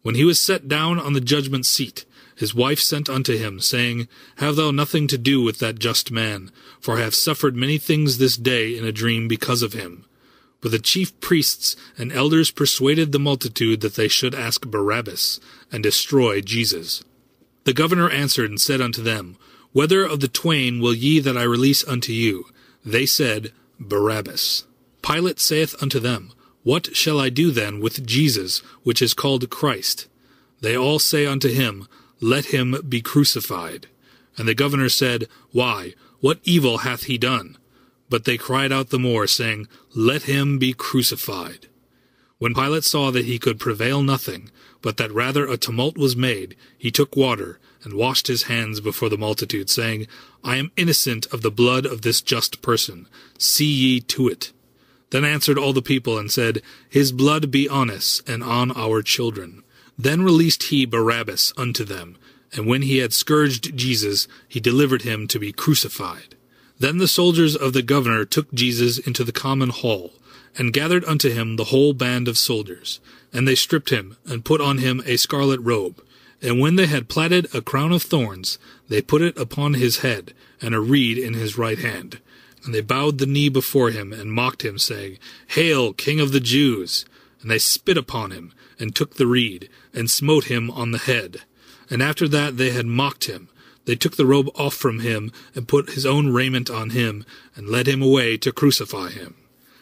When he was set down on the judgment seat, his wife sent unto him, saying, Have thou nothing to do with that just man, for I have suffered many things this day in a dream because of him. But the chief priests and elders persuaded the multitude that they should ask Barabbas, and destroy Jesus. The governor answered and said unto them, Whether of the twain will ye that I release unto you? They said, Barabbas. Pilate saith unto them, What shall I do then with Jesus, which is called Christ? They all say unto him, Let him be crucified. And the governor said, Why, what evil hath he done? But they cried out the more, saying, Let him be crucified. When Pilate saw that he could prevail nothing, but that rather a tumult was made, he took water, and washed his hands before the multitude, saying, I am innocent of the blood of this just person. See ye to it. Then answered all the people, and said, His blood be on us, and on our children. Then released he Barabbas unto them, and when he had scourged Jesus, he delivered him to be crucified. Then the soldiers of the governor took Jesus into the common hall, and gathered unto him the whole band of soldiers. And they stripped him, and put on him a scarlet robe. And when they had platted a crown of thorns, they put it upon his head, and a reed in his right hand. And they bowed the knee before him, and mocked him, saying, Hail, King of the Jews! And they spit upon him, and took the reed, and smote him on the head. And after that they had mocked him, they took the robe off from him, and put his own raiment on him, and led him away to crucify him.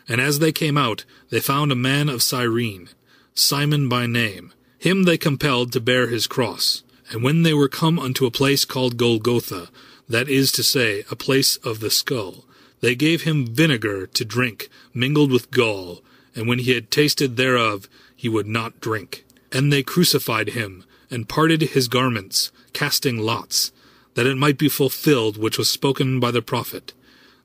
And as they came out, they found a man of Cyrene, Simon by name. Him they compelled to bear his cross. And when they were come unto a place called Golgotha, that is to say, a place of the skull, they gave him vinegar to drink, mingled with gall, and when he had tasted thereof, he would not drink. And they crucified him, and parted his garments, casting lots, that it might be fulfilled which was spoken by the prophet.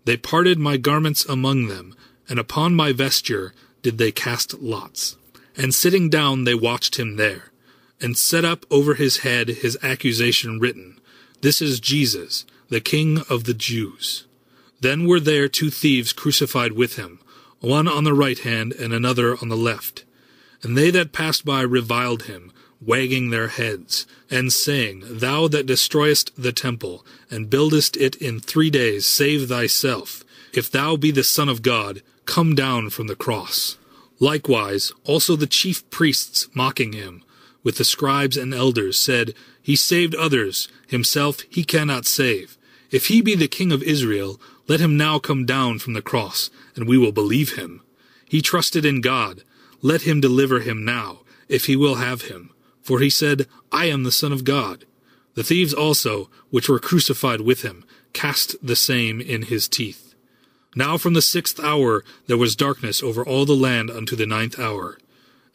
They parted my garments among them, and upon my vesture did they cast lots. And sitting down they watched him there, and set up over his head his accusation written, This is Jesus, the King of the Jews. Then were there 2 thieves crucified with him, one on the right hand and another on the left. And they that passed by reviled him, wagging their heads, and saying, Thou that destroyest the temple, and buildest it in 3 days, save thyself. If thou be the Son of God, come down from the cross. Likewise, also the chief priests, mocking him, with the scribes and elders, said, He saved others, himself he cannot save. If he be the King of Israel, let him now come down from the cross, and we will believe him. He trusted in God. Let him deliver him now, if he will have him. For he said, I am the Son of God. The thieves also, which were crucified with him, cast the same in his teeth. Now from the 6th hour there was darkness over all the land unto the 9th hour.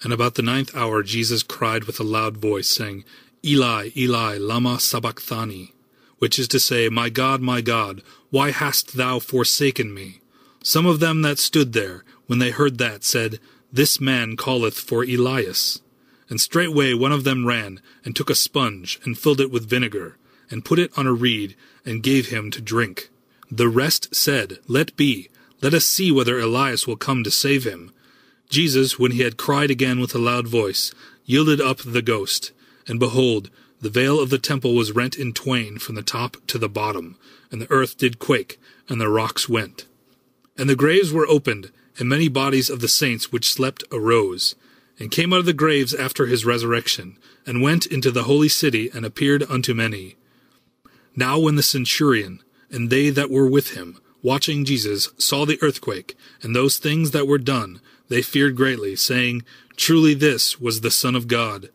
And about the 9th hour Jesus cried with a loud voice, saying, Eli, Eli, lama sabachthani, which is to say, my God, why hast thou forsaken me? Some of them that stood there, when they heard that, said, This man calleth for Elias. And straightway one of them ran, and took a sponge, and filled it with vinegar, and put it on a reed, and gave him to drink. The rest said, Let be, let us see whether Elias will come to save him. Jesus, when he had cried again with a loud voice, yielded up the ghost. And behold, the veil of the temple was rent in twain from the top to the bottom, and the earth did quake, and the rocks went. And the graves were opened, and many bodies of the saints which slept arose, and came out of the graves after his resurrection, and went into the holy city, and appeared unto many. Now when the centurion, and they that were with him, watching Jesus, saw the earthquake, and those things that were done, they feared greatly, saying, Truly this was the Son of God.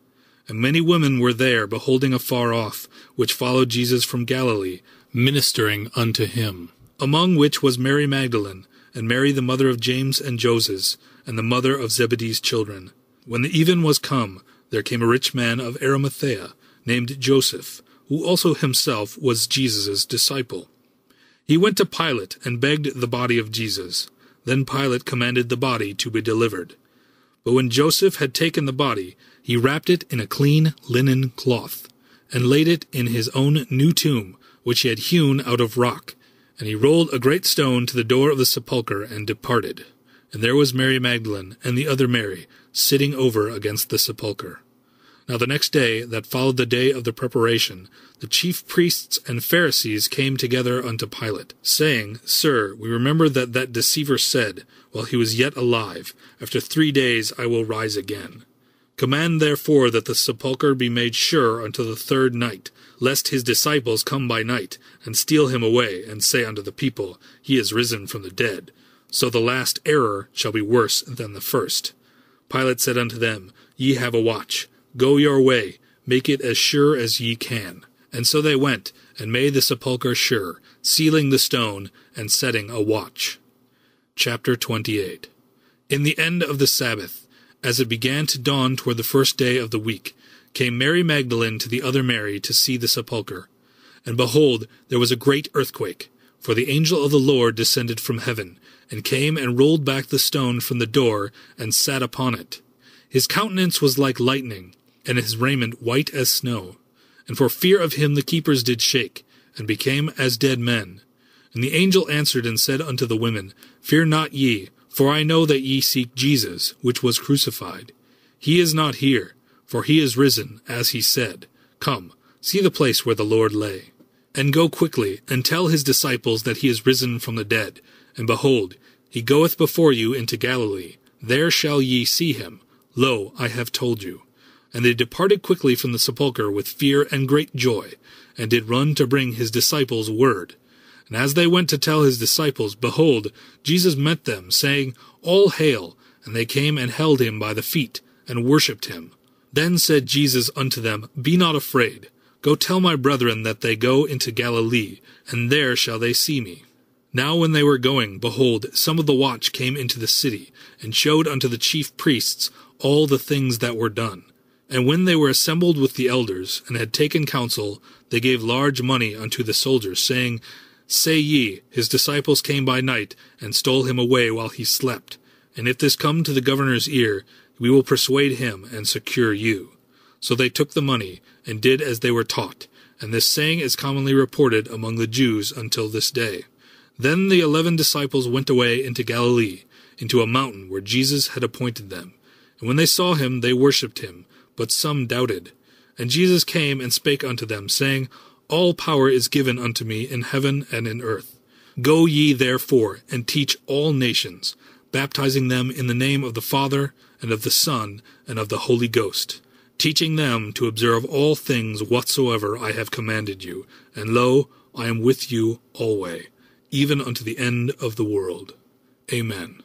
And many women were there, beholding afar off, which followed Jesus from Galilee, ministering unto him. Among which was Mary Magdalene, and Mary the mother of James and Joses, and the mother of Zebedee's children. When the even was come, there came a rich man of Arimathea, named Joseph, who also himself was Jesus' disciple. He went to Pilate, and begged the body of Jesus. Then Pilate commanded the body to be delivered. But when Joseph had taken the body, he wrapped it in a clean linen cloth, and laid it in his own new tomb, which he had hewn out of rock. And he rolled a great stone to the door of the sepulchre, and departed. And there was Mary Magdalene, and the other Mary, sitting over against the sepulchre. Now the next day, that followed the day of the preparation, the chief priests and Pharisees came together unto Pilate, saying, Sir, we remember that deceiver said, while he was yet alive, After 3 days I will rise again. Command therefore that the sepulchre be made sure until the 3rd night, lest his disciples come by night, and steal him away, and say unto the people, He is risen from the dead. So the last error shall be worse than the first. Pilate said unto them, Ye have a watch. Go your way, make it as sure as ye can. And so they went, and made the sepulchre sure, sealing the stone, and setting a watch. Chapter 28. In the end of the Sabbath, as it began to dawn toward the first day of the week, came Mary Magdalene to the other Mary to see the sepulchre. And behold, there was a great earthquake, for the angel of the Lord descended from heaven, and came and rolled back the stone from the door, and sat upon it. His countenance was like lightning, and his raiment white as snow. And for fear of him the keepers did shake, and became as dead men. And the angel answered and said unto the women, Fear not ye, for I know that ye seek Jesus, which was crucified. He is not here, for he is risen, as he said. Come, see the place where the Lord lay. And go quickly, and tell his disciples that he is risen from the dead. And behold, he goeth before you into Galilee. There shall ye see him. Lo, I have told you. And they departed quickly from the sepulchre with fear and great joy, and did run to bring his disciples word. And as they went to tell his disciples, behold, Jesus met them, saying, All hail! And they came and held him by the feet, and worshipped him. Then said Jesus unto them, Be not afraid. Go tell my brethren that they go into Galilee, and there shall they see me. Now when they were going, behold, some of the watch came into the city, and showed unto the chief priests all the things that were done. And when they were assembled with the elders, and had taken counsel, they gave large money unto the soldiers, saying, Say ye, his disciples came by night, and stole him away while he slept. And if this come to the governor's ear, we will persuade him, and secure you. So they took the money, and did as they were taught. And this saying is commonly reported among the Jews until this day. Then the 11 disciples went away into Galilee, into a mountain where Jesus had appointed them. And when they saw him, they worshipped him, but some doubted. And Jesus came and spake unto them, saying, All power is given unto me in heaven and in earth. Go ye therefore, and teach all nations, baptizing them in the name of the Father, and of the Son, and of the Holy Ghost, teaching them to observe all things whatsoever I have commanded you. And lo, I am with you alway, even unto the end of the world. Amen.